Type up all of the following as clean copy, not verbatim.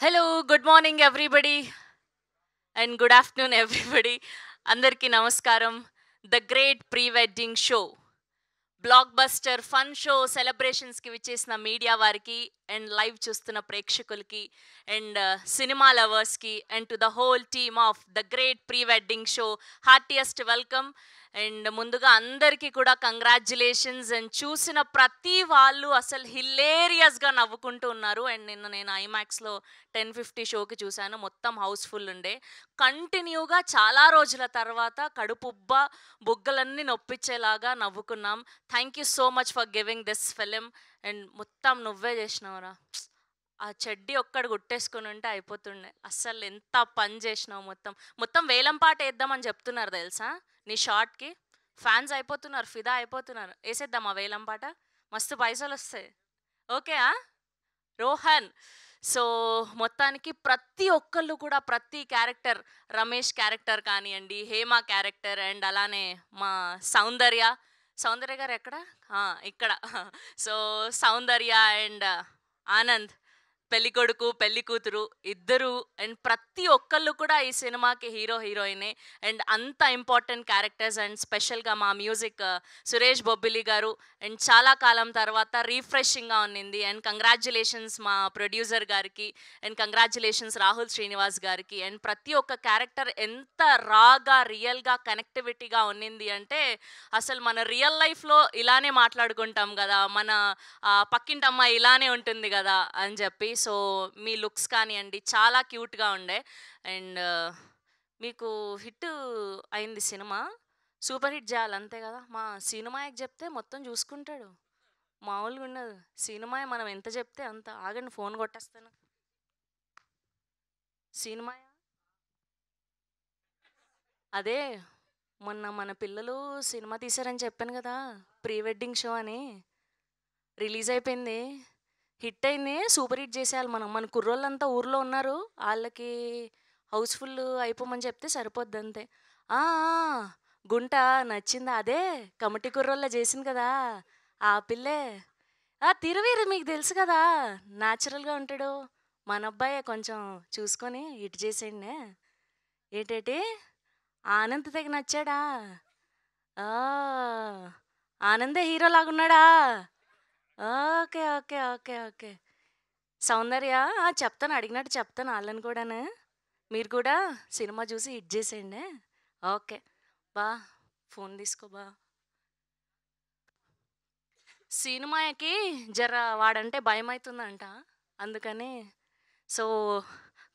Hello, good morning, everybody, and good afternoon, everybody. Andarki namaskaram. The great pre-wedding show, block fun show సెలబ్రేషన్స్కి విచ్చేసిన media వారికి and live చూస్తున్న ప్రేక్షకులకి and cinema లవర్స్కి and to the whole team of the great pre wedding show heartiest welcome. And ముందుగా అందరికీ కూడా congratulations. And చూసిన ప్రతి వాళ్ళు అసలు హిలేరియస్గా నవ్వుకుంటూ ఉన్నారు. అండ్ నిన్న నేను ఐమాక్స్లో 10:50 షోకి చూశాను, మొత్తం హౌస్ఫుల్ ఉండే. కంటిన్యూగా చాలా రోజుల తర్వాత కడుపుబ్బ బుగ్గలన్నీ నొప్పించేలాగా నవ్వుకున్నాం. Thank you so much for giving this film. And మొత్తం నువ్వే చేసినావురా, ఆ చెడ్డి ఒక్కడు గుట్టేసుకుని ఉంటే అయిపోతుండే. అస్సలు ఎంత పని చేసినావు. మొత్తం మొత్తం వేలం పాట వేద్దామని చెప్తున్నారు తెలుసా. నీ షార్ట్కి ఫ్యాన్స్ అయిపోతున్నారు, ఫిదా అయిపోతున్నారు. వేసేద్దామా వేలం పాట? మస్తు పైసలు వస్తాయి. ఓకేనా రోహన్? సో మొత్తానికి ప్రతి ఒక్కళ్ళు కూడా ప్రతి క్యారెక్టర్, రమేష్ క్యారెక్టర్ కానివ్వండి, హేమ క్యారెక్టర్, అండ్ అలానే మా సౌందర్య. సౌందర్య గారు ఎక్కడ? ఇక్కడ. సో సౌందర్య అండ్ ఆనంద్, పెళ్ళికొడుకు పెళ్లి కూతురు ఇద్దరు, అండ్ ప్రతి ఒక్కళ్ళు కూడా ఈ సినిమాకి హీరో హీరోయినే. అండ్ అంత ఇంపార్టెంట్ క్యారెక్టర్స్. అండ్ స్పెషల్గా మా మ్యూజిక్ సురేష్ బొబ్బిలి గారు. అండ్ చాలా కాలం తర్వాత రీఫ్రెషింగ్గా ఉన్నింది. అండ్ కంగ్రాచ్యులేషన్స్ మా ప్రొడ్యూసర్ గారికి, అండ్ కంగ్రాచ్యులేషన్స్ రాహుల్ శ్రీనివాస్ గారికి. అండ్ ప్రతి ఒక్క క్యారెక్టర్ ఎంత రాగా రియల్గా కనెక్టివిటీగా ఉన్నింది అంటే అసలు మన రియల్ లైఫ్లో ఇలానే మాట్లాడుకుంటాం కదా, మన పక్కింటి అమ్మాయి ఇలానే ఉంటుంది కదా అని చెప్పి. సో మీ లుక్స్ కానివ్వండి చాలా క్యూట్గా ఉండే. అండ్ మీకు హిట్ అయింది సినిమా, సూపర్ హిట్ చేయాలి అంతే కదా. మా సినిమాకి చెప్తే మొత్తం చూసుకుంటాడు, మామూలుగా ఉండదు. సినిమా మనం ఎంత చెప్తే అంత. ఆగండి ఫోన్ కొట్టేస్తాను. సినిమా అదే మొన్న మన పిల్లలు సినిమా తీశారని చెప్పాను కదా, ప్రీ వెడ్డింగ్ షో అని. రిలీజ్ అయిపోయింది, హిట్ అయింది, సూపర్ హిట్ చేసేయాలి మనం. మన కుర్రోళ్ళంతా ఊర్లో ఉన్నారు, వాళ్ళకి హౌస్ఫుల్ అయిపోమని చెప్తే సరిపోద్ది అంతే. ఆ, గుంట నచ్చిందా? అదే కమిటీ కుర్రోళ్ళ చేసింది కదా ఆ పిల్లే. తిరువీరు మీకు తెలుసు కదా, న్యాచురల్గా ఉంటాడు. మన అబ్బాయే, కొంచెం చూసుకొని ఇటు చేసేయండి. ఏటేటి ఆనంద్ తెగ నచ్చాడా? ఆ, ఆనందే హీరోలాగా ఉన్నాడా? Okay okay okay okay. Soundarya చెప్తాను, అడిగినట్టు చెప్తాను వాళ్ళని కూడాను. మీరు కూడా సినిమా చూసి హిట్ చేసేయండి. ఓకే బా, ఫోన్ తీసుకో బా. సినిమాకి జర వాడంటే భయం అవుతుందంట, అందుకని. సో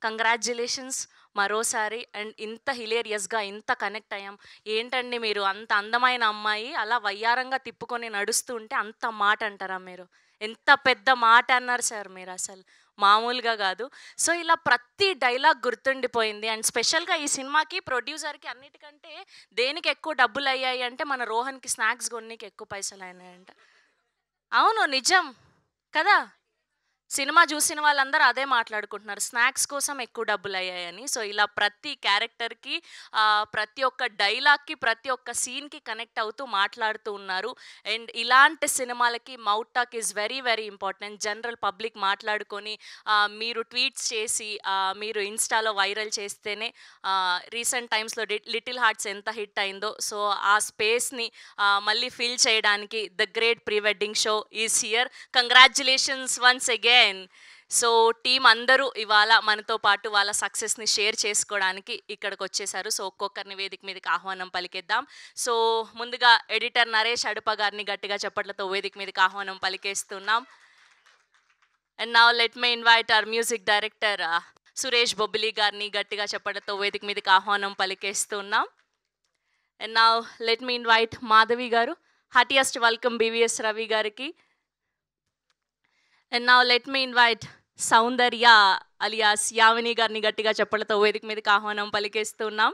కంగ్రాచ్యులేషన్స్ మరోసారి. అండ్ ఇంత హిలేరియస్గా ఇంత కనెక్ట్ అయ్యాం. ఏంటండి మీరు, అంత అందమైన అమ్మాయి అలా వయ్యారంగా తిప్పుకొని నడుస్తూ ఉంటే అంత మాట అంటారా మీరు? ఎంత పెద్ద మాట అన్నారు సార్ మీరు, అసలు మామూలుగా కాదు. సో ఇలా ప్రతి డైలాగ్ గుర్తుండిపోయింది. అండ్ స్పెషల్గా ఈ సినిమాకి ప్రొడ్యూసర్కి అన్నిటికంటే దేనికి ఎక్కువ డబ్బులు అయ్యాయి అంటే మన రోహన్కి స్నాక్స్ కొన్నికి ఎక్కువ పైసలు అయినాయంట. అవును, నిజం కదా. సినిమా చూసిన వాళ్ళందరూ అదే మాట్లాడుకుంటున్నారు, స్నాక్స్ కోసం ఎక్కువ డబ్బులు అయ్యాయని. సో ఇలా ప్రతి క్యారెక్టర్కి, ప్రతి ఒక్క డైలాగ్కి, ప్రతి ఒక్క సీన్కి కనెక్ట్ అవుతూ మాట్లాడుతూ ఉన్నారు. అండ్ ఇలాంటి సినిమాలకి mouth talk is very very important. General public మాట్లాడుకొని మీరు ట్వీట్స్ చేసి మీరు ఇన్స్టాలో వైరల్ చేస్తేనే రీసెంట్ టైమ్స్లో లిటిల్ హార్ట్స్ ఎంత హిట్ అయిందో, సో ఆ స్పేస్ని మళ్ళీ ఫిల్ చేయడానికి the great pre wedding show is here. Congratulations once again. So team అందరూ ఇవాళ మనతో పాటు వాళ్ళ సక్సెస్ని షేర్ చేసుకోవడానికి ఇక్కడికి వచ్చేసారు. సో ఒక్కొక్కరిని వేదిక మీదకి ఆహ్వానం పలికేద్దాం. సో ముందుగా ఎడిటర్ నరేష్ అడుప గారిని గట్టిగా చప్పట్లతో వేదిక మీదకి ఆహ్వానం పలికేస్తున్నాం. And now let me invite our music director Suresh Bobbili గారిని గట్టిగా చప్పట్లతో వేదిక మీదకి ఆహ్వానం పలికేస్తున్నాం. And now let me invite Madhavi garu. Heartiest welcome BVS Ravi గారికి. And now let me invite Soundarya alias Yamini గారిని గట్టిగా చప్పట్లతో వేదిక మీదకి ఆహ్వానం పలికేస్తున్నాం.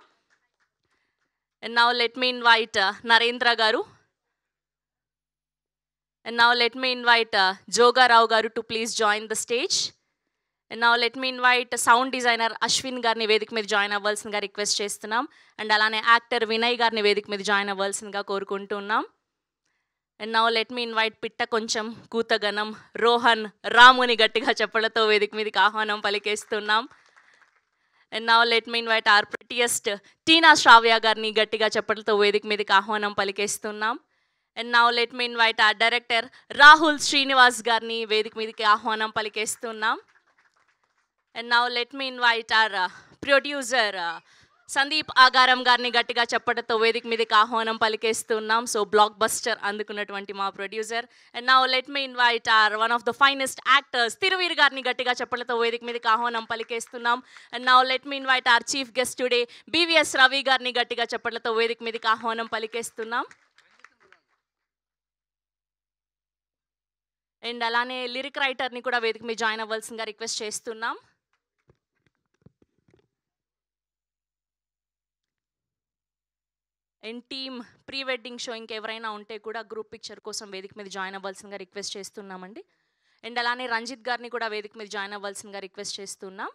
And now let me invite Narendra garu. And now let me invite Joga Rao గారు to please join the stage. And now let me invite sound designer Ashwin గారిని వేదిక మీద జాయిన్ అవ్వాల్సిందిగా రిక్వెస్ట్ చేస్తున్నాం. అండ్ అలానే యాక్టర్ వినయ్ గారిని వేదిక మీద జాయిన్ అవ్వాల్సిందిగా కోరుకుంటున్నాం. And now let me invite పిట్ట కొంచెం కూతగనం రోహన్ రాముని గట్టిగా చెప్పలతో వేదిక మీదకి ఆహ్వానం పలికేస్తున్నాం. And now let me invite our prettiest Tina Shravya గారిని గట్టిగా చెప్పలతో వేదిక మీదకి ఆహ్వానం పలికేస్తున్నాం. And now let me invite our director Rahul Srinivas గారిని వేదిక మీదకి ఆహ్వానం పలికేస్తున్నాం. And now let me invite our producer Sandeep Agaram గారిని గట్టిగా చెప్పడంతో వేదిక మీదకి ఆహ్వానం పలికేస్తున్నాం. సో బ్లాక్ బస్టర్ అందుకున్నటువంటి మా producer. And now let me invite our one of the finest actors Thiruveer గారిని గట్టిగా చెప్పడంతో వేదిక మీదకి ఆహ్వానం పలికేస్తున్నాం. And now let me invite our chief guest today BVS Ravi గారిని గట్టిగా చెప్పడంతో వేదిక మీదకి ఆహ్వానం పలికేస్తున్నాం. అండ్ అలానే లిరిక్ రైటర్ని కూడా వేదిక మీద జాయిన్ అవ్వాల్సిందిగా రిక్వెస్ట్ చేస్తున్నాం. And team pre wedding show ఇంకెవరైనా ఉంటే కూడా గ్రూప్ పిక్చర్ కోసం వేదిక మీద జాయిన్ అవ్వాల్సిందిగా రిక్వెస్ట్ చేస్తున్నామండి. అండ్ అలానే రంజిత్ గారిని కూడా వేదిక మీద జాయిన్ అవ్వాల్సిందిగా రిక్వెస్ట్ చేస్తున్నాం.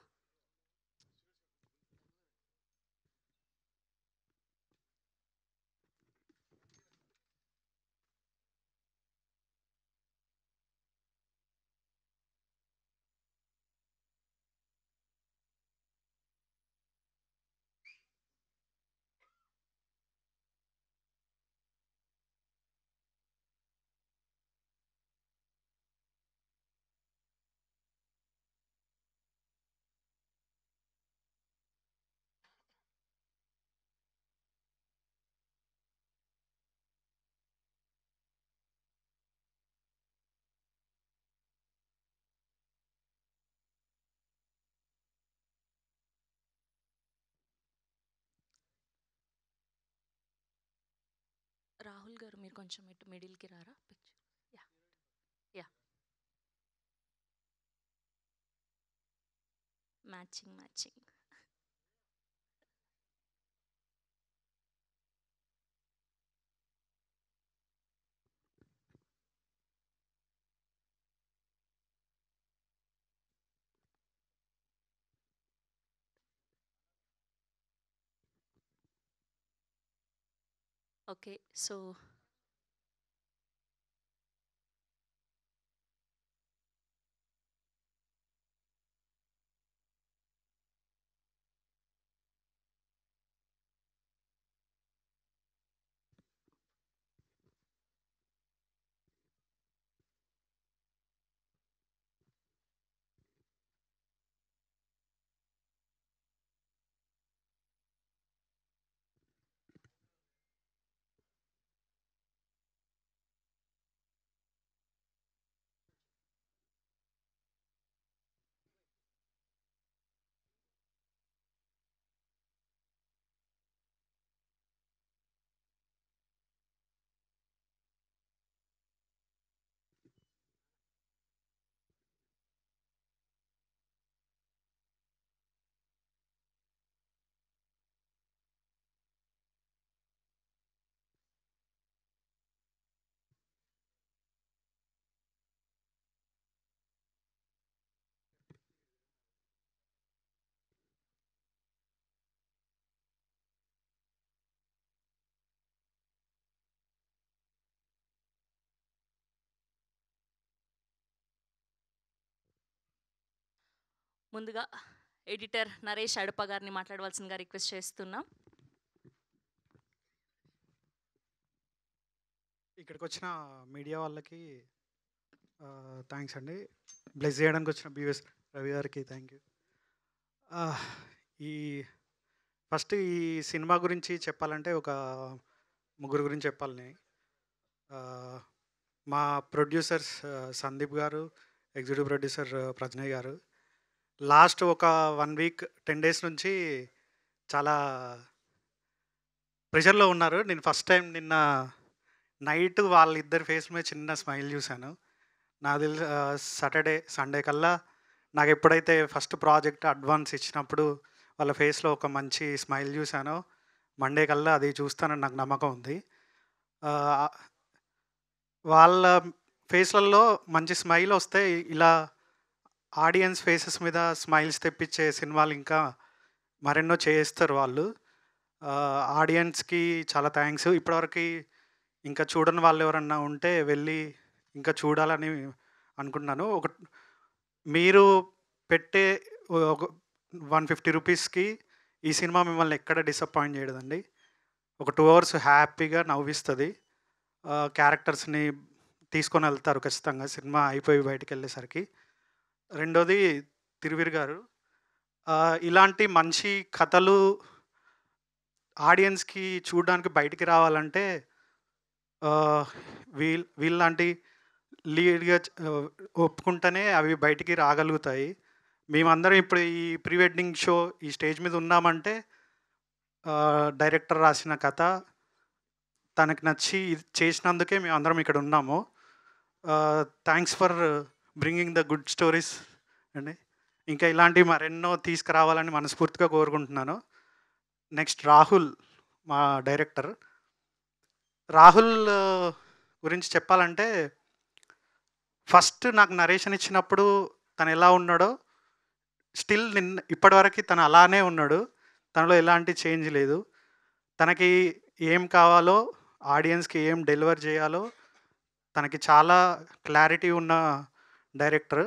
రాహుల్ గారు మీరు కొంచెం ఇటు మిడిల్కి రారా picture. Yeah yeah matching. Okay so ముందుగా ఎడిటర్ నరేష్ అడప గారిని మాట్లాడవలసిందిగా రిక్వెస్ట్ చేస్తున్నాం. ఇక్కడికి వచ్చిన మీడియా వాళ్ళకి థ్యాంక్స్ అండి. బ్లెస్ చేయడానికి వచ్చిన బీవీఎస్ రవి గారికి థ్యాంక్ యూ. ఈ ఫస్ట్ ఈ సినిమా గురించి చెప్పాలంటే ఒక ముగ్గురు గురించి చెప్పాలని. మా ప్రొడ్యూసర్స్ సందీప్ గారు, ఎగ్జిక్యూటివ్ ప్రొడ్యూసర్ ప్రజ్ఞయ్ గారు లాస్ట్ ఒక 1 వీక్ 10 డేస్ నుంచి చాలా ప్రెషర్లో ఉన్నారు. నేను ఫస్ట్ టైం నిన్న నైట్ వాళ్ళిద్దరి ఫేస్ మీద చిన్న స్మైల్ చూశాను. నాకు తెలిసి సండే కల్లా నాకు ఎప్పుడైతే ఫస్ట్ ప్రాజెక్ట్ అడ్వాన్స్ ఇచ్చినప్పుడు వాళ్ళ ఫేస్లో ఒక మంచి స్మైల్ చూశానో మండే కల్లా అది చూస్తానని నాకు నమ్మకం ఉంది. వాళ్ళ ఫేస్లలో మంచి స్మైల్ వస్తే ఇలా ఆడియన్స్ ఫేసెస్ మీద స్మైల్స్ తెప్పించే సినిమాలు ఇంకా మరెన్నో చేస్తారు వాళ్ళు. ఆడియన్స్కి చాలా థ్యాంక్స్. ఇప్పటివరకు ఇంకా చూడని వాళ్ళు ఎవరన్నా ఉంటే వెళ్ళి ఇంకా చూడాలని అనుకుంటున్నాను. మీరు పెట్టే ఒక 150 రూపీస్‌కి ఈ సినిమా మిమ్మల్ని ఎక్కడ డిసప్పాయింట్ చేయదండి. ఒక 2 అవర్స్ హ్యాపీగా నవ్విస్తది. క్యారెక్టర్స్‌ని తీసుకొనెళ్తారు ఖచ్చితంగా సినిమా అయిపోయి బయటికెళ్ళేసరికి. రెండోది 'తిరువీర్' గారు ఇలాంటి మంచి కథలు ఆడియన్స్‌కి చూడడానికి బయటికి రావాలంటే ఆహ్, వీళ్ళలాంటి లీడ్‌గా ఒప్పుకుంటేనే అవి బయటికి రాగలుగుతాయి. మేమందరం ఇప్పుడు ఈ ప్రీ వెడ్డింగ్ షో ఈ స్టేజ్ మీద ఉన్నామంటే డైరెక్టర్ రాసిన కథ తనకి నచ్చి ఇది చేసినందుకే మేమందరం ఇక్కడ ఉన్నాము. Thanks for bringing the good stories అండి. ఇంకా ఇలాంటివి మరెన్నో తీసుకురావాలని మనస్ఫూర్తిగా కోరుకుంటున్నాను. నెక్స్ట్ రాహుల్ మా డైరెక్టర్. రాహుల్ గురించి చెప్పాలంటే ఫస్ట్ నాకు నరేషన్ ఇచ్చినప్పుడు తను ఎలా ఉన్నాడో స్టిల్ ఇప్పటివరకు తను అలానే ఉన్నాడు. తనలో ఎలాంటి చేంజ్ లేదు. తనకి ఏం కావాలో ఆడియన్స్‌కి ఏం డెలివర్ చేయాలో తనకి చాలా క్లారిటీ ఉన్న డైరెక్టర్.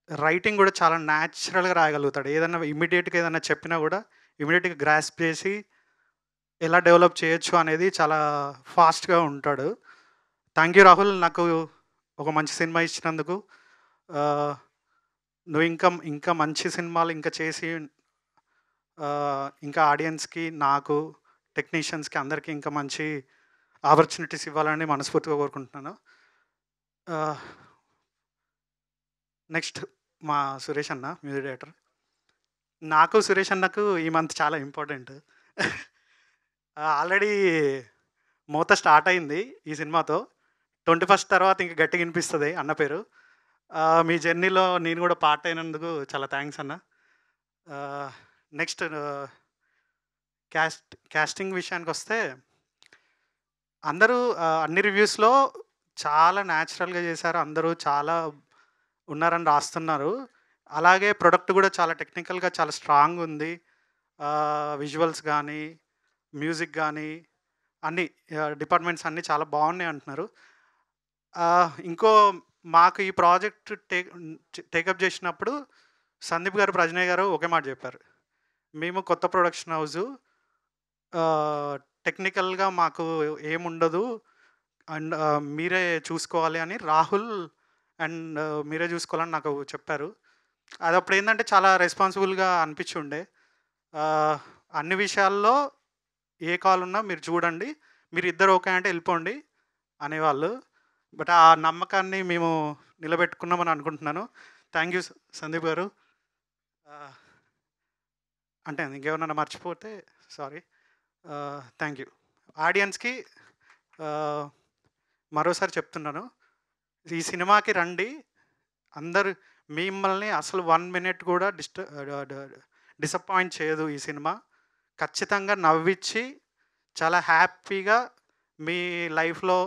రైటింగ్ కూడా చాలా న్యాచురల్‌గా రాయగలుగుతాడు. ఏదన్నా ఇమ్మీడియేట్‌గా ఏదన్నా చెప్పినా కూడా ఇమ్మీడియేట్‌గా గ్రాస్ప్ చేసి ఎలా డెవలప్ చేయొచ్చు అనేది చాలా ఫాస్ట్‌గా ఉంటాడు. థ్యాంక్ యూ రాహుల్, నాకు ఒక మంచి సినిమా ఇచ్చినందుకు. ఆహ్, నువ్వు ఇంకా ఇంకా మంచి సినిమాలు ఇంకా చేసి ఇంకా ఆడియన్స్‌కి, నాకు, టెక్నీషియన్స్‌కి అందరికీ ఇంకా మంచి ఆపర్చునిటీస్ ఇవ్వాలని మనస్ఫూర్తిగా కోరుకుంటున్నాను. నెక్స్ట్ మా సురేష్ అన్న మ్యూజిక్ డైరెక్టర్. నాకు సురేష్ అన్నకు ఈ మంత్ చాలా ఇంపార్టెంట్. ఆల్రెడీ మూత స్టార్ట్ అయింది ఈ సినిమాతో. 21 తర్వాత ఇంక గట్టిగా వినిపిస్తుంది అన్న పేరు. మీ జర్నీలో నేను కూడా పార్ట్ అయినందుకు చాలా థ్యాంక్స్ అన్న. నెక్స్ట్ కాస్టింగ్ విషయానికి వస్తే అందరూ అన్ని రివ్యూస్లో చాలా న్యాచురల్గా చేశారు, అందరూ చాలా ఉన్నారని రాస్తున్నారు. అలాగే ప్రొడక్ట్ కూడా చాలా టెక్నికల్గా చాలా స్ట్రాంగ్ ఉంది. విజువల్స్ కానీ మ్యూజిక్ కానీ అన్ని డిపార్ట్మెంట్స్ అన్నీ చాలా బాగున్నాయి అంటున్నారు. ఇంకో మాకు ఈ ప్రాజెక్ట్ టేకప్ చేసినప్పుడు సందీప్ గారు, ప్రజనయ్ గారు ఒకే మాట చెప్పారు. మేము కొత్త ప్రొడక్షన్ హౌజు, టెక్నికల్గా మాకు ఏముండదు అండ్ మీరే చూసుకోవాలి అని రాహుల్ అండ్ మీరే చూసుకోవాలని నాకు చెప్పారు. అది అప్పుడు ఏంటంటే చాలా రెస్పాన్సిబుల్గా అనిపించి ఉండే. అన్ని విషయాల్లో ఏ కాల్ ఉన్నా మీరు చూడండి, మీరు ఇద్దరు ఓకే అంటే వెళ్ళిపోండి అనేవాళ్ళు. బట్ ఆ నమ్మకాన్ని మేము నిలబెట్టుకున్నామని అనుకుంటున్నాను. థ్యాంక్ యూ సందీప్ గారు. అంటే ఇంకేమన్నా మర్చిపోతే సారీ. Thank you. ఆడియన్స్కి మరోసారి చెప్తున్నాను, ఈ సినిమాకి రండి అందరు. మిమ్మల్ని అసలు 1 మినిట్ కూడా డిసప్పాయింట్ చేయదు ఈ సినిమా. ఖచ్చితంగా నవ్విచ్చి చాలా హ్యాపీగా మీ లైఫ్లో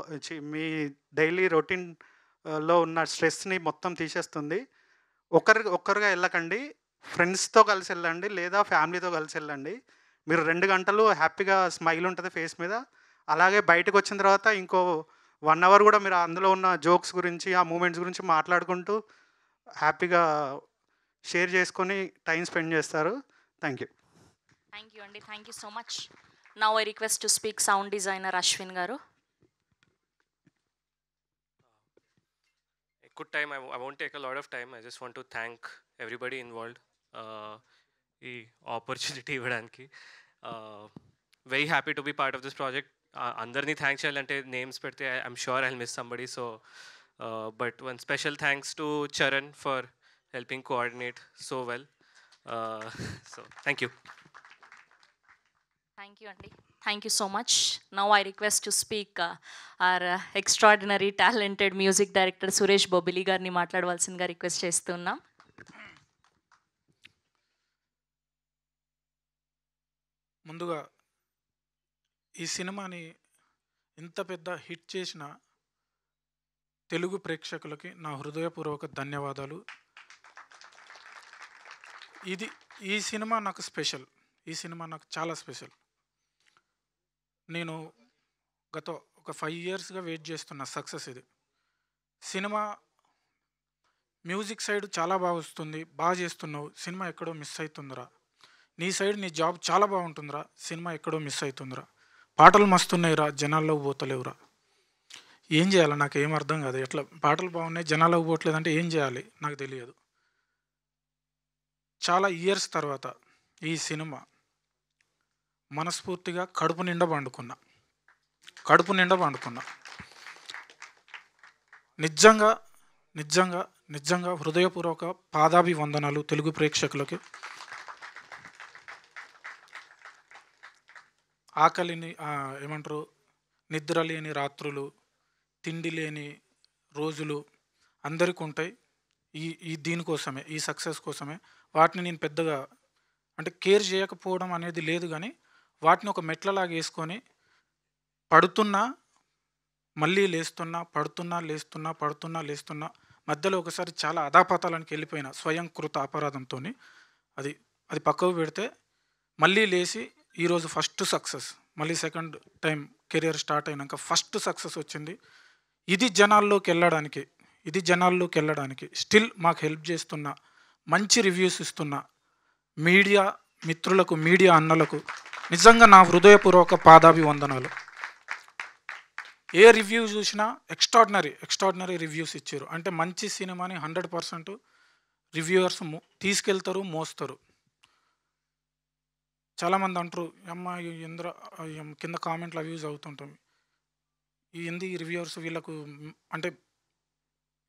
డైలీ రొటీన్లో ఉన్న స్ట్రెస్ని మొత్తం తీసేస్తుంది. ఒక్కరుగా వెళ్ళకండి, ఫ్రెండ్స్తో కలిసి వెళ్ళండి లేదా ఫ్యామిలీతో కలిసి వెళ్ళండి. మీరు 2 గంటలు హ్యాపీగా స్మైల్ ఉంటుంది ఫేస్ మీద. అలాగే బయటకు వచ్చిన తర్వాత ఇంకో 1 అవర్ కూడా మీరు అందులో ఉన్న జోక్స్ గురించి, ఆ మూమెంట్స్ గురించి మాట్లాడుకుంటూ హ్యాపీగా షేర్ చేసుకొని టైం స్పెండ్ చేస్తారు. Thank you. థ్యాంక్ యూ అండి. Thank you so much. Now I request to speak sound designer Ashwin గారు. Good time. I won't take a lot of time. I just want to thank everybody involved. ఈ opportunity ఇవ్వడానికి very happy to be part of this project. అందరినీ thanks చేయాలంటే names పెడితే I'm sure I miss somebody. So but one special thanks to Charan for helping coordinate so well. So thank you. Thank you అండి. Thank you so much. Now I request to speak our extraordinary talented music director Suresh Bobbili గారిని మాట్లాడవలసిందిగా request చేస్తున్నాం. ముందుగా ఈ సినిమాని ఇంత పెద్ద hit చేసిన తెలుగు ప్రేక్షకులకి నా హృదయపూర్వక ధన్యవాదాలు. ఈ సినిమా నాకు స్పెషల్. ఈ సినిమా నాకు చాలా స్పెషల్. నేను గత ఒక 5 ఇయర్స్గా వెయిట్ చేస్తున్న సక్సెస్ ఇది. సినిమా మ్యూజిక్ సైడ్ చాలా బాగా వస్తుంది, బాగా చేస్తున్నావు, సినిమా ఎక్కడో మిస్ అవుతుందిరా. నీ సైడ్ నీ జాబ్ చాలా బాగుంటుందిరా, సినిమా ఎక్కడో మిస్ అవుతుందిరా. పాటలు మస్తున్నాయిరా, జనాల్లోకి పోతలేవురా. ఏం చేయాలి నాకు ఏం అర్థం కాదు. ఎట్లా పాటలు బాగున్నాయి జనాల్లోకి పోవట్లేదంటే ఏం చేయాలి నాకు తెలియదు. చాలా ఇయర్స్ తర్వాత ఈ సినిమా మనస్ఫూర్తిగా కడుపు నిండా పండుకున్నా. నిజంగా నిజంగా నిజంగా హృదయపూర్వక పాదాభివందనాలు తెలుగు ప్రేక్షకులకి. ఆకలిని ఏమంటారు, నిద్ర లేని రాత్రులు, తిండి లేని రోజులు అందరికీ ఉంటాయి. ఈ దీనికోసమే, ఈ సక్సెస్ కోసమే. వాటిని నేను పెద్దగా అంటే కేర్ చేయకపోవడం అనేది లేదు, కానీ వాటిని ఒక మెట్లలాగా వేసుకొని పడుతున్నా మళ్ళీ లేస్తున్నా, పడుతున్నా లేస్తున్నా, మధ్యలో ఒకసారి చాలా అధాపతాలానికి వెళ్ళిపోయిన స్వయంకృత అపరాధంతో అది పక్కకు పెడితే మళ్ళీ లేచి ఈరోజు ఫస్ట్ సక్సెస్, మళ్ళీ సెకండ్ టైం కెరియర్ స్టార్ట్ అయినాక ఫస్ట్ సక్సెస్ వచ్చింది. ఇది జనాల్లోకి వెళ్ళడానికి స్టిల్ మాకు హెల్ప్ చేస్తున్న, మంచి రివ్యూస్ ఇస్తున్న మీడియా మిత్రులకు, మీడియా అన్నలకు నిజంగా నా హృదయపూర్వక పాదాభివందనాలు. ఏ రివ్యూ చూసినా ఎక్స్ట్రాడినరీ రివ్యూస్ ఇచ్చారు. అంటే మంచి సినిమాని 100% రివ్యూవర్స్ తీసుకెళ్తారు, మోస్తారు. చాలామంది అంటారు, అమ్మ కింద కామెంట్లు అవి యూజ్ అవుతుంటాం, ఈ రివ్యూవర్స్ వీళ్ళకు అంటే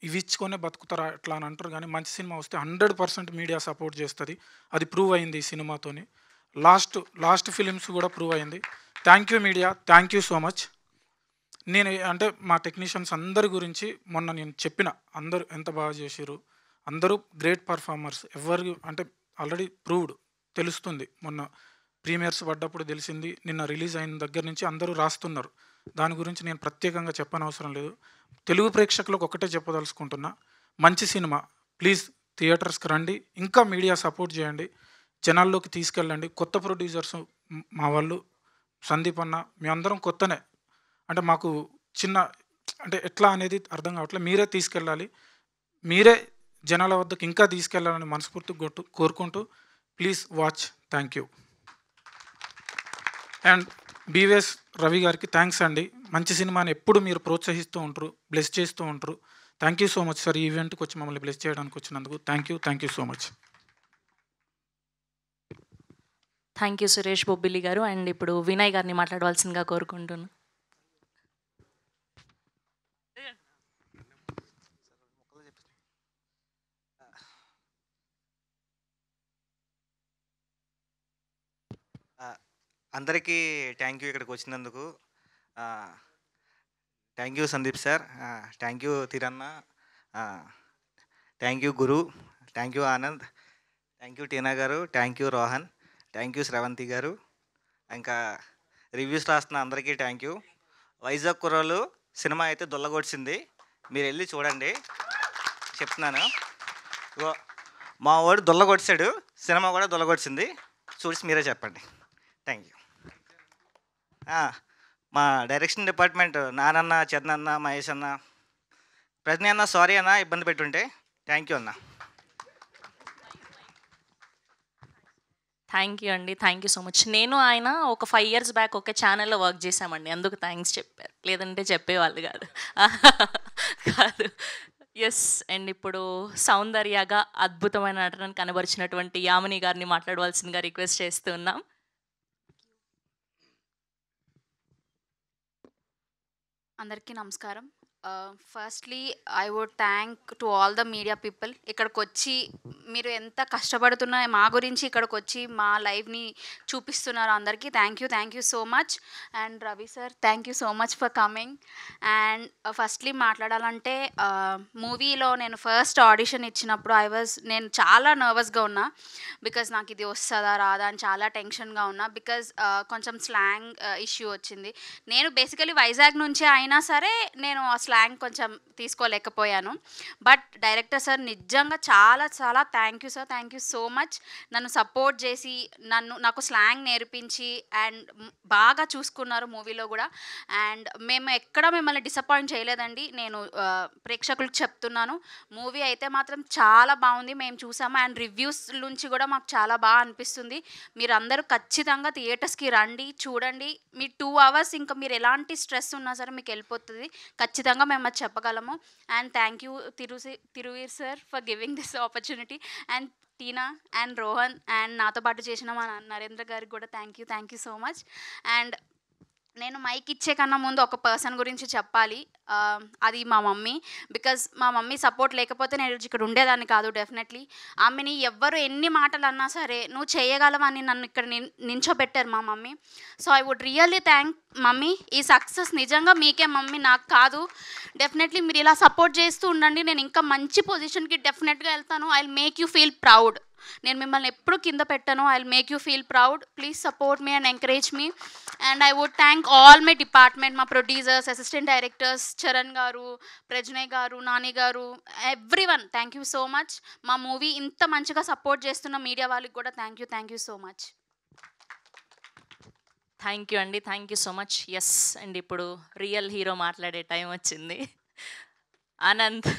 ఇవి ఇచ్చుకొనే బతుకుతారా ఎట్లా అని అంటారు. కానీ మంచి సినిమా వస్తే 100% మీడియా సపోర్ట్ చేస్తుంది. అది ప్రూవ్ అయింది ఈ సినిమాతోని. లాస్ట్ ఫిలిమ్స్ కూడా ప్రూవ్ అయింది. Thank you media, thank you so much. నేను అంటే మా టెక్నీషియన్స్ అందరి గురించి మొన్న నేను చెప్పిన, అందరూ ఎంత బాగా చేసారు, అందరూ గ్రేట్ పర్ఫార్మర్స్. ఎవరికి అంటే ఆల్రెడీ ప్రూవ్డ్ తెలుస్తుంది. మొన్న ప్రీమియర్స్ పడ్డప్పుడు తెలిసింది, నిన్న రిలీజ్ అయిన దగ్గర నుంచి అందరూ రాస్తున్నారు. దాని గురించి నేను ప్రత్యేకంగా చెప్పనవసరం లేదు. తెలుగు ప్రేక్షకులకు ఒకటే చెప్పదలుచుకుంటున్నా, మంచి సినిమా, ప్లీజ్ థియేటర్స్కి రండి, ఇంకా మీడియా సపోర్ట్ చేయండి, జనాల్లోకి తీసుకెళ్ళండి. కొత్త ప్రొడ్యూసర్స్ మా వాళ్ళు, సందీప్ అన్న, మేమందరం కొత్తనే, అంటే మాకు చిన్న అంటే ఎట్లా అనేది అర్థం కావట్లేదు. మీరే తీసుకెళ్ళాలి, మీరే జనాల వద్దకు ఇంకా తీసుకెళ్ళాలని మనస్ఫూర్తిగా కోరుకుంటూ please watch. Thank you. And BVS Ravi గారికి థ్యాంక్స్ అండి. మంచి సినిమాని ఎప్పుడు మీరు ప్రోత్సహిస్తూ ఉంటారు, బ్లెస్ చేస్తూ ఉంటారు. Thank you so much sir, ఈ ఈవెంట్కి వచ్చి మమ్మల్ని బ్లెస్ చేయడానికి వచ్చినందుకు thank you so much. Thank you Suresh Bobbili గారు. అండ్ ఇప్పుడు వినయ్ గారిని మాట్లాడవలసిందిగా కోరుకుంటున్నాను. అందరికీ థ్యాంక్ యూ ఇక్కడికి వచ్చినందుకు. Thank you Sandeep sir, thank you Thiranna, thank you Guru, thank you Anand, thank you Tina garu, thank you Rohan, thank you Shravanthi garu, ఇంకా రివ్యూస్ రాస్తున్న అందరికీ థ్యాంక్ యూ. వైజాగ్ కుర్రోళ్ళు సినిమా అయితే దొల్లగొడిచింది, మీరు వెళ్ళి చూడండి, చెప్తున్నాను. మా వాడు దొల్లగొడిచాడు, సినిమా కూడా దొల్లగొడిచింది, చూసి మీరే చెప్పండి. Thank you. మా డైరెక్షన్ డిపార్ట్మెంట్ నానన్న, చందన్న, మహేష్ అన్న, ప్రజ్ఞ అన్న, సారీ అన్న ఇబ్బంది పెట్టుంటే. థ్యాంక్ యూ అన్న. థ్యాంక్ యూ అండి, థ్యాంక్ యూ సో మచ్. నేను ఆయన ఒక 5 years బ్యాక్ ఒక ఛానల్లో వర్క్ చేశామండి, అందుకు థ్యాంక్స్ చెప్పారు, లేదంటే చెప్పేవాళ్ళు కాదు. ఎస్. అండ్ ఇప్పుడు సౌందర్యగా అద్భుతమైన నటనను కనబరిచినటువంటి యామిని గారిని మాట్లాడవలసిందిగా రిక్వెస్ట్ చేస్తూ ఉన్నాం. అందరికీ నమస్కారం. Firstly I would thank to all the media people. ఇక్కడికి వచ్చి మీరు ఎంత కష్టపడుతున్నా మా గురించి ఇక్కడికి వచ్చి మా లైవ్ని చూపిస్తున్నారు. అందరికీ thank you so much. And Ravi sir, thank you so much for coming. And firstly మాట్లాడాలంటే మూవీలో నేను ఫస్ట్ ఆడిషన్ ఇచ్చినప్పుడు నేను చాలా నర్వస్గా ఉన్నా. బికాజ్ నాకు ఇది వస్తుందా రాదా అని చాలా టెన్షన్గా ఉన్నా. బికాజ్ కొంచెం స్లాంగ్ ఇష్యూ వచ్చింది. నేను బేసికలీ వైజాగ్ నుంచే అయినా సరే నేను అసలు స్లాంగ్ కొంచెం తీసుకోలేకపోయాను. బట్ డైరెక్టర్ సార్ నిజంగా చాలా చాలా thank you sir, thank you so much. నన్ను సపోర్ట్ చేసి నాకు స్లాంగ్ నేర్పించి అండ్ బాగా చూసుకున్నారు మూవీలో కూడా. అండ్ మేము ఎక్కడ మిమ్మల్ని డిసప్పాయింట్ చేయలేదండి. నేను ప్రేక్షకులకు చెప్తున్నాను, మూవీ అయితే మాత్రం చాలా బాగుంది, మేము చూసాము. అండ్ రివ్యూస్ నుంచి కూడా మాకు చాలా బాగా అనిపిస్తుంది. మీరు అందరూ ఖచ్చితంగా థియేటర్స్కి రండి, చూడండి. మీ 2 అవర్స్ ఇంకా మీరు ఎలాంటి స్ట్రెస్ ఉన్నా సరే మీకు వెళ్ళిపోతుంది. ఖచ్చితంగా మేము అది చెప్పగలము. And thank you Thiruveer sir for giving this opportunity. And Tina and Rohan and నాతో పాటు చేసిన మా నరేంద్ర గారికి కూడా thank you so much. And నేను మైక్ ఇచ్చే కన్నా ముందు ఒక పర్సన్ గురించి చెప్పాలి, అది మా మమ్మీ. బికాజ్ మా మమ్మీ సపోర్ట్ లేకపోతే నేను ఇక్కడ ఉండేదాన్ని కాదు. డెఫినెట్లీ ఆమెని ఎవ్వరు ఎన్ని మాటలు అన్నా సరే నువ్వు చేయగలవని నన్ను ఇక్కడ నించోబెట్టారు మా mummy. So I would really thank mummy. ఈ సక్సెస్ నిజంగా మీకే మమ్మీ, నాకు కాదు. డెఫినెట్లీ మీరు ఇలా సపోర్ట్ చేస్తూ ఉండండి, నేను ఇంకా మంచి పొజిషన్కి డెఫినెట్గా వెళ్తాను. I will make you feel proud. నేను మిమ్మల్ని ఎప్పుడు కింద పెట్టాను. I will make you feel proud. Please support me and encourage me. And I would thank all my department, మా ప్రొడ్యూసర్స్, assistant directors, Charan garu, Prajnay garu, Nani garu, everyone thank you so much. మా movie ఇంత మంచిగా సపోర్ట్ చేస్తున్న మీడియా వాళ్ళకి కూడా thank you so much. Thank you అండి, thank you so much. Yes and ఇప్పుడు రియల్ హీరో మాట్లాడే టైం వచ్చింది. ఆనంద్,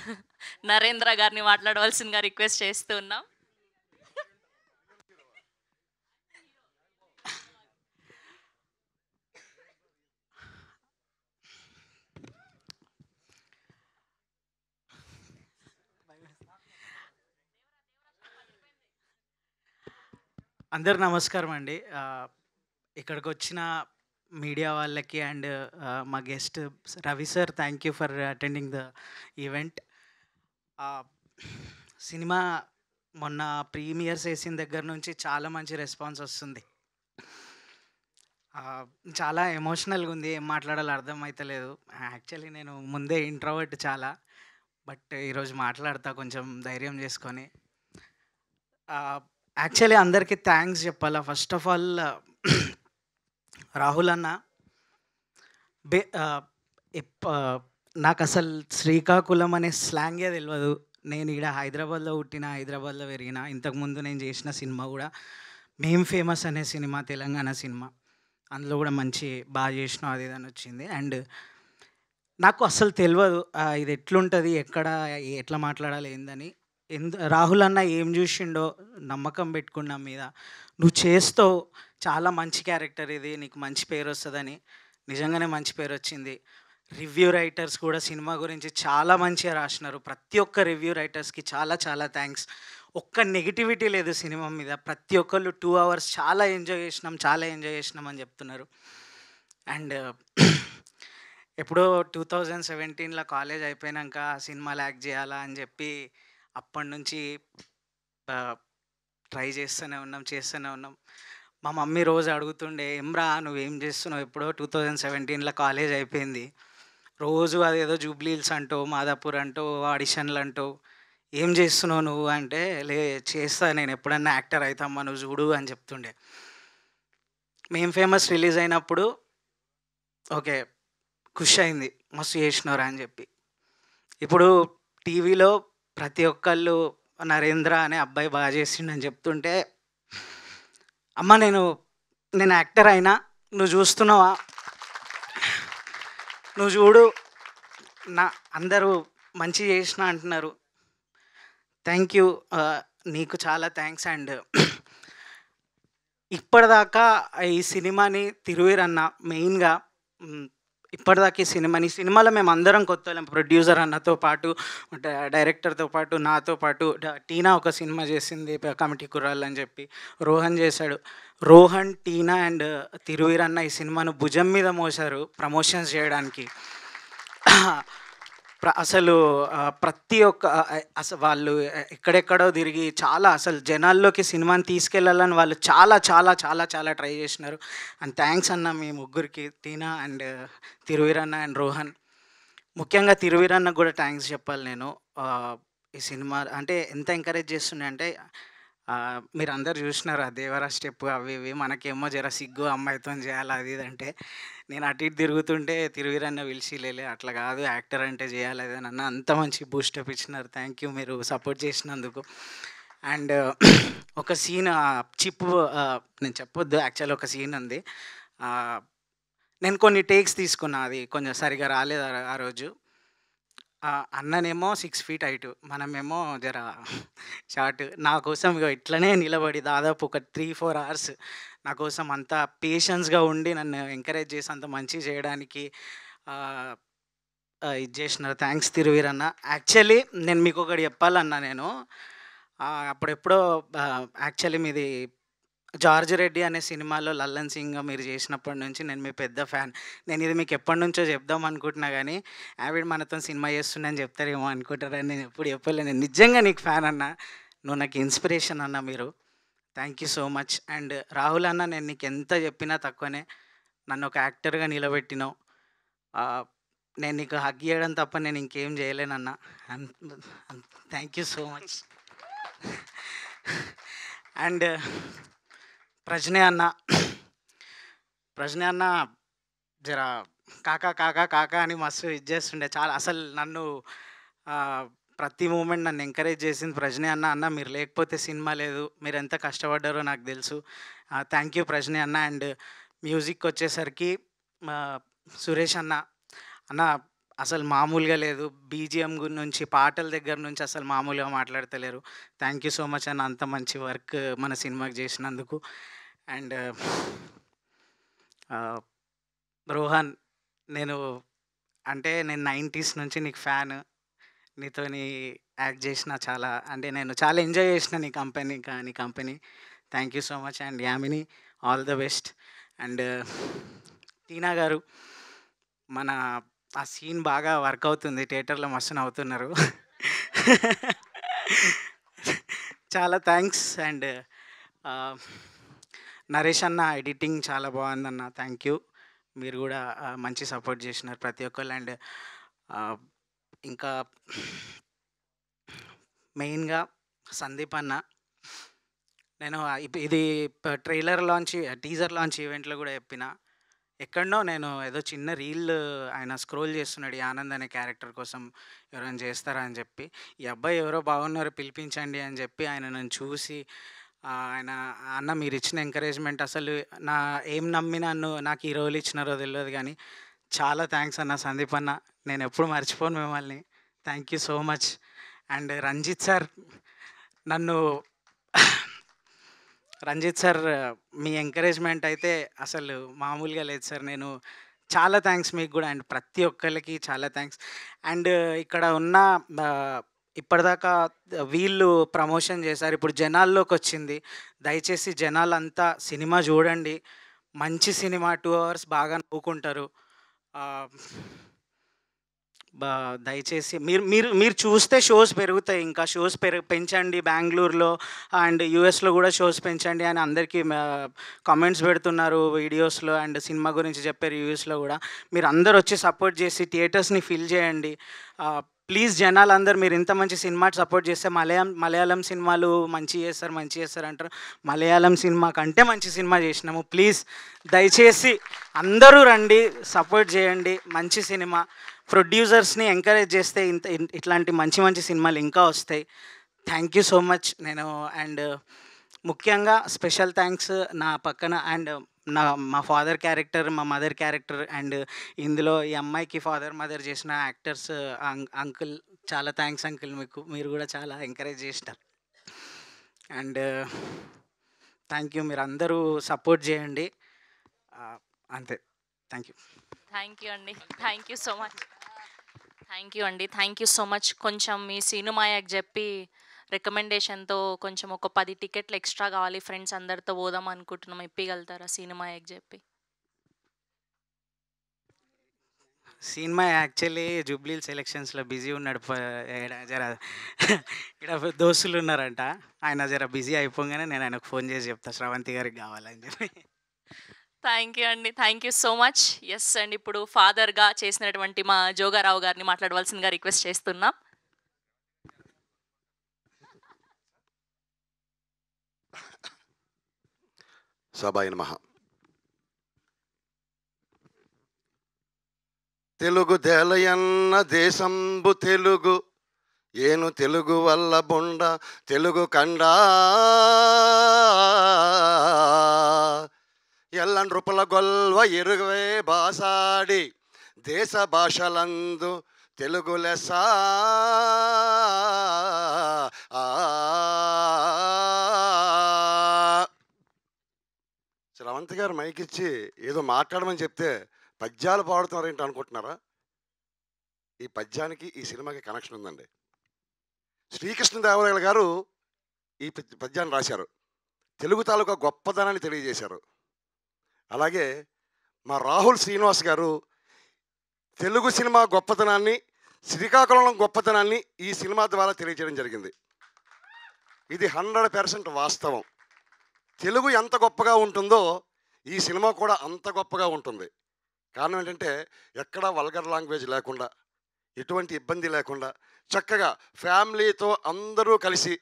నరేంద్ర గారిని మాట్లాడవలసిందిగా రిక్వెస్ట్ చేస్తూ ఉన్నాం. అందరు నమస్కారం అండి. ఇక్కడికి వచ్చిన మీడియా వాళ్ళకి అండ్ మా guest Ravi sir, thank you for attending the event. Cinema మొన్న ప్రీమియర్స్ వేసిన దగ్గర నుంచి చాలా మంచి రెస్పాన్స్ వస్తుంది. చాలా ఎమోషనల్గా ఉంది, ఏం మాట్లాడాలో అర్థమవుతలేదు. యాక్చువల్లీ నేను ముందే ఇంట్రోవర్ట్ చాలా, బట్ ఈరోజు మాట్లాడతా కొంచెం ధైర్యం చేసుకొని. యాక్చువల్లీ అందరికీ థ్యాంక్స్ చెప్పాలా. ఫస్ట్ ఆఫ్ ఆల్ రాహుల్ అన్న, నాకు అసలు శ్రీకాకుళం అనే స్లాంగే తెలియదు. నేను ఇక్కడ హైదరాబాద్లో పుట్టిన, హైదరాబాద్లో పెరిగిన. ఇంతకుముందు నేను చేసిన సినిమా కూడా మేం ఫేమస్ అనే సినిమా, తెలంగాణ సినిమా. అందులో కూడా మంచి బాగా చేసినాం, అది ఇదని వచ్చింది. అండ్ నాకు అసలు తెలియదు ఇది ఎట్లుంటుంది, ఎట్లా మాట్లాడాలి ఏందని. రాహుల్ అన్న ఏం చూసిండో నమ్మకం పెట్టుకున్నా మీద, నువ్వు చేస్తావు, చాలా మంచి క్యారెక్టర్ ఇది, నీకు మంచి పేరు వస్తుందని. నిజంగానే మంచి పేరు వచ్చింది. రివ్యూ రైటర్స్ కూడా సినిమా గురించి చాలా మంచిగా రాసినారు. ప్రతి ఒక్క రివ్యూ రైటర్స్కి చాలా చాలా థ్యాంక్స్. ఒక్క నెగిటివిటీ లేదు సినిమా మీద. ప్రతి ఒక్కళ్ళు 2 అవర్స్ చాలా ఎంజాయ్ చేసినాం అని చెప్తున్నారు. అండ్ ఎప్పుడో 2017లో కాలేజ్ అయిపోయాక సినిమాలు యాక్ట్ చేయాలా అని చెప్పి అప్పటి నుంచి ట్రై చేస్తూనే ఉన్నాం. మా మమ్మీ రోజు అడుగుతుండే, ఏమ్రా నువ్వేం చేస్తున్నావు, ఎప్పుడో 2017లో కాలేజ్ అయిపోయింది, రోజు అదేదో జూబ్లీహిల్స్ అంటూ, మాదాపూర్ అంటూ, ఆడిషన్లు అంటూ ఏం చేస్తున్నావు నువ్వు అంటే, చేస్తా, నేను ఎప్పుడన్నా యాక్టర్ అవుతామ్మా, నువ్వు చూడు అని చెప్తుండే. మేం ఫేమస్ రిలీజ్ అయినప్పుడు ఓకే ఖుషి అయింది, మస్తు చేసినవరా అని చెప్పి. ఇప్పుడు టీవీలో ప్రతి ఒక్కళ్ళు నరేంద్ర అనే అబ్బాయి బాగా చేసిండని చెప్తుంటే, అమ్మ నేను యాక్టర్ అయినా, నువ్వు చూస్తున్నావా, నువ్వు చూడు, అందరూ మంచి చేసిన అంటున్నారు. థ్యాంక్ యూ, నీకు చాలా థ్యాంక్స్. అండ్ ఇప్పటిదాకా ఈ సినిమాని తిరువీర్ అన్న మెయిన్గా, ఇప్పటిదాకా ఈ సినిమాలో మేము అందరం కొత్త, ప్రొడ్యూసర్ అన్నతో పాటు, డైరెక్టర్తో పాటు, నాతో పాటు టీనా ఒక సినిమా చేసింది కమిటీ కుర్రాళ్ళు అని చెప్పి, రోహన్ చేశాడు. రోహన్, టీనా అండ్ తిరువీర్ అన్న ఈ సినిమాను భుజం మీద మోసారు ప్రమోషన్స్ చేయడానికి. అసలు ప్రతి ఒక్క అసలు వాళ్ళు ఎక్కడెక్కడో తిరిగి చాలా అసలు జనాల్లోకి సినిమాని తీసుకెళ్ళాలని వాళ్ళు చాలా చాలా చాలా చాలా ట్రై చేసినారు. అండ్ థ్యాంక్స్ అన్న మీ ముగ్గురికి, టీనా అండ్ తిరువీర్ అన్న అండ్ రోహన్. ముఖ్యంగా తిరువీర్ అన్నకు కూడా థ్యాంక్స్ చెప్పాలి నేను. ఈ సినిమా అంటే ఎంత ఎంకరేజ్ చేస్తుండే అంటే, మీరందరూ చూసినారు ఆ దేవరా స్టెప్ అవి ఇవి. మనకేమో జర సిగ్గు అమ్మాయితో చేయాలి అది ఇది అంటే, నేను అటు ఇటు తిరుగుతుంటే తిరుగిరన్న పిలిచి లేలే అట్లా కాదు యాక్టర్ అంటే చేయాలి అది అని అన్న. అంత మంచి బూస్టప్ ఇచ్చినారు. థ్యాంక్ యూ మీరు సపోర్ట్ చేసినందుకు. అండ్ ఒక సీన్ చిప్ నేను చెప్పొద్దు, యాక్చువల్ ఒక సీన్ ఉంది. నేను కొన్ని టేక్స్ తీసుకున్నా, అది కొంచెం సరిగా రాలేదు ఆ రోజు. అన్ననేమో 6 ఫీట్ హైటు, మనమేమో జర షార్ట్. నా కోసం ఇగో ఇట్లనే నిలబడి దాదాపు ఒక 3-4 అవర్స్ నా కోసం అంత పేషెన్స్గా ఉండి నన్ను ఎంకరేజ్ చేసి అంత మంచి చేయడానికి ఇది చేసినారు. థ్యాంక్స్ తిరువీరన్న. యాక్చువల్లీ నేను మీకు ఒకటి చెప్పాలన్నా, నేను అప్పుడెప్పుడో యాక్చువల్లీ మీది జార్జ్ రెడ్డి అనే సినిమాలో లల్లన్ సింగ్ మీరు చేసినప్పటి నుంచి నేను మీ పెద్ద ఫ్యాన్. నేను ఇది మీకు ఎప్పటి నుంచో చెప్దాం అనుకుంటున్నా కానీ ఆవిడ మనతో సినిమా చేస్తున్నాను చెప్తారేమో అనుకుంటారని నేను ఎప్పుడు చెప్పలేదు. నేను నిజంగా నీకు ఫ్యాన్ అన్న, నువ్వు నాకు ఇన్స్పిరేషన్ అన్న మీరు. Thank you so much. And Rahul అన్న, నేను నీకు ఎంత చెప్పినా తక్కువనే, నన్ను ఒక యాక్టర్గా నిలబెట్టినావు. నేను నీకు హగ్ చేయడం తప్ప నేను ఇంకేం చేయలేనన్న. Thank you so much. And Prajna అన్న జర కాకా కాకా కాకా అని మస్తు ఇది చేస్తుండే చాలా. అసలు నన్ను ప్రతి మూమెంట్ నన్ను ఎంకరేజ్ చేసింది ప్రజ్ఞ అన్న. అన్న మీరు లేకపోతే సినిమా లేదు, మీరు ఎంత కష్టపడ్డారో నాకు తెలుసు. థ్యాంక్ యూ ప్రజ్ఞ అన్న. అండ్ మ్యూజిక్ వచ్చేసరికి సురేష్ అన్న అసలు మామూలుగా లేదు. బీజిఎం నుంచి పాటల దగ్గర నుంచి అసలు మామూలుగా మాట్లాడతలేరు. థ్యాంక్ యూ సో మచ్ అన్న, అంత మంచి వర్క్ మన సినిమాకి చేసినందుకు. అండ్ రోహన్, నేను 90s నుంచి నీకు ఫ్యాన్. నీతోని యాక్ట్ చేసిన చాలా, నేను చాలా ఎంజాయ్ చేసిన నీ company. Thank you so much. And Yamini, all the best. And Tina garu, మన ఆ సీన్ బాగా వర్క్ అవుతుంది, థియేటర్లో మస్తు నవ్వుతున్నారు. చాలా థ్యాంక్స్. అండ్ నరేష్ అన్న, ఎడిటింగ్ చాలా బాగుందన్న, థ్యాంక్ యూ. మీరు కూడా మంచి సపోర్ట్ చేసినారు ప్రతి ఒక్కళ్ళు. అండ్ ఇంకా మెయిన్గా సందీప్ అన్న, నేను ఇది టీజర్ లాంచ్ ఈవెంట్లో కూడా చెప్పిన, ఎక్కడనో నేను ఏదో చిన్న రీల్ ఆయన స్క్రోల్ చేస్తున్నాడు, ఈ ఆనంద్ అనే క్యారెక్టర్ కోసం ఎవరైనా చేస్తారా అని చెప్పి. ఈ అబ్బాయి ఎవరో బాగున్నారు పిలిపించండి అని చెప్పి ఆయన నన్ను చూసి అన్న మీరు ఇచ్చిన ఎంకరేజ్మెంట్ అసలు ఏం నమ్మి నాకు ఈ రోల్ ఇచ్చినారో తెలియదు కానీ చాలా థ్యాంక్స్ అన్న సందీప్ అన్న, నేను ఎప్పుడు మర్చిపోను మిమ్మల్ని. Thank you so much. And Ranjith sir, మీ ఎంకరేజ్మెంట్ అయితే అసలు మామూలుగా లేదు సార్. నేను చాలా థ్యాంక్స్ మీకు కూడా. అండ్ ప్రతి ఒక్కరికి చాలా థ్యాంక్స్. అండ్ ఇక్కడ ఉన్న ఇప్పటిదాకా వీళ్ళు ప్రమోషన్ చేశారు, ఇప్పుడు జనాల్లోకి వచ్చింది. దయచేసి జనాలంతా సినిమా చూడండి, మంచి సినిమా, 2 hours బాగా నవ్వుకుంటారు. దయచేసి మీరు చూస్తే షోస్ పెరుగుతాయి, ఇంకా షోస్ పెంచండి. బెంగళూరులో అండ్ యూఎస్లో కూడా షోస్ పెంచండి అని అందరికీ కామెంట్స్ పెడుతున్నారు వీడియోస్లో. అండ్ సినిమా గురించి చెప్పే రివ్యూస్లో కూడా మీరు అందరు వచ్చి సపోర్ట్ చేసి థియేటర్స్ని ఫిల్ చేయండి ప్లీజ్. జనాలందరూ మీరు ఇంత మంచి సినిమా సపోర్ట్ చేస్తే మలయాళం సినిమాలు మంచి చేస్తారు అంటారు. మలయాళం సినిమా కంటే మంచి సినిమా చేసినాము. ప్లీజ్ దయచేసి అందరూ రండి, సపోర్ట్ చేయండి. మంచి సినిమా, ప్రొడ్యూసర్స్ని ఎంకరేజ్ చేస్తే ఇట్లాంటి మంచి సినిమాలు ఇంకా వస్తాయి. Thank you so much. And ముఖ్యంగా స్పెషల్ థ్యాంక్స్ నా పక్కన అండ్ మా ఫాదర్ క్యారెక్టర్, మా మదర్ క్యారెక్టర్, అండ్ ఇందులో ఈ అమ్మాయికి ఫాదర్ మదర్ చేసిన యాక్టర్స్ అంకుల్, చాలా థ్యాంక్స్ అంకుల్, మీరు కూడా చాలా ఎంకరేజ్ చేసినారు. అండ్ థ్యాంక్ యూ, మీరు అందరూ సపోర్ట్ చేయండి అంతే. Thank you. థ్యాంక్ యూ అండి, thank you so much. Thank you so much. కొంచెం మీ సినిమాకి చెప్పి రికమెండేషన్తో కొంచెం ఒక 10 టికెట్లు ఎక్స్ట్రా కావాలి, ఫ్రెండ్స్ అందరితో పోదాం అనుకుంటున్నాం, ఇప్పగలుగుతారా సినిమాకి చెప్పి? సినిమా యాక్చువల్లీ జూబ్లీ సెలక్షన్స్లో బిజీ ఉన్నాడు, జర ఇక్కడ దోస్తులు ఉన్నారంట, ఆయన జర బిజీ అయిపోగానే నేను ఆయనకు ఫోన్ చేసి చెప్తా శ్రవంతి గారికి కావాలని చెప్పి. థ్యాంక్ యూ అండి, thank you so much. Yes అండి, ఇప్పుడు ఫాదర్గా చేసినటువంటి మా జోగారావు గారిని మాట్లాడవలసిందిగా రిక్వెస్ట్ చేస్తున్నాం. సభాయ నమః. తెలుగు దేలయన్న దేశంబు తెలుగు ఏను తెలుగు వల్ల బొండ తెలుగు కండా ఎల్ల నృపుల గొల్వ ఎరుగవే బాసాడి దేశ భాషలందు తెలుగు లెస. శ్రవంతి గారు మైక్ ఇచ్చి ఏదో మాట్లాడమని చెప్తే పద్యాలు పాడుతున్నారేంటి అనుకుంటున్నారా? ఈ పద్యానికి ఈ సినిమాకి కనెక్షన్ ఉందండి. శ్రీకృష్ణదేవరాయలు గారు ఈ పద్యాన్ని రాశారు. తెలుగు తాలూకా గొప్పదనాన్ని తెలియజేశారు. అలాగే మా రాహుల్ శ్రీనివాస్ గారు తెలుగు సినిమా గొప్పతనాన్ని, శ్రీకాకుళం గొప్పతనాన్ని ఈ సినిమా ద్వారా తెలియజేయడం జరిగింది. ఇది 100% వాస్తవం. తెలుగు ఎంత గొప్పగా ఉంటుందో ఈ సినిమా కూడా అంత గొప్పగా ఉంటుంది. కారణం ఏంటంటే ఎక్కడా వల్గర్ లాంగ్వేజ్ లేకుండా, ఎటువంటి ఇబ్బంది లేకుండా చక్కగా ఫ్యామిలీతో అందరూ కలిసి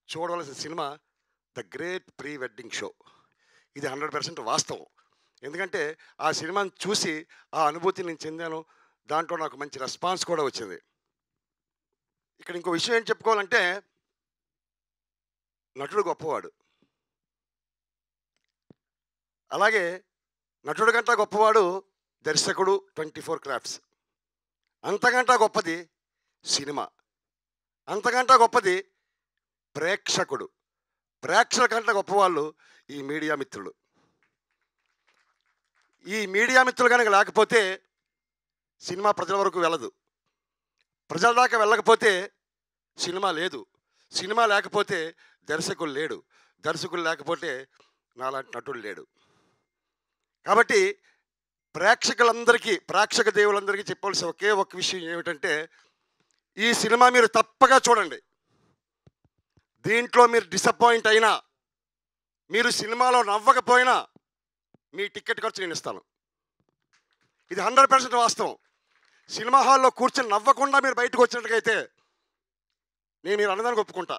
చూడవలసిన cinema the great pre wedding show. ఇది 100% వాస్తవం. ఎందుకంటే ఆ సినిమాని చూసి ఆ అనుభూతి నేను చెందాను. దాంట్లో నాకు మంచి రెస్పాన్స్ కూడా వచ్చింది. ఇక్కడ ఇంకో విషయం ఏం చెప్పుకోవాలంటే, నటుడు గొప్పవాడు, అలాగే నటుడు గంట గొప్పవాడు దర్శకుడు 24 క్రాఫ్ట్స్. అంతకంటా గొప్పది సినిమా, అంతకంటా గొప్పది ప్రేక్షకుడు. ప్రేక్షకుల కంటే గొప్పవాళ్ళు ఈ మీడియా మిత్రులు. ఈ మీడియా మిత్రులు కనుక లేకపోతే సినిమా ప్రజల వరకు వెళ్ళదు. ప్రజల దాకా వెళ్ళకపోతే సినిమా లేదు. సినిమా లేకపోతే దర్శకులు లేడు. దర్శకులు లేకపోతే నాలాంటి నటుడు లేడు. కాబట్టి ప్రేక్షకులందరికీ, ప్రేక్షక దేవులందరికీ చెప్పవలసిన ఒకే ఒక విషయం ఏమిటంటే, ఈ సినిమా మీరు తప్పగా చూడండి. దీంట్లో మీరు డిసప్పాయింట్ అయినా, మీరు సినిమాలో నవ్వకపోయినా మీ టికెట్ ఖర్చు నేను ఇస్తాను. ఇది 100% వాస్తవం. సినిమా హాల్లో కూర్చొని నవ్వకుండా మీరు బయటకు వచ్చినట్టుగైతే నేను మీరు అన్నదానికి ఒప్పుకుంటా.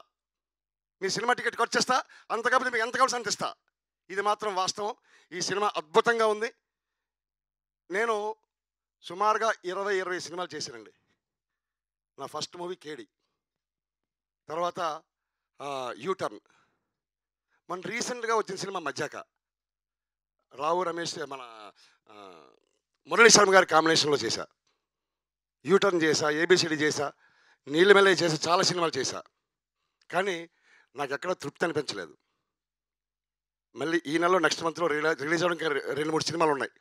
మీ సినిమా టికెట్ ఖర్చు చేస్తా, అంతకపోతే మీకు ఎంత కావాల్సి అంత ఇస్తా. ఇది మాత్రం వాస్తవం. ఈ సినిమా అద్భుతంగా ఉంది. నేను సుమారుగా 20 సినిమాలు చేశానండి. నా ఫస్ట్ మూవీ కేడి, తర్వాత యూటర్న్, మన రీసెంట్గా వచ్చిన సినిమా మజ్జాక, రావు రమేష్ మన మురళీ శర్మ గారి కాంబినేషన్లో చేశా. యూటర్న్ చేశా, ఏబిసిడి చేశా, నీళ్ళమెల్లే చేశా, చాలా సినిమాలు చేశా. కానీ నాకు ఎక్కడ తృప్తి అనిపించలేదు. మళ్ళీ ఈ నెలలో నెక్స్ట్ మంత్లో రిలీజ్ అవ్వడానికి 2-3 సినిమాలు ఉన్నాయి.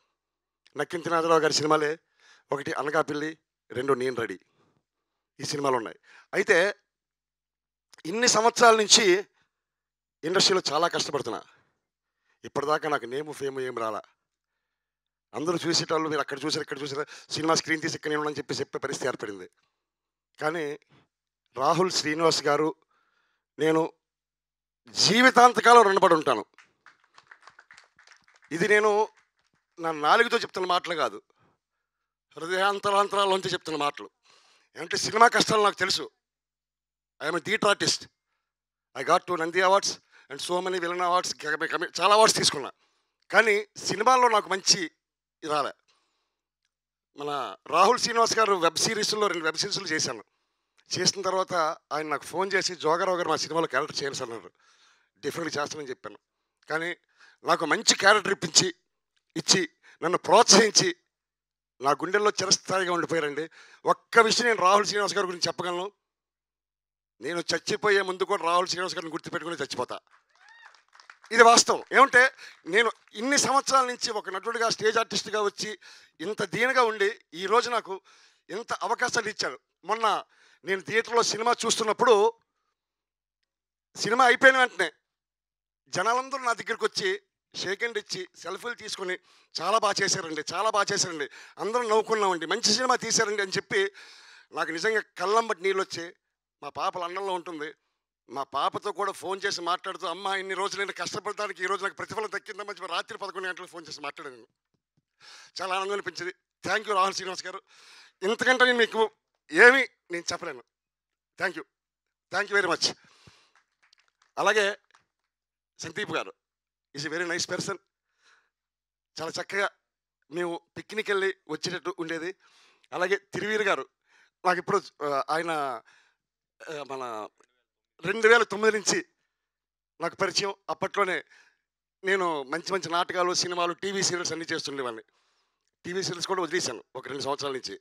నక్కింతి నాథరావు గారి సినిమాలే, ఒకటి అనకాపిల్లి, 2 నేను రెడీ. ఈ సినిమాలు ఉన్నాయి. అయితే ఇన్ని సంవత్సరాల నుంచి ఇండస్ట్రీలో చాలా కష్టపడుతున్నా. ఇప్పటిదాకా నాకు నేము ఫేము ఏం రాలా. అందరూ చూసేటోళ్ళు మీరు అక్కడ చూసారు, ఇక్కడ చూసారు, సినిమా స్క్రీన్ తీసి ఇక్కడ నేను చెప్పే పరిస్థితి ఏర్పడింది. కానీ రాహుల్ శ్రీనివాస్ గారు, నేను జీవితాంతకాలం రుణపడి ఉంటాను. ఇది నేను నా నాలుగుతో చెప్తున్న మాటలు కాదు, హృదయాంతరాంతరాల్లోంచి చెప్తున్న మాటలు. అంటే సినిమా కష్టాలు నాకు తెలుసు. I'm a theatre artist. I got 2 Nandi awards and so many villain awards, చాలా అవార్డ్స్ తీసుకున్నా. కానీ సినిమాల్లో నాకు మంచి రాలే. మన రాహుల్ శ్రీనివాస్ గారు వెబ్ సిరీస్లో 2 వెబ్ సిరీస్లు చేశాను. చేసిన తర్వాత ఆయన నాకు ఫోన్ చేసి, జోగారావు గారు మా సినిమాలో క్యారెక్టర్ చేయాల్సి అన్నారు. డెఫినెట్గా చేస్తానని చెప్పాను. కానీ నాకు మంచి క్యారెక్టర్ ఇచ్చి నన్ను ప్రోత్సహించి నా గుండెల్లో చిరస్థాయిగా ఉండిపోయారండి. ఒక్క విషయం నేను రాహుల్ శ్రీనివాస్ గారి గురించి చెప్పగలను, నేను చచ్చిపోయే ముందు కూడా రాహుల్ శ్రీనివాస్ గారిని గుర్తుపెట్టుకుని చచ్చిపోతా. ఇది వాస్తవం. ఏమంటే నేను ఇన్ని సంవత్సరాల నుంచి ఒక నటుడిగా, స్టేజ్ ఆర్టిస్ట్గా వచ్చి ఇంత దీనిగా ఉండి ఈరోజు నాకు ఇంత అవకాశాలు ఇచ్చారు. మొన్న నేను థియేటర్లో సినిమా చూస్తున్నప్పుడు, సినిమా అయిపోయిన వెంటనే జనాలందరూ నా దగ్గరికి వచ్చి షేక్ హ్యాండ్ ఇచ్చి సెల్ఫీలు తీసుకొని చాలా బాగా చేశారండి, అందరం నవ్వుకున్నామండి, మంచి సినిమా తీశారండి అని చెప్పి నాకు నిజంగా కళ్ళంబట్టి నీళ్ళు వచ్చి, మా పాప లండన్లో ఉంటుంది, మా పాపతో కూడా ఫోన్ చేసి మాట్లాడుతూ, అమ్మ ఇన్ని రోజులు నేను కష్టపడడానికి ఈరోజు నాకు ప్రతిఫలం దక్కిందమ్మా చెప్పి రాత్రి 11 గంటలకు ఫోన్ చేసి మాట్లాడాను. చాలా ఆనందం అనిపించింది. థ్యాంక్ యూ రాహుల్ శ్రీనివాస్ గారు. ఇంతకంటే నేను మీకు ఏమీ నేను చెప్పలేను. Thank you very much. అలాగే సందీప్ గారు, is a very nice person. చాలా చక్కగా మేము పిక్నిక్ వెళ్ళి వచ్చేటట్టు ఉండేది. అలాగే తిరువీరు గారు నాకు ఇప్పుడు ఆయన మన 2009 నుంచి నాకు పరిచయం. అప్పట్లోనే నేను మంచి మంచి నాటకాలు, సినిమాలు, టీవీ సీరియల్స్ అన్నీ చేస్తుండేవాడిని. టీవీ సీరియల్స్ కూడా వదిలేశాను ఒక 2 సంవత్సరాల నుంచి.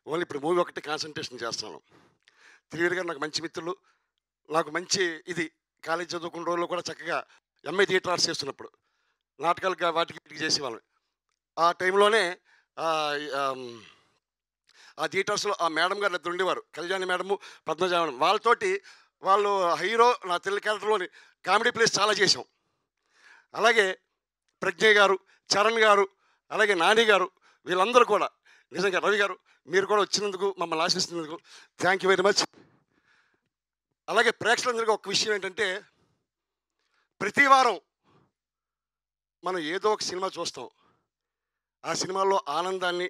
ఓన్లీ ఇప్పుడు మూవీ ఒకటి కాన్సన్ట్రేషన్ చేస్తున్నాను. తిరువీరు గారు నాకు మంచి మిత్రులు. నాకు మంచి ఇది కాలేజ్ చదువుకున్న రోజుల్లో కూడా చక్కగా ఎంఏ థియేటర్ ఆర్ట్స్ చేస్తున్నప్పుడు నాటకాలు వాటికి చేసేవాళ్ళం. ఆ టైంలోనే ఆ థియేటర్స్లో ఆ మేడం గారు ఇద్దరు ఉండేవారు, కళ్యాణి మేడము, పద్మజ మేడం. వాళ్ళతోటి వాళ్ళు హీరో నా తెల్ల క్యారెక్టర్లోని కామెడీ ప్లేస్ చాలా చేసాం. అలాగే ప్రజ్ఞ గారు, చరణ్ గారు, అలాగే నాని గారు, వీళ్ళందరూ కూడా నిజంగా రవి గారు మీరు కూడా వచ్చినందుకు, మమ్మల్ని ఆశిస్తున్నందుకు థ్యాంక్ యూ వెరీ మచ్. అలాగే ప్రేక్షకులందరికీ ఒక విషయం ఏంటంటే, ప్రతి వారం మనం ఏదో ఒక సినిమా చూస్తాం. ఆ సినిమాలో ఆనందాన్ని,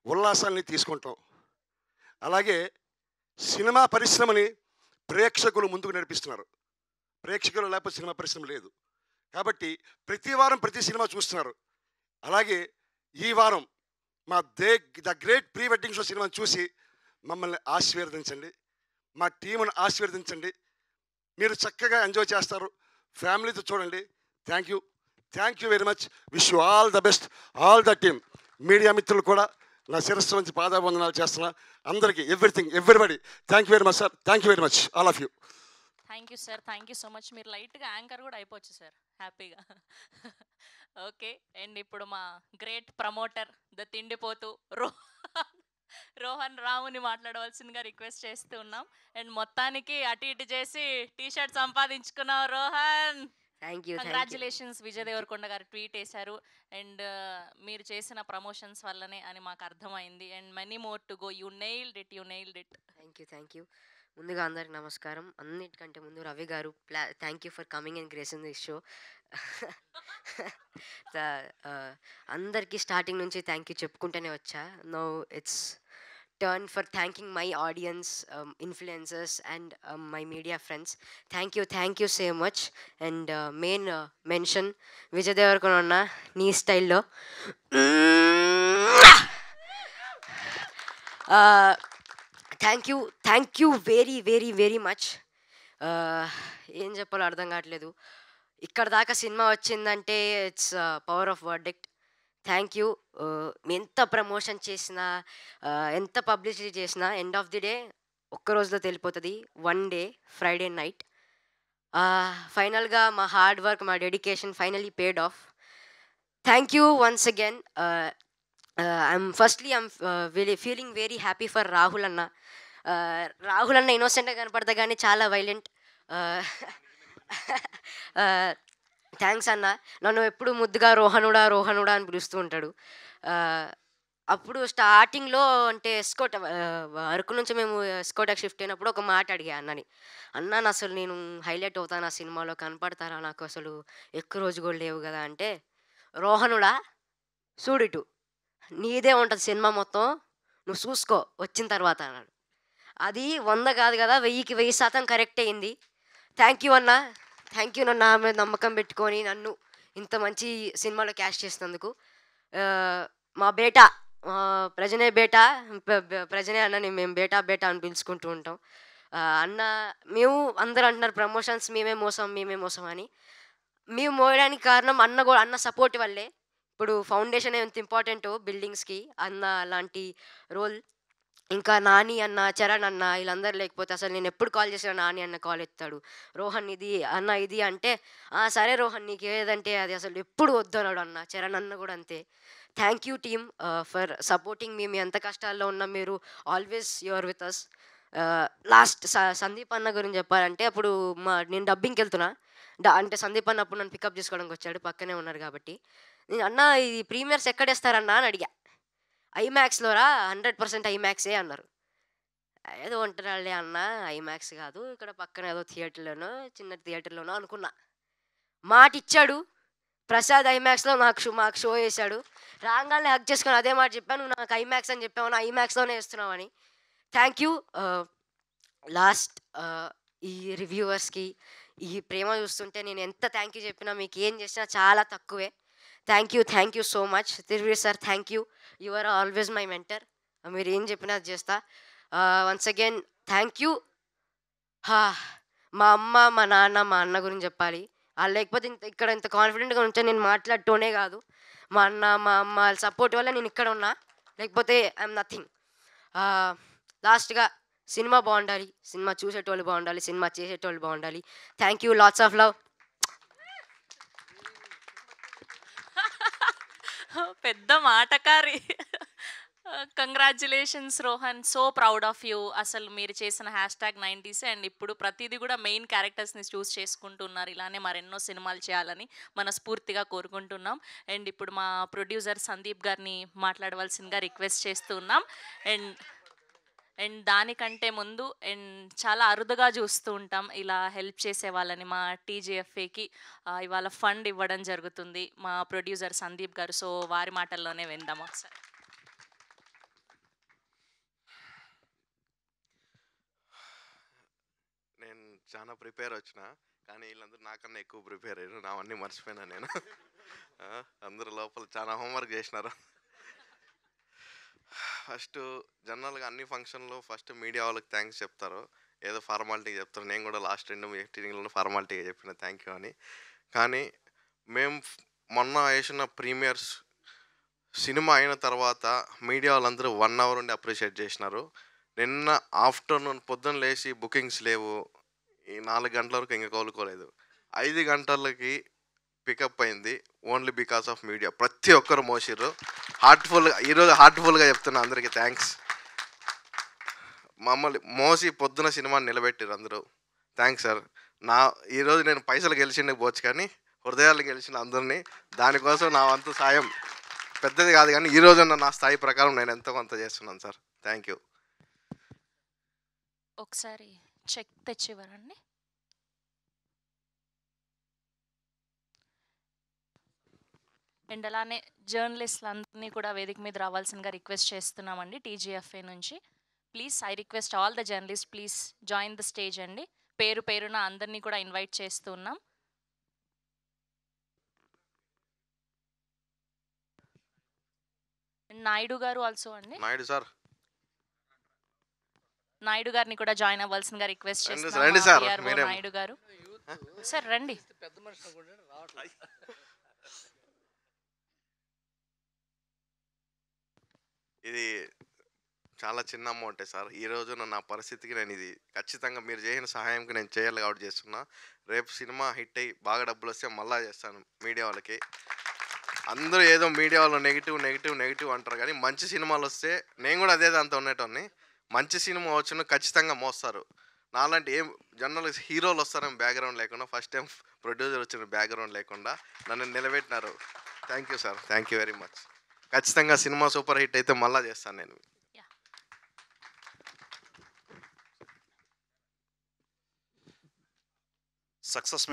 ఉల్లాసాన్ని తీసుకుంటాం. అలాగే సినిమా పరిశ్రమని ప్రేక్షకులు ముందుకు నడిపిస్తున్నారు. ప్రేక్షకులు లేకపోతే సినిమా పరిశ్రమ లేదు. కాబట్టి ప్రతి వారం ప్రతి సినిమా చూస్తున్నారు. అలాగే ఈ వారం మా the great pre wedding show సినిమాని చూసి మమ్మల్ని ఆశీర్వదించండి, మా టీమును ఆశీర్వదించండి. మీరు చక్కగా ఎంజాయ్ చేస్తారు. ఫ్యామిలీతో చూడండి. Thank you very much. Wish you all the best, all the team. Media మిత్రులు కూడా నా శిరస్సు నుంచి పాదాబంధనాలు చేస్తున్నా. అందరికీ everybody thank you very much sir. Thank you very much all of you. Thank you sir, thank you so much. మీరు లైట్గా anchor కూడా అయిపోవచ్చు సార్ హ్యాపీగా. ఓకే, అండ్ ఇప్పుడు మా గ్రేట్ ప్రమోటర్ ద తిండిపోతూ రోహన్ రావుని మాట్లాడవలసిందిగా రిక్వెస్ట్ చేస్తూ ఉన్నాం. అండ్ మొత్తానికి అటు ఇటు చేసి టీషర్ట్ సంపాదించుకున్నావు Rohan. Thank you. Congratulations. Vijay Deverakonda garu tweet వేశారు. అండ్ మీరు చేసిన ప్రమోషన్స్ వల్లనే అని మాకు అర్థమైంది. And many more to go. You nailed it. Thank you. ముందుగా అందరికి నమస్కారం. అన్నిటికంటే ముందు Ravi garu thank you for coming and gracing this show. అందరికీ స్టార్టింగ్ నుంచి థ్యాంక్ యూ చెప్పుకుంటూనే వచ్చా. Now it's turn for thanking my audience, influencers and my media friends. Thank you so much. And main mention Vijay Devarkonda nee style lo thank you very much. ఏం చెప్పాలో అర్థం కావట్లేదు. ఇక్కడ దాకా cinema వచ్చిందంటే its power of verdict. Thank you. ఎంత promotion చేసినా, ఎంత పబ్లిసిటీ చేసినా, ఎండ్ ఆఫ్ ది డే ఒక్క రోజులో తెలిపోతుంది. వన్ డే ఫ్రైడే నైట్ ఫైనల్గా మా హార్డ్ వర్క్, మా dedication finally paid of. Thank you once again. I'm feeling very happy for Rahul అన్న. రాహుల్ అన్న ఇన్నోసెంట్గా కనపడతా కానీ చాలా వైలెంట్. థ్యాంక్స్ అన్న. నన్ను ఎప్పుడు ముద్దుగా రోహనుడా అని పిలుస్తూ ఉంటాడు. అప్పుడు స్టార్టింగ్లో అంటే ఎస్కోట్ అరకు నుంచి మేము ఎస్కోట్కి షిఫ్ట్ అయినప్పుడు ఒక మాట అడిగా అన్నని. అన్న అసలు నేను హైలైట్ అవుతాను ఆ సినిమాలో, కనపడతారా, నాకు అసలు ఎక్కువ రోజు కూడా లేవు కదా అంటే, రోహనుడా చూడిటు నీదే ఉంటుంది సినిమా మొత్తం, నువ్వు చూసుకో వచ్చిన తర్వాత అన్నాడు. అది 100 కాదు కదా, 1000% కరెక్ట్ అయింది. థ్యాంక్ యూ అన్న. థ్యాంక్ యూ నన్ను ఆమె నమ్మకం పెట్టుకొని నన్ను ఇంత మంచి సినిమాలో క్యాష్ చేసినందుకు. మా బేటా ప్రజనే అన్న, మేము బేటా అని పిలుచుకుంటూ ఉంటాం. అన్న మేము అందరూ అంటున్నారు ప్రమోషన్స్ మేమే మోసం అని. మేము మోయడానికి కారణం అన్న సపోర్ట్ వల్లే. ఇప్పుడు ఫౌండేషన్ ఎంత ఇంపార్టెంట్ బిల్డింగ్స్కి, అన్న అలాంటి రోల్. ఇంకా నాని అన్న, చరణ్ అన్న వీళ్ళందరూ లేకపోతే అసలు నేను ఎప్పుడు కాల్ చేసినా నాని అన్న కాల్ ఎత్తాడు. రోహన్ ఇది అన్న ఇది అంటే సరే రోహన్ నీకు ఏదంటే అది, అసలు ఎప్పుడు వద్దు అన్నాడు అన్న. చరణ్ అన్న కూడా అంతే. Thank you team for supporting me. ఎంత కష్టాల్లో ఉన్నా మీరు always you're with us. Last Sandeep అన్న గురించి చెప్పాలంటే, అప్పుడు నేను డబ్బింగ్కి వెళ్తున్నా అంటే సందీప్ అన్న అప్పుడు నన్ను పికప్ చేసుకోవడానికి వచ్చాడు, పక్కనే ఉన్నారు కాబట్టి. నేను అన్న ఇది ప్రీమియర్స్ ఎక్కడేస్తారన్నా అని అడిగా. ఐమాక్స్లోరా, 100% ఐమాక్సే అన్నారు. ఏదో అంటారులే అన్న, ఐమాక్స్ కాదు ఇక్కడ పక్కన ఏదో థియేటర్లోనో చిన్న థియేటర్లోనో అనుకున్నా. మాట ఇచ్చాడు ప్రసాద్, ఐమాక్స్లో మాకు షో వేశాడు. రాగానే హక్ చేసుకొని అదే మాట చెప్పాను, నువ్వు నాకు ఐమాక్స్ అని చెప్పావు, ఐమాక్స్లోనే వేస్తున్నావు అని. Thank you. లాస్ట్ ఈ రివ్యూవర్స్కి, ఈ ప్రేమ చూస్తుంటే నేను ఎంత థ్యాంక్ యూ చెప్పినా మీకు ఏం చేసినా చాలా తక్కువే. Thank you so much Thiruveer sir. Thank you. You are always my mentor. మీరు ఏం చెప్పినా అది చేస్తా. Once again thank you. మా అమ్మ, మా నాన్న, మా అన్న గురించి చెప్పాలి. వాళ్ళు లేకపోతే ఇక్కడ ఇంత కాన్ఫిడెంట్గా ఉంటే నేను మాట్లాడటోనే కాదు. మా అన్న, మా అమ్మ వాళ్ళ సపోర్ట్ వల్ల నేను ఇక్కడ ఉన్నా, లేకపోతే ఐఎమ్ నథింగ్. లాస్ట్గా సినిమా బాగుండాలి, సినిమా చూసేటోళ్ళు బాగుండాలి, సినిమా చేసేటోళ్ళు బాగుండాలి. Thank you. Lots of love. పెద్ద మాటకారి. Congratulations Rohan, so proud of you. అసలు మీరు చేసిన #90s అండ్ ఇప్పుడు ప్రతిదీ కూడా మెయిన్ క్యారెక్టర్స్ని చూస్ చేసుకుంటున్నారు. ఇలానే మరెన్నో సినిమాలు చేయాలని మనస్ఫూర్తిగా కోరుకుంటున్నాం. అండ్ ఇప్పుడు మా ప్రొడ్యూసర్ సందీప్ గారిని మాట్లాడవలసిందిగా రిక్వెస్ట్ చేస్తూ ఉన్నాం. అండ్ దానికంటే ముందు చాలా అరుదుగా చూస్తూ ఉంటాం ఇలా హెల్ప్ చేసే వాళ్ళని. మా టీజీఎఫ్ఏకి ఇవాళ ఫండ్ ఇవ్వడం జరుగుతుంది మా ప్రొడ్యూసర్ సందీప్ గారు. సో వారి మాటల్లోనే విందాం ఒకసారి. నేను చాలా ప్రిపేర్ వచ్చిన, కానీ వీళ్ళందరూ నాకన్నా ఎక్కువ ప్రిపేర్ అయ్యారు. నావన్నీ మర్చిపోయినా నేను. అందరూ లోపల చాలా హోంవర్క్ చేసినారు. ఫస్ట్ జనరల్గా అన్ని ఫంక్షన్లో ఫస్ట్ మీడియా వాళ్ళకి థ్యాంక్స్ చెప్తారు, ఏదో ఫార్మాలిటీగా చెప్తారు. నేను కూడా లాస్ట్ 2 మీటింగ్లలో ఫార్మాలిటీగా చెప్పిన థ్యాంక్ యూ అని. కానీ మేము మొన్న వేసిన ప్రీమియర్స్ సినిమా అయిన తర్వాత మీడియా వాళ్ళందరూ 1 hour ఉండి అప్రిషియేట్ చేసినారు. నిన్న ఆఫ్టర్నూన్ పొద్దున్న లేచి బుకింగ్స్ లేవు, ఈ 4 గంటల వరకు ఇంకా కోలుకోలేదు. 5 గంటలకి పికప్ అయింది, ఓన్లీ బికాస్ ఆఫ్ మీడియా. ప్రతి ఒక్కరు మోసిర్రు. ఈరోజు హార్ట్ఫుల్గా చెప్తున్నా అందరికీ థ్యాంక్స్. మమ్మల్ని మోసి పొద్దున సినిమాని నిలబెట్టారు అందరూ. Thanks sir. ఈరోజు నేను పైసలు గెలిచిండే పోవచ్చు, కానీ హృదయాలు గెలిచిన అందరినీ. దానికోసం నా వంతు సాయం పెద్దది కాదు, కానీ ఈరోజు నా స్థాయి ప్రకారం నేను ఎంతో కొంత చేస్తున్నాను సార్. Thank you. ఒకసారి చెక్ తెచ్చివ్వరండి. అండ్ అలానే జర్నలిస్టులు అందరినీ కూడా వేదిక మీద రావాల్సిందిగా రిక్వెస్ట్ చేస్తున్నామండి టీజీఎఫ్ఏ నుంచి. Please I request all the journalist please join the stage అండి. పేరున అందరినీ కూడా ఇన్వైట్ చేస్తున్నాం. నాయుడు గారు ఆల్సో అండి. నాయుడు సార్, నాయుడు గారిని కూడా జాయిన్ అవ్వాల్సిందిగా రిక్వెస్ట్ రండి చేస్తున్నాం. సార్, PRO మీరేం? నాయుడు గారు సార్ రండి. ఇది చాలా చిన్న అమౌంటే సార్. ఈ రోజున నా పరిస్థితికి నేను ఇది ఖచ్చితంగా మీరు చేసిన సహాయంకి నేను చేయాలి కాబట్టి చేస్తున్నా. రేపు సినిమా హిట్ అయ్యి బాగా డబ్బులు వస్తే మళ్ళా చేస్తాను మీడియా వాళ్ళకి. అందరూ ఏదో మీడియా వాళ్ళు నెగిటివ్ అంటారు, కానీ మంచి సినిమాలు వస్తే నేను కూడా అదే దాంతో ఉండేటోని. మంచి సినిమా వచ్చిన ఖచ్చితంగా మోస్తారు. నాలాంటి ఏం జనరల్ హీరోలు వస్తారని బ్యాక్గ్రౌండ్ లేకుండా, ఫస్ట్ టైం ప్రొడ్యూసర్ వచ్చిన బ్యాక్గ్రౌండ్ లేకుండా నన్ను నిలబెట్టినారు. Thank you sir, thank you very much. ఖచ్చితంగా సినిమా సూపర్ హిట్ అయితే మళ్ళా చేస్తాను నేను. సక్సెస్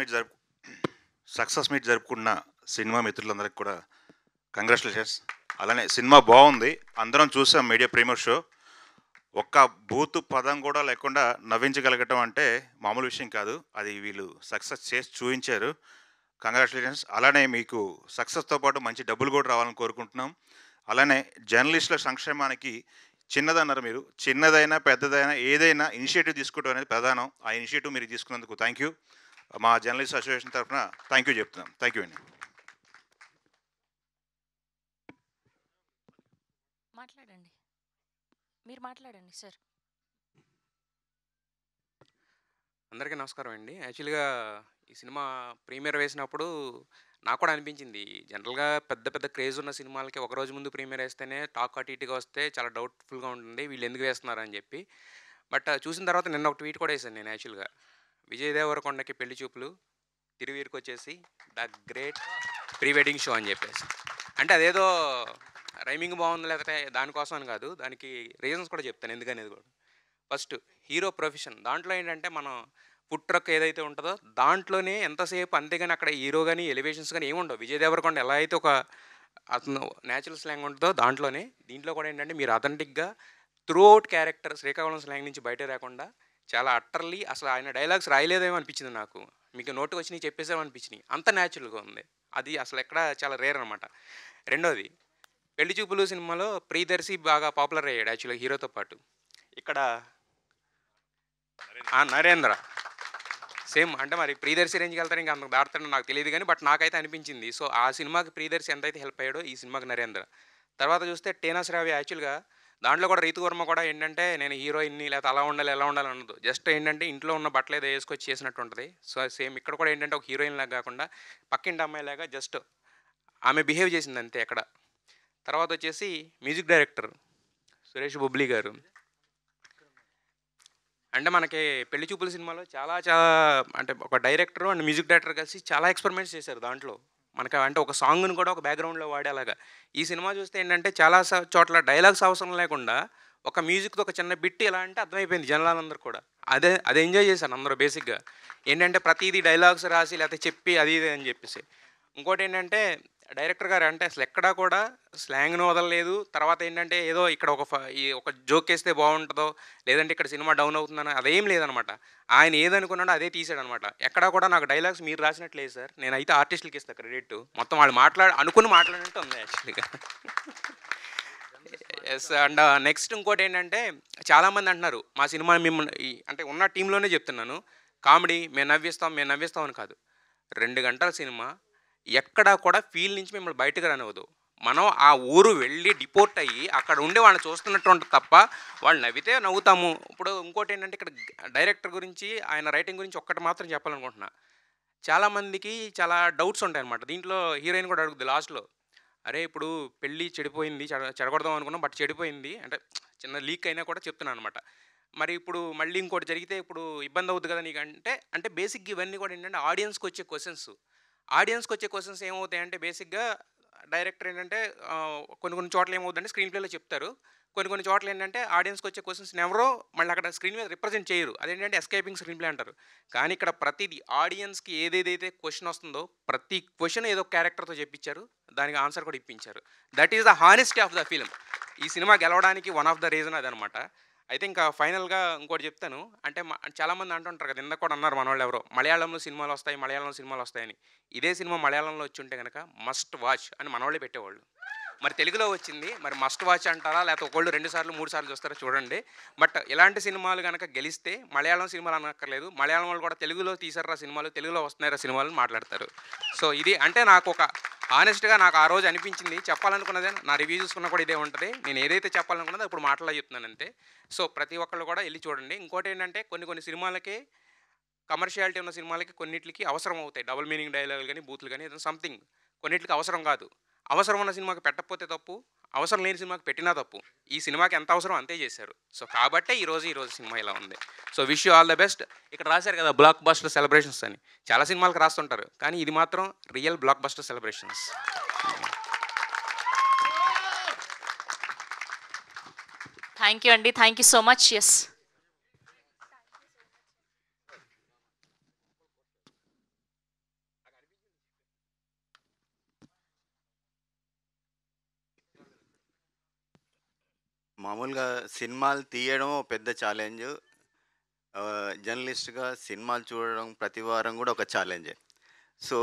మీట్ జరుపుకున్న సినిమా మిత్రులందరికీ కూడా కంగ్రాచులేషన్స్. అలానే సినిమా బాగుంది, అందరం చూసాం మీడియా ప్రీమియర్ షో. ఒక్క బూత్ పదం కూడా లేకుండా నవ్వించగలగటం అంటే మామూలు విషయం కాదు. అది వీళ్ళు సక్సెస్ చేసి చూపించారు. కంగ్రాచులేషన్స్. అలానే మీకు సక్సెస్తో పాటు మంచి డబ్బులు కూడా రావాలని కోరుకుంటున్నాం. అలానే జర్నలిస్టుల సంక్షేమానికి చిన్నదన్నారు మీరు, చిన్నదైనా పెద్దదైనా ఏదైనా ఇనిషియేటివ్ తీసుకోవడం అనేది ప్రధానం. ఆ ఇనిషియేటివ్ మీరు తీసుకున్నందుకు థ్యాంక్ యూ. మా జర్నలిస్ట్ అసోసియేషన్ తరఫున థ్యాంక్ యూ చెప్తున్నాం. థ్యాంక్ యూ అండి. మాట్లాడండి, మీరు మాట్లాడండి సార్. అందరికీ నమస్కారం అండి. యాక్చువల్గా ఈ సినిమా ప్రీమియర్ వేసినప్పుడు నాకు కూడా అనిపించింది, జనరల్గా పెద్ద పెద్ద క్రేజ్ ఉన్న సినిమాలకి ఒక రోజు ముందు ప్రీమియర్ వేస్తేనే టాక్ అటు ఇటుగా వస్తే చాలా డౌట్ఫుల్గా ఉంటుంది, వీళ్ళు ఎందుకు వేస్తున్నారు అని చెప్పి. బట్ చూసిన తర్వాత నిన్న ఒక ట్వీట్ కూడా వేసాను నేను. యాక్చువల్గా విజయ్ దేవరకొండకి పెళ్లి చూపులు, తిరువీరుకి వచ్చేసి the great pre wedding show అని చెప్పేసి. అంటే అదేదో రైమింగ్ బాగుంది లేకపోతే దానికోసం అని కాదు, దానికి రీజన్స్ కూడా చెప్తాను ఎందుకనేది కూడా. ఫస్ట్ హీరో ప్రొఫెషన్, దాంట్లో ఏంటంటే మనం ఫుడ్ ట్రక్ ఏదైతే ఉంటుందో దాంట్లోనే ఎంతసేపు, అంతేగాని అక్కడ హీరో కానీ ఎలివేషన్స్ కానీ ఏముండవు. విజయ్ దేవరకొండ ఎలా అయితే ఒక అతను న్యాచురల్ స్లాంగ్ ఉంటుందో దాంట్లోనే, దీంట్లో కూడా ఏంటంటే మీరు అథెంటిక్గా throughout character Srikakulam slang నుంచి బయట రాకుండా చాలా అట్టర్లీ, అసలు ఆయన డైలాగ్స్ రాయలేదేమో అనిపించింది నాకు. మీకు నోటుకు వచ్చినాయి చెప్పేసాం అనిపించినాయి, అంత న్యాచురల్గా ఉంది. అది అసలు ఎక్కడ చాలా రేర్ అనమాట. రెండోది, పెళ్లి చూపులు సినిమాలో ప్రియదర్శి బాగా పాపులర్ అయ్యాడు యాక్చువల్గా హీరోతో పాటు. ఇక్కడ నరేంద్ర సేమ్, అంటే మరి ప్రియదర్శి రేంజ్కి వెళ్తారు ఇంకా అంతకు దాడతాడో నాకు తెలియదు కానీ బట్ నాకైతే అనిపించింది. సో ఆ సినిమాకి ప్రియదర్శి ఎంతైతే హెల్ప్ అయ్యాడో ఈ సినిమాకి నరేంద్ర. తర్వాత చూస్తే టీనా శ్రావ్య యాక్చువల్గా దాంట్లో కూడా రీతు వర్మ కూడా ఏంటంటే నేను హీరోయిన్ని లేకపోతే అలా ఉండాలి ఎలా ఉండాలి అన్నది, జస్ట్ ఏంటంటే ఇంట్లో ఉన్న బట్టలు ఏదో వేసుకొచ్చి చేసినట్టు ఉంటుంది. సో సేమ్ ఇక్కడ కూడా ఏంటంటే ఒక హీరోయిన్ లాగా కాకుండా పక్కింటి అమ్మాయి లాగా జస్ట్ ఆమె బిహేవ్ చేసింది అంతే అక్కడ. తర్వాత వచ్చేసి మ్యూజిక్ డైరెక్టర్ సురేష్ బొబ్లీ గారు. అంటే మనకి పెళ్లి చూపుల సినిమాలో చాలా అంటే ఒక డైరెక్టర్ అండ్ మ్యూజిక్ డైరెక్టర్ కలిసి చాలా ఎక్స్పెరిమెంట్స్ చేశారు దాంట్లో. మనకి అంటే ఒక సాంగ్ని కూడా ఒక బ్యాక్గ్రౌండ్లో వాడేలాగా. ఈ సినిమా చూస్తే ఏంటంటే చాలా చోట్ల డైలాగ్స్ అవసరం లేకుండా ఒక మ్యూజిక్తో ఒక చిన్న బిట్ ఎలా అంటే అర్థమైపోయింది జనాలందరూ కూడా. అదే ఎంజాయ్ చేశాను అందరూ బేసిక్గా. ఏంటంటే ప్రతిదీ డైలాగ్స్ రాసి లేకపోతే చెప్పి అది ఇది అని చెప్పేసి. ఇంకోటి ఏంటంటే డైరెక్టర్ గారు అంటే అసలు ఎక్కడా కూడా స్లాంగ్ను వదలలేదు. తర్వాత ఏంటంటే ఏదో ఇక్కడ ఒక జోక్ వేస్తే బాగుంటుందో లేదంటే ఇక్కడ సినిమా డౌన్ అవుతుందని అదేం లేదనమాట. ఆయన ఏదనుకున్నాడో అదే తీసాడు అనమాట. ఎక్కడా కూడా నాకు డైలాగ్స్ మీరు రాసినట్లేదు సార్, నేనైతే ఆర్టిస్టులకి ఇస్తాను క్రెడిట్. మొత్తం వాళ్ళు అనుకుని మాట్లాడినట్టు ఉంది యాక్చువల్గా. ఎస్. అండ్ నెక్స్ట్ ఇంకోటి ఏంటంటే చాలామంది అంటున్నారు మా సినిమా మిమ్మల్ని అంటే ఉన్న టీంలోనే చెప్తున్నాను, కామెడీ మేము నవ్విస్తాం అని కాదు. 2 గంటల సినిమా ఎక్కడా కూడా ఫీల్ నుంచి మిమ్మల్ని బయటకు రానివ్వదు. మనం ఆ ఊరు వెళ్ళి డిపోర్ట్ అయ్యి అక్కడ ఉండి వాళ్ళని చూస్తున్నట్టు ఉంటుంది తప్ప వాళ్ళు నవ్వితే నవ్వుతాము. ఇప్పుడు ఇంకోటి ఏంటంటే ఇక్కడ డైరెక్టర్ గురించి ఆయన రైటింగ్ గురించి ఒక్కటి మాత్రం చెప్పాలనుకుంటున్నా. చాలామందికి చాలా డౌట్స్ ఉంటాయి అన్నమాట. దీంట్లో హీరోయిన్ కూడా అడుగుద్ది లాస్ట్లో, అరే ఇప్పుడు పెళ్ళి చెడిపోయింది, చెడగొడదాం అనుకున్నాం బట్ చెడిపోయింది, అంటే చిన్న లీక్ అయినా కూడా చెప్తున్నాను అనమాట. మరి ఇప్పుడు మళ్ళీ ఇంకోటి జరిగితే ఇప్పుడు ఇబ్బంది అవుతుంది కదా నీకు అంటే బేసిక్గా ఇవన్నీ కూడా ఏంటంటే ఆడియన్స్కి వచ్చే క్వశ్చన్స్ ఏమవుతాయంటే బేసిక్గా డైరెక్టర్ ఏంటంటే కొన్ని చోట్ల ఏమవుతుందంటే స్క్రీన్ ప్లేలో చెప్తారు, కొన్ని చోట్ల ఏంటంటే ఆడియన్స్కి వచ్చే క్వశ్చన్స్ని ఎవరో మళ్ళీ అక్కడ స్క్రీన్ మీద రిప్రజెంట్ చేయరు. అదేంటంటే ఎస్కేపింగ్ స్క్రీన్ ప్లే అంటారు. కానీ ఇక్కడ ప్రతిదీ ఆడియన్స్కి ఏదేదైతే క్వశ్చన్ వస్తుందో ప్రతి క్వశ్చన్ ఏదో క్యారెక్టర్తో చెప్పించారు, దానికి ఆన్సర్ కూడా ఇప్పించారు. That is the honesty of the film. ఈ సినిమా గెలవడానికి వన్ ఆఫ్ ద రీజన్ అదనమాట. అయితే ఇంకా ఫైనల్గా ఇంకోటి చెప్తాను. అంటే చాలామంది అంటుంటారు కదా, ఇందాక కూడా అన్నారు మన వాళ్ళు ఎవరో మలయాళంలో సినిమాలు వస్తాయని. ఇదే సినిమా మలయాళంలో వచ్చి ఉంటే కనుక మస్ట్ వాచ్ అని మన వాళ్ళే పెట్టేవాళ్ళు. మరి తెలుగులో వచ్చింది, మరి మస్ట్ వాచ్ అంటారా లేకపోతే ఒకళ్ళు 2 సార్లు 3 సార్లు చూస్తారా చూడండి. బట్ ఇలాంటి సినిమాలు కనుక గెలిస్తే మలయాళం సినిమాలు అనక్కర్లేదు, మలయాళం వాళ్ళు కూడా తెలుగులో తీసారా సినిమాలు, తెలుగులో వస్తున్నారా సినిమాలు మాట్లాడతారు. సో ఇది అంటే నాకు ఒక ఆనెస్ట్గా నాకు ఆ రోజు అనిపించింది. చెప్పాలనుకున్నదే నా రివ్యూ చూసుకున్నా కూడా ఇదే ఉంటుంది. నేను ఏదైతే చెప్పాలనుకున్నదో ఇప్పుడు మాటల్లో చెప్తున్నాను అంతే. సో ప్రతి ఒక్కళ్ళు కూడా వెళ్ళి చూడండి. ఇంకోటి ఏంటంటే కొన్ని సినిమాలకి కమర్షియాలిటీ ఉన్న సినిమాలకి కొన్నిటికి అవసరం అవుతాయి డబుల్ మీనింగ్ డైలాగులు కానీ బూతులు కానీ ఏదైనా సంథింగ్. కొన్నిటికి అవసరం కాదు. అవసరం ఉన్న సినిమాకి పెట్టకపోతే తప్పు, అవసరం లేని సినిమాకి పెట్టినా తప్పు. ఈ సినిమాకి ఎంత అవసరం అంతే చేశారు. సో కాబట్టే ఈరోజు సినిమా ఇలా ఉంది. So wish you all the best. ఇక్కడ రాశారు కదా బ్లాక్ బస్టర్ సెలబ్రేషన్స్ అని, చాలా సినిమాలకు రాస్తుంటారు కానీ ఇది మాత్రం real blockbuster celebrations. Thank you అండి, thank you so much. Yes, మామూలుగా సినిమాలు తీయడం పెద్ద ఛాలెంజ్, జర్నలిస్ట్గా సినిమాలు చూడడం ప్రతి వారం కూడా ఒక ఛాలెంజే. సో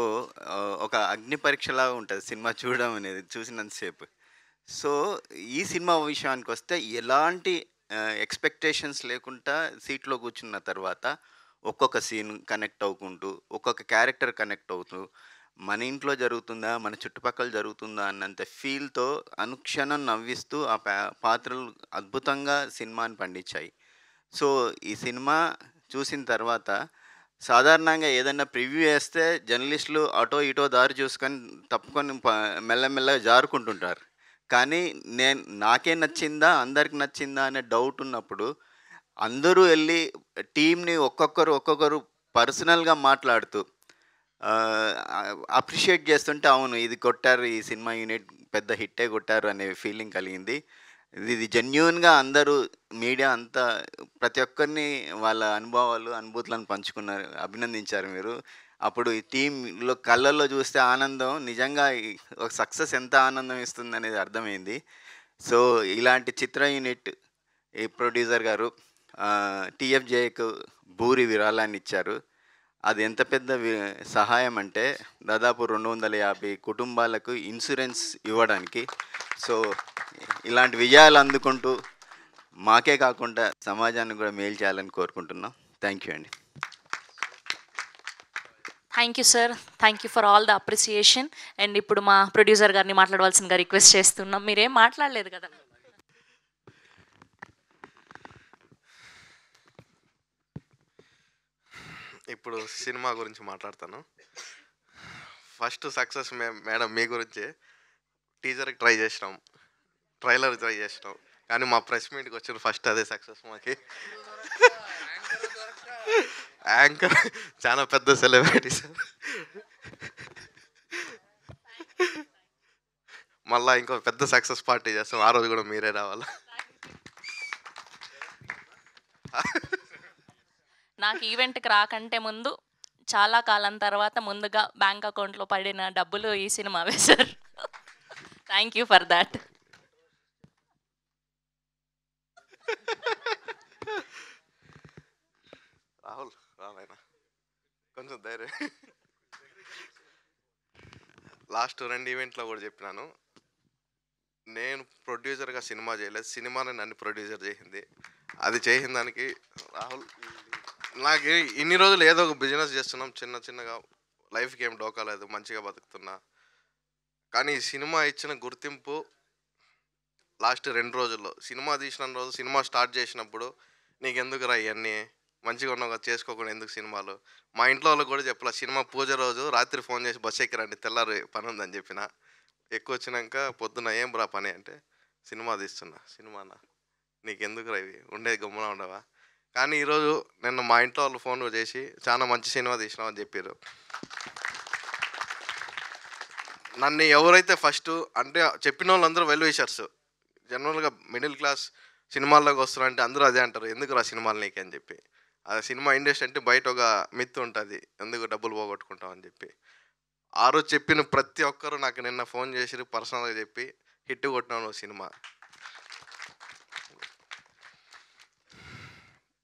ఒక అగ్ని పరీక్షలాగా ఉంటుంది సినిమా చూడడం అనేది చూసినంతసేపు. సో ఈ సినిమా విషయానికి వస్తే ఎలాంటి ఎక్స్పెక్టేషన్స్ లేకుండా సీట్లో కూర్చున్న తర్వాత ఒక్కొక్క సీన్ కనెక్ట్ అవ్వుకుంటూ ఒక్కొక్క క్యారెక్టర్ కనెక్ట్ అవుతూ మన ఇంట్లో జరుగుతుందా మన చుట్టుపక్కల జరుగుతుందా అన్నంత ఫీల్తో అనుక్షణం నవ్విస్తూ ఆ పాత్రలు అద్భుతంగా సినిమాని పండించాయి. సో ఈ సినిమా చూసిన తర్వాత సాధారణంగా ఏదైనా ప్రివ్యూ వేస్తే జర్నలిస్టులు అటో ఇటో దారి చూసుకొని తప్పుకొని మెల్లమెల్లగా జారుకుంటుంటారు. కానీ నాకే నచ్చిందా అందరికి నచ్చిందా అనే డౌట్ ఉన్నప్పుడు అందరూ వెళ్ళి టీంని ఒక్కొక్కరు పర్సనల్గా మాట్లాడుతూ అప్రిషియేట్ చేస్తుంటే అవును ఇది కొట్టారు, ఈ సినిమా యూనిట్ పెద్ద హిట్టే కొట్టారు అనే ఫీలింగ్ కలిగింది. ఇది జెన్యూన్గా అందరూ మీడియా అంతా ప్రతి ఒక్కరిని వాళ్ళ అనుభూతులను పంచుకున్నారు, అభినందించారు మీరు. అప్పుడు ఈ టీంలో కళ్ళల్లో చూస్తే ఆనందం నిజంగా ఒక సక్సెస్ ఎంత ఆనందం ఇస్తుంది అనేది అర్థమైంది. సో ఇలాంటి చిత్ర యూనిట్ ఈ ప్రొడ్యూసర్ గారు TFJకు భూరి విరాళాన్ని ఇచ్చారు. అది ఎంత పెద్ద సహాయం అంటే దాదాపు 250 కుటుంబాలకు ఇన్సూరెన్స్ ఇవ్వడానికి. సో ఇలాంటి విజయాలు అందుకుంటూ మాకే కాకుండా సమాజాన్ని కూడా మేలు చేయాలని కోరుకుంటున్నాం. థ్యాంక్ యూ అండి. Thank you sir, thank you for all the appreciation. And ఇప్పుడు మా ప్రొడ్యూసర్ గారిని మాట్లాడవలసిందిగా రిక్వెస్ట్ చేస్తున్నాం. మీరేం మాట్లాడలేదు కదా. ఇప్పుడు సినిమా గురించి మాట్లాడతాను. ఫస్ట్ సక్సెస్ మేడం మీ గురించే. టీజర్కి ట్రై చేసినాం, ట్రైలర్ ట్రై చేసినాం, కానీ మా ప్రెస్ మీట్కి వచ్చిన ఫస్ట్ అదే సక్సెస్ మాకి. యాంకర్ చాలా పెద్ద సెలబ్రిటీ సార్. మళ్ళీ ఇంకో పెద్ద సక్సెస్ పార్టీ చేస్తాం, ఆ రోజు కూడా మీరే రావాలా. నాకు ఈవెంట్కి రాకంటే ముందు చాలా కాలం తర్వాత ముందుగా బ్యాంక్ అకౌంట్లో పడిన డబ్బులు ఈ సినిమావే sir. Thank you for that. Rahul రావాలైనా కొంచెం ధైర్యం. లాస్ట్ 2 ఈవెంట్లో కూడా చెప్పినాను, నేను ప్రొడ్యూసర్గా సినిమా చేయలేదు, సినిమానే నన్ను ప్రొడ్యూసర్ చేసింది. అది చేసిన దానికి రాహుల్. నాకు ఇన్ని రోజులు ఏదో ఒక బిజినెస్ చేస్తున్నాం, చిన్న చిన్నగా, లైఫ్కి ఏం డోకా లేదు, మంచిగా బతుకుతున్నా. కానీ ఈ సినిమా ఇచ్చిన గుర్తింపు లాస్ట్ 2 రోజుల్లో, సినిమా తీసిన రోజు, సినిమా స్టార్ట్ చేసినప్పుడు నీకెందుకు రా ఇవన్నీ, మంచిగా ఉన్నావు చేసుకోకుండా ఎందుకు సినిమాలు. మా ఇంట్లో వాళ్ళకి కూడా చెప్పలే. సినిమా పూజ రోజు రాత్రి ఫోన్ చేసి బస్ ఎక్కిరండి, తెల్లారి పని ఉందని చెప్పిన. ఎక్కువ వచ్చినాక పొద్దున్న ఏం రా పని అంటే, సినిమా తీస్తున్నా. సినిమానా, నీకెందుకు రా ఇవి, ఉండేది గమ్మున ఉండవా. కానీ ఈరోజు నిన్న మా ఇంట్లో వాళ్ళు ఫోన్ చేసి చాలా మంచి సినిమా తీసినావు అని చెప్పారు. నన్ను ఎవరైతే ఫస్ట్ అంటే చెప్పిన వాళ్ళందరూ వెల్ విషర్స్. జనరల్గా మిడిల్ క్లాస్ సినిమాల్లోకి వస్తున్నారంటే అందరూ అదే అంటారు, ఎందుకు రా సినిమాలు నీకే అని చెప్పి. ఆ సినిమా ఇండస్ట్రీ అంటే బయట ఒక మిత్ ఉంటుంది, ఎందుకు డబ్బులు పోగొట్టుకుంటాం అని చెప్పి. ఆ రోజు చెప్పిన ప్రతి ఒక్కరు నాకు నిన్న ఫోన్ చేసి పర్సనల్గా చెప్పి హిట్ కొట్టినాను సినిమా.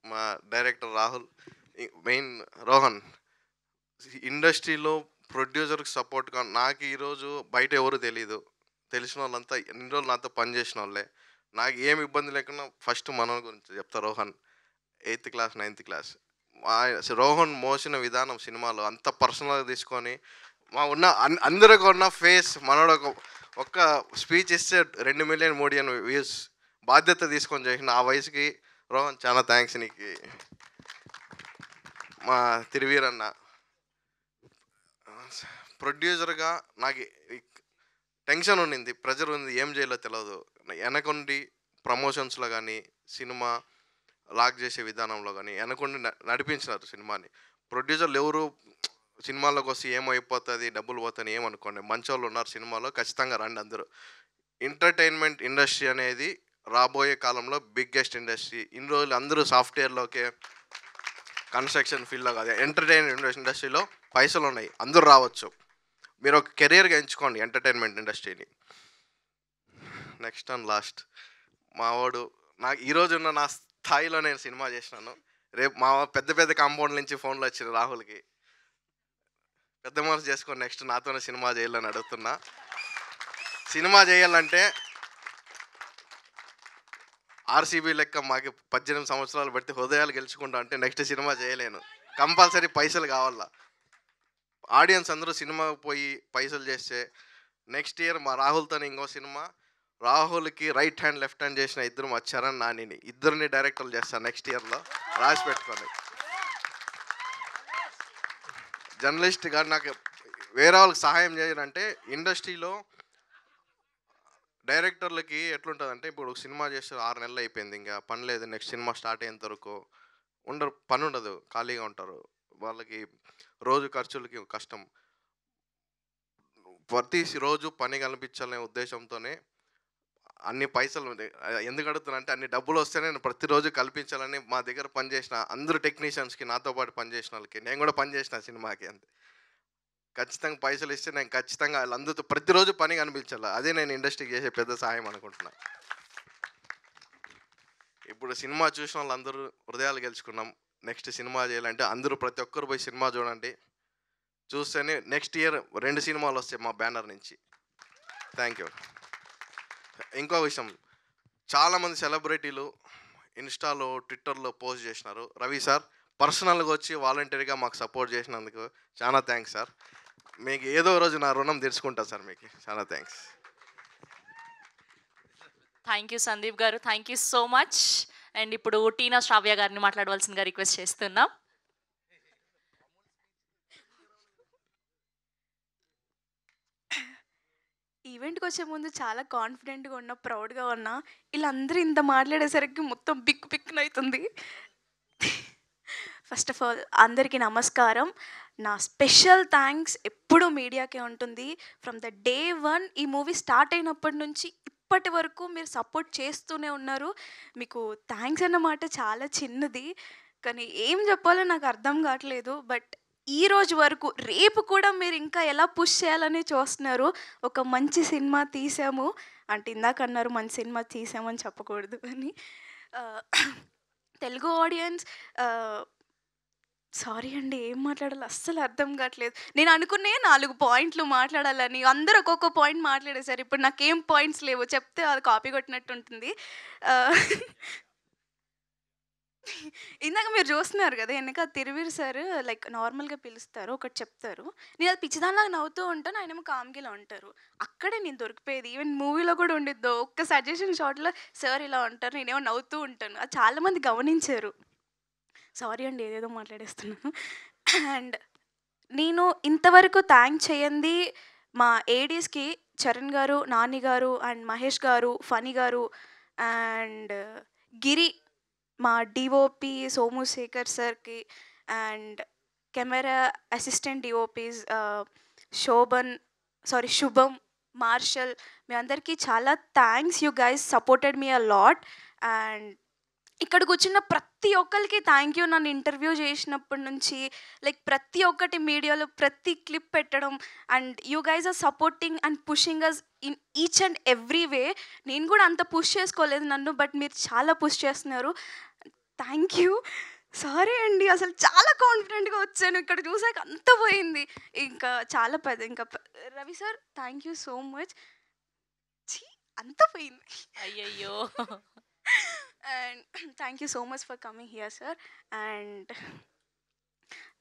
మా డైరెక్టర్ రాహుల్, మెయిన్ రోహన్, ఇండస్ట్రీలో ప్రొడ్యూసర్కి సపోర్ట్గా నాకు ఈరోజు బయట ఎవరు తెలీదు, తెలిసిన వాళ్ళంతా ఎన్ని రోజులు నాతో పనిచేసిన వాళ్ళే. నాకు ఏమి ఇబ్బంది లేకుండా ఫస్ట్ మన గురించి చెప్తా. Rohan 8th class 9th class, Rohan మోసిన విధానం సినిమాలో అంత పర్సనల్గా తీసుకొని, మా ఉన్న అందరికి ఉన్న ఫేస్ మనోడు ఒక్క స్పీచ్ ఇస్తే 2 మిలియన్ 3 మిలియన్ వ్యూస్ బాధ్యత తీసుకొని చేసిన ఆ వయసుకి రోహన్ చాలా థ్యాంక్స్ నీకు. మా తిరువీరన్న ప్రొడ్యూసర్గా నాకు టెన్షన్ ఉండింది, ప్రెజర్ ఉంది, ఏం చేయాలో తెలియదు. వెనకుండి ప్రమోషన్స్లో కానీ, సినిమా లాక్ చేసే విధానంలో కానీ వెనకుండి నడిపించినారు సినిమాని. ప్రొడ్యూసర్లు ఎవరు సినిమాలోకి వస్తే ఏమైపోతుంది, డబ్బులు పోతాయని ఏమనుకోండి, మంచి వాళ్ళు ఉన్నారు సినిమాలో, ఖచ్చితంగా రండి అందరూ. ఎంటర్టైన్మెంట్ ఇండస్ట్రీ అనేది రాబోయే కాలంలో బిగ్గెస్ట్ ఇండస్ట్రీ. ఇన్ని రోజులు అందరూ సాఫ్ట్వేర్లోకే, కన్స్ట్రక్షన్ ఫీల్డ్లో కాదు, ఎంటర్టైన్మెంట్ ఇండస్ట్రీలో పైసలు ఉన్నాయి, అందరూ రావచ్చు. మీరు ఒక కెరియర్గా ఎంచుకోండి ఎంటర్టైన్మెంట్ ఇండస్ట్రీని. నెక్స్ట్ అండ్ లాస్ట్, మావాడు నాకు ఈరోజు ఉన్న నా స్థాయిలో నేను సినిమా చేసినాను. రేపు మా పెద్ద పెద్ద కాంపౌండ్ నుంచి ఫోన్లు వచ్చిన రాహుల్కి, పెద్ద మనసు చేసుకొని నెక్స్ట్ నాతోనే సినిమా చేయాలని అడుగుతున్నా. సినిమా చేయాలంటే ఆర్సీబీ లెక్క మాకు 18 సంవత్సరాలు బట్టి హృదయాలు గెలుచుకుంటా అంటే నెక్స్ట్ సినిమా చేయలేను, కంపల్సరీ పైసలు కావాలా. ఆడియన్స్ అందరూ సినిమా పోయి పైసలు చేస్తే నెక్స్ట్ ఇయర్ మా రాహుల్తోని ఇంకో సినిమా, రాహుల్కి రైట్ హ్యాండ్ లెఫ్ట్ హ్యాండ్ చేసిన ఇద్దరు మా చరణ్ నానిని, ఇద్దరిని డైరెక్టర్లు చేస్తాను నెక్స్ట్ ఇయర్లో, రాసి పెట్టుకోండి. జర్నలిస్ట్గా నాకు వేరే వాళ్ళకి సహాయం చేయాలంటే, ఇండస్ట్రీలో డైరెక్టర్లకి ఎట్లుంటుందంటే, ఇప్పుడు సినిమా చేస్తే 6 నెలలు అయిపోయింది, ఇంకా పని లేదు, నెక్స్ట్ సినిమా స్టార్ట్ అయ్యేంత వరకు పని ఉండదు, ఖాళీగా ఉంటారు. వాళ్ళకి రోజు ఖర్చులకి కష్టం. ప్రతి రోజు పని కల్పించాలనే ఉద్దేశంతోనే అన్ని పైసలు ఎందుకు అడుగుతున్నా అంటే, అన్ని డబ్బులు వస్తేనే నేను ప్రతిరోజు కల్పించాలని మా దగ్గర పనిచేసిన అందరూ టెక్నీషియన్స్కి, నాతో పాటు పనిచేసిన వాళ్ళకి, నేను కూడా పనిచేసిన సినిమాకి అంతే, ఖచ్చితంగా పైసలు ఇస్తే నేను ఖచ్చితంగా వాళ్ళందరితో ప్రతిరోజు పని కనిపించాలి. అదే నేను ఇండస్ట్రీకి చేసే పెద్ద సహాయం అనుకుంటున్నా. ఇప్పుడు సినిమా చూసిన వాళ్ళందరూ హృదయాలు గెలుచుకున్నాం. నెక్స్ట్ సినిమా చేయాలంటే అందరూ ప్రతి ఒక్కరు పోయి సినిమా చూడండి. చూస్తేనే నెక్స్ట్ ఇయర్ 2 సినిమాలు వస్తాయి మా బ్యానర్ నుంచి. Thank you. ఇంకో విషయం, చాలామంది సెలబ్రిటీలు ఇన్స్టాలో ట్విట్టర్లో పోస్ట్ చేసినారు. రవి సార్ పర్సనల్గా వచ్చి వాలంటీర్గా మాకు సపోర్ట్ చేసినందుకు చాలా థ్యాంక్స్ సార్. మీకు ఏదో రోజు నా రుణం తీర్చుకుంటా సార్. మీకు చాలా థ్యాంక్స్. థ్యాంక్ యూ సందీప్ గారు, thank you so much. And ఇప్పుడు టీనా శ్రావ్య గారిని మాట్లాడవలసిందిగా రిక్వెస్ట్ చేస్తున్నాం. ఈవెంట్కి వచ్చే ముందు చాలా కాన్ఫిడెంట్గా ఉన్నా, ప్రౌడ్గా ఉన్నా. వీళ్ళందరూ ఇంత మాట్లాడేసరికి మొత్తం బిక్కునవుతుంది. ఫస్ట్ ఆఫ్ ఆల్ అందరికీ నమస్కారం. నా స్పెషల్ థ్యాంక్స్ ఎప్పుడూ మీడియాకే ఉంటుంది. ఫ్రమ్ ద డే 1 ఈ మూవీ స్టార్ట్ అయినప్పటి నుంచి ఇప్పటి వరకు మీరు సపోర్ట్ చేస్తూనే ఉన్నారు. మీకు థ్యాంక్స్ అన్నమాట చాలా చిన్నది, కానీ ఏం చెప్పాలో నాకు అర్థం కావట్లేదు. బట్ ఈ రోజు వరకు రేపు కూడా మీరు ఇంకా ఎలా పుష్ చేయాలని చూస్తున్నారు. ఒక మంచి సినిమా తీసాము అంటే ఇందాక అన్నారు మంచి సినిమా తీసామని చెప్పకూడదు అని. తెలుగు ఆడియన్స్ సారీ అండి, ఏం మాట్లాడాలో అస్సలు అర్థం కావట్లేదు. నేను అనుకునే 4 పాయింట్లు మాట్లాడాలని, అందరూ ఒక్కొక్క పాయింట్ మాట్లాడేశారు. ఇప్పుడు నాకేం పాయింట్స్ లేవు, చెప్తే అది కాపీ కొట్టినట్టు ఉంటుంది. ఇందాక మీరు చూస్తున్నారు కదా వెనక తిరువీర్ సార్ లైక్ నార్మల్గా పిలుస్తారు, ఒకటి చెప్తారు, నేను అది పిచ్చిదానిలాగా నవ్వుతూ ఉంటాను, ఆయనేమో కామ్గిలా ఉంటారు. అక్కడే నేను దొరికిపోయేది. ఈవెన్ మూవీలో కూడా ఉండిద్దో ఒక్క సజెషన్ షాట్లో సార్ ఇలా ఉంటారు, నేనేమో నవ్వుతూ ఉంటాను. అది చాలామంది గమనించారు. సారీ అండి ఏదేదో మాట్లాడేస్తున్నాను. అండ్ నేను ఇంతవరకు థ్యాంక్ చేయండి మా ఏడీస్కి చరణ్ గారు, నాని గారు అండ్ మహేష్ గారు, ఫనీ గారు అండ్ గిరి, మా డిఓపి సోము శేఖర్ సార్కి అండ్ కెమెరా అసిస్టెంట్ డిఓపీస్ శుభం, మార్షల్, మీ అందరికీ చాలా thanks. You guys supported me a lot. And ఇక్కడ కూర్చున్న ప్రతి ఒక్కరికి థ్యాంక్ యూ. నన్ను ఇంటర్వ్యూ చేసినప్పటి నుంచి లైక్ ప్రతి ఒక్కటి మీడియాలో ప్రతి క్లిప్ పెట్టడం and you guys are supporting and pushing us in each and every way. నేను కూడా అంత పుష్ చేసుకోలేదు నన్ను, బట్ మీరు చాలా పుష్ చేస్తున్నారు. Thank you. సారీ అండి, అసలు చాలా కాన్ఫిడెంట్గా వచ్చాను, ఇక్కడ చూసాక అంత పోయింది. ఇంకా చాలా Ravi sir thank you so much. అంత పోయింది, అయ్యయ్యో. And thank you so much for coming here sir. And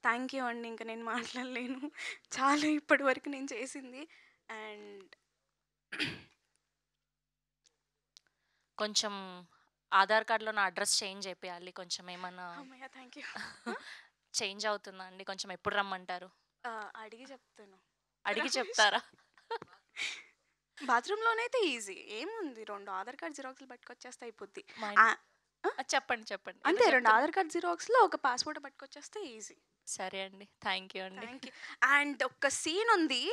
thank you అండి, ఇంకా నేను మాట్లాడలేను, చాలా ఇప్పటి వరకు నేను చేసింది. అండ్ కొంచెం ఆధార్ కార్డులో నా అడ్రస్ చేంజ్ అయిపోయాలి, కొంచెం ఏమన్నా థ్యాంక్ యూ. చేంజ్ అవుతుందా అండి? కొంచెం ఎప్పుడు రమ్మంటారు? అడిగి చెప్తాను. అడిగి చెప్తారా? బాత్రూంలోనైతే ఈజీ, ఏముంది 2 ఆధార్ కార్డ్ జిరాక్స్లు పట్టుకొచ్చేస్తే అయిపోద్ది. చెప్పండి చెప్పండి. అంతే, 2 ఆధార్ కార్డ్ జిరాక్స్లో ఒక పాస్పోర్ట్ పట్టుకొచ్చేస్తే ఈజీ. సరే అండి, థ్యాంక్ యూ అండి. Thank you. అండ్ ఒక సీన్ ఉంది,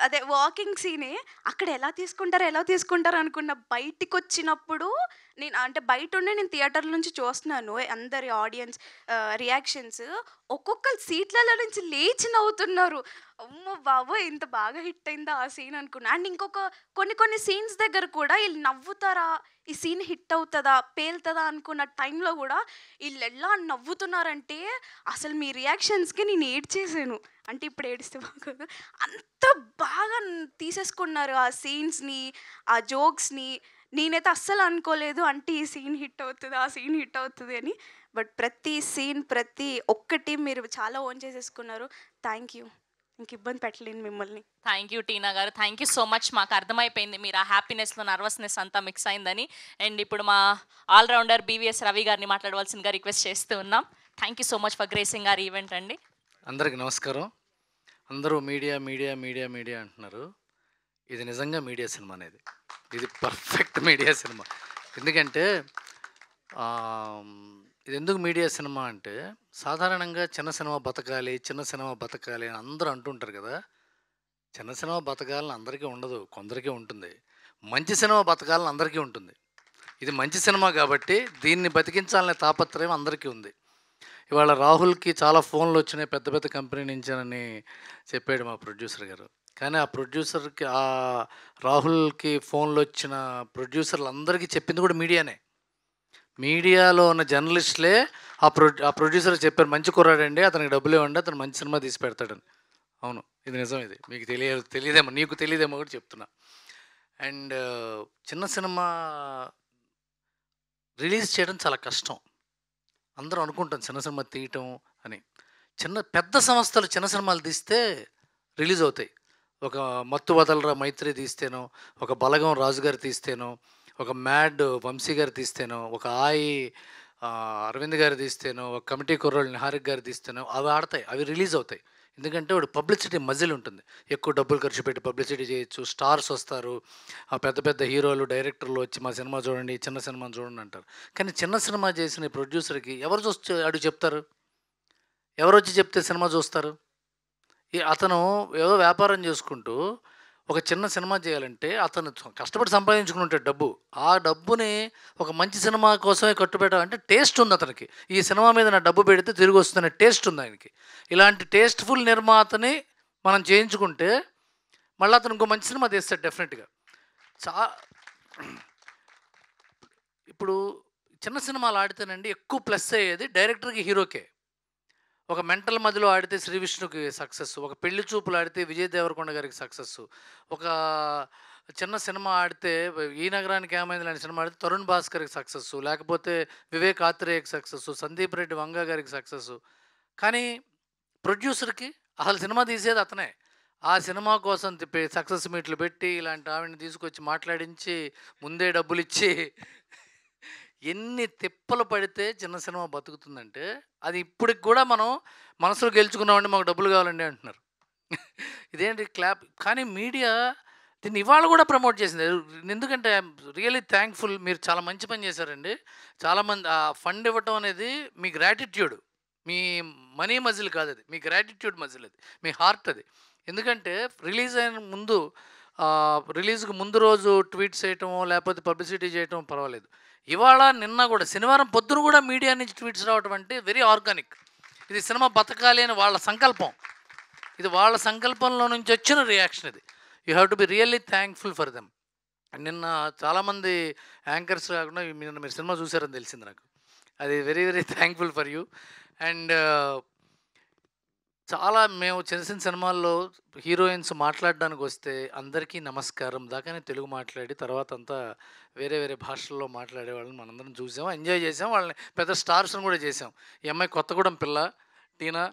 అదే వాకింగ్ సీనే. అక్కడ ఎలా తీసుకుంటారు అనుకున్న, బయటికి వచ్చినప్పుడు నేను అంటే బయట ఉండి నేను థియేటర్ నుంచి చూస్తున్నాను అందరి ఆడియన్స్ రియాక్షన్స్. ఒక్కొక్కరు సీట్లలో నుంచి లేచి నవ్వుతున్నారు. అమ్మో బాబోయ్, ఇంత బాగా హిట్ అయిందా ఆ సీన్ అనుకున్నా. అండ్ ఇంకొక కొన్ని సీన్స్ దగ్గర కూడా వీళ్ళు నవ్వుతారా, ఈ సీన్ హిట్ అవుతుందా పేలుతుందా అనుకున్న టైంలో కూడా వీళ్ళు ఎలా నవ్వుతున్నారంటే అసలు మీ రియాక్షన్స్కి నేను ఏడ్చేసాను. అంటే ఇప్పుడు ఏడిస్తే బాగోదు, అంత బాగా తీసేసుకున్నారు ఆ సీన్స్ని, ఆ జోక్స్ని. నేనైతే అస్సలు అనుకోలేదు అంటే ఈ సీన్ హిట్ అవుతుంది, ఆ సీన్ హిట్ అవుతుంది అని. బట్ ప్రతి సీన్ ప్రతి ఒక్కటి మీరు చాలా ఓన్ చేసేసుకున్నారు. Thank you. ఇంక ఇబ్బంది పెట్టలేను మిమ్మల్ని. Thank you Tina garu, thank you so much. మాకు అర్థమైపోయింది మీరు ఆ హ్యాపీనెస్లో నర్వస్నెస్ అంతా మిక్స్ అయిందని. అండ్ ఇప్పుడు మా ఆల్రౌండర్ బీవీఎస్ రవి గారిని మాట్లాడవలసిందిగా రిక్వెస్ట్ చేస్తూ ఉన్నాం. Thank you so much for gracing are event అండి. అందరికీ నమస్కారం. అందరూ మీడియా మీడియా మీడియా మీడియా అంటున్నారు. ఇది నిజంగా మీడియా సినిమా అనేది, ఇది పర్ఫెక్ట్ మీడియా సినిమా. ఎందుకంటే ఇది ఎందుకు మీడియా సినిమా అంటే, సాధారణంగా చిన్న సినిమా బతకాలి అని అందరూ అంటుంటారు కదా. చిన్న సినిమా బతకాలని అందరికీ ఉండదు, కొందరికే ఉంటుంది. మంచి సినిమా బతకాలని అందరికీ ఉంటుంది. ఇది మంచి సినిమా కాబట్టి దీన్ని బతికించాలనే తాపత్రయం అందరికీ ఉంది. ఇవాళ రాహుల్కి చాలా ఫోన్లు వచ్చినాయి పెద్ద పెద్ద కంపెనీ నుంచేనని చెప్పాడు మా ప్రొడ్యూసర్ గారు. కానీ ఆ ప్రొడ్యూసర్కి, ఆ రాహుల్కి ఫోన్లు వచ్చిన ప్రొడ్యూసర్లు అందరికీ చెప్పింది కూడా మీడియానే. మీడియాలో ఉన్న జర్నలిస్టులే ఆ ప్రొడ్యూసర్ చెప్పారు, మంచి కుర్రాడండి, అతనికి డబ్బులు ఇవ్వండి, అతను మంచి సినిమా తీసి పెడతాడని. అవును, ఇది నిజం. ఇది మీకు తెలియదేమో, నీకు తెలియదేమో కూడా చెప్తున్నా. అండ్ చిన్న సినిమా రిలీజ్ చేయడం చాలా కష్టం. అందరూ అనుకుంటాం చిన్న సినిమా తీయటం అని. పెద్ద సంస్థలు చిన్న సినిమాలు తీస్తే రిలీజ్ అవుతాయి. ఒక మత్తు వదలరా మైత్రి తీస్తేనో, ఒక బలగం రాజుగారు తీస్తేనో, ఒక మ్యాడ్ వంశీ గారు తీస్తేనో, ఒక అరవింద్ గారు తీస్తేనో, ఒక కమిటీ కుర్రోళ్ళు నిహారిక్ గారు తీస్తేనో అవి ఆడతాయి, అవి రిలీజ్ అవుతాయి. ఎందుకంటే వాడు పబ్లిసిటీ మజిల్ ఉంటుంది, ఎక్కువ డబ్బులు ఖర్చు పెట్టి పబ్లిసిటీ చేయొచ్చు, స్టార్స్ వస్తారు, ఆ పెద్ద పెద్ద హీరోలు డైరెక్టర్లు వచ్చి మా సినిమా చూడండి, చిన్న సినిమాని చూడండి అంటారు. కానీ చిన్న సినిమా చేసిన ప్రొడ్యూసర్కి ఎవరు చూస్తే అడుగు చెప్తారు? ఎవరు వచ్చి చెప్తే సినిమా చూస్తారు? అతను ఏదో వ్యాపారం చేసుకుంటూ ఒక చిన్న సినిమా చేయాలంటే అతను కష్టపడి సంపాదించుకుంటాడు డబ్బు. ఆ డబ్బుని ఒక మంచి సినిమా కోసమే కట్టుబెట్టాలంటే టేస్ట్ ఉంది అతనికి. ఈ సినిమా మీద నా డబ్బు పెడితే తిరిగి వస్తున్న టేస్ట్ ఉంది ఆయనకి. ఇలాంటి టేస్ట్ఫుల్ నిర్మాతని మనం చేయించుకుంటే మళ్ళీ అతను ఇంకో మంచి సినిమా తీస్తాడు డెఫినెట్గా. ఇప్పుడు చిన్న సినిమాలు ఆడితేనండి ఎక్కువ ప్లస్ అయ్యేది డైరెక్టర్కి, హీరోకే. ఒక మెంటల్ మధ్యలో ఆడితే శ్రీ విష్ణుకి సక్సెస్, ఒక పెళ్లి చూపులు ఆడితే విజయ్ దేవరకొండ గారికి సక్సెస్, ఒక చిన్న సినిమా ఆడితే ఈ నగరానికి ఏమైంది లాంటి సినిమా ఆడితే తరుణ్ భాస్కర్కి సక్సెస్, లేకపోతే వివేక్ ఆత్రేయకి సక్సెస్, సందీప్ రెడ్డి వంగ గారికి సక్సెస్. కానీ ప్రొడ్యూసర్కి అసలు సినిమా తీసేది అతనే. ఆ సినిమా కోసం సక్సెస్ మీట్లు పెట్టి ఇలాంటి ఆవిడని తీసుకొచ్చి మాట్లాడించి ముందే డబ్బులు ఇచ్చి ఎన్ని తిప్పలు పడితే చిన్న సినిమా బతుకుతుందంటే అది ఇప్పటికి కూడా మనం మనసులో గెలుచుకున్నామండి, మాకు డబ్బులు కావాలండి అంటున్నారు. ఇదేంటి క్లాప్. కానీ మీడియా దీన్ని ఇవాళ కూడా ప్రమోట్ చేసింది. ఎందుకంటే ఐఎమ్ రియలీ థ్యాంక్ఫుల్. మీరు చాలా మంచి పని చేశారండి. చాలామంది ఆ ఫండ్ ఇవ్వటం అనేది మీ గ్రాటిట్యూడ్, మీ మనీ మజిల్ కాదు, అది మీ గ్రాటిట్యూడ్ మజిల్, అది మీ హార్ట్. అది ఎందుకంటే రిలీజ్ అయిన ముందు, రిలీజ్కి ముందు రోజు ట్వీట్స్ చేయటమో లేకపోతే పబ్లిసిటీ చేయటం పర్వాలేదు. ఇవాళ నిన్న కూడా శనివారం పొద్దున కూడా మీడియా నుంచి ట్వీట్స్ రావటం అంటే వెరీ ఆర్గానిక్. ఇది సినిమా బతకాలి అని వాళ్ళ సంకల్పం, ఇది వాళ్ళ సంకల్పంలో నుంచి వచ్చిన రియాక్షన్. ఇది you have to be really thankful for them. నిన్న చాలామంది యాంకర్స్ కాకుండా నిన్న మీరు సినిమా చూసారని తెలిసింది నాకు. అది very very thankful for you. And చాలా మేము చిన్న సినిమాల్లో హీరోయిన్స్ మాట్లాడడానికి వస్తే అందరికీ నమస్కారం దాకానే తెలుగు మాట్లాడి తర్వాత అంతా వేరే వేరే భాషల్లో మాట్లాడే వాళ్ళని మనందరం చూసాం, ఎంజాయ్ చేసాం. వాళ్ళని పెద్ద స్టార్స్ని కూడా చేసాం. ఈ అమ్మాయి కొత్తగూడెం పిల్ల టీనా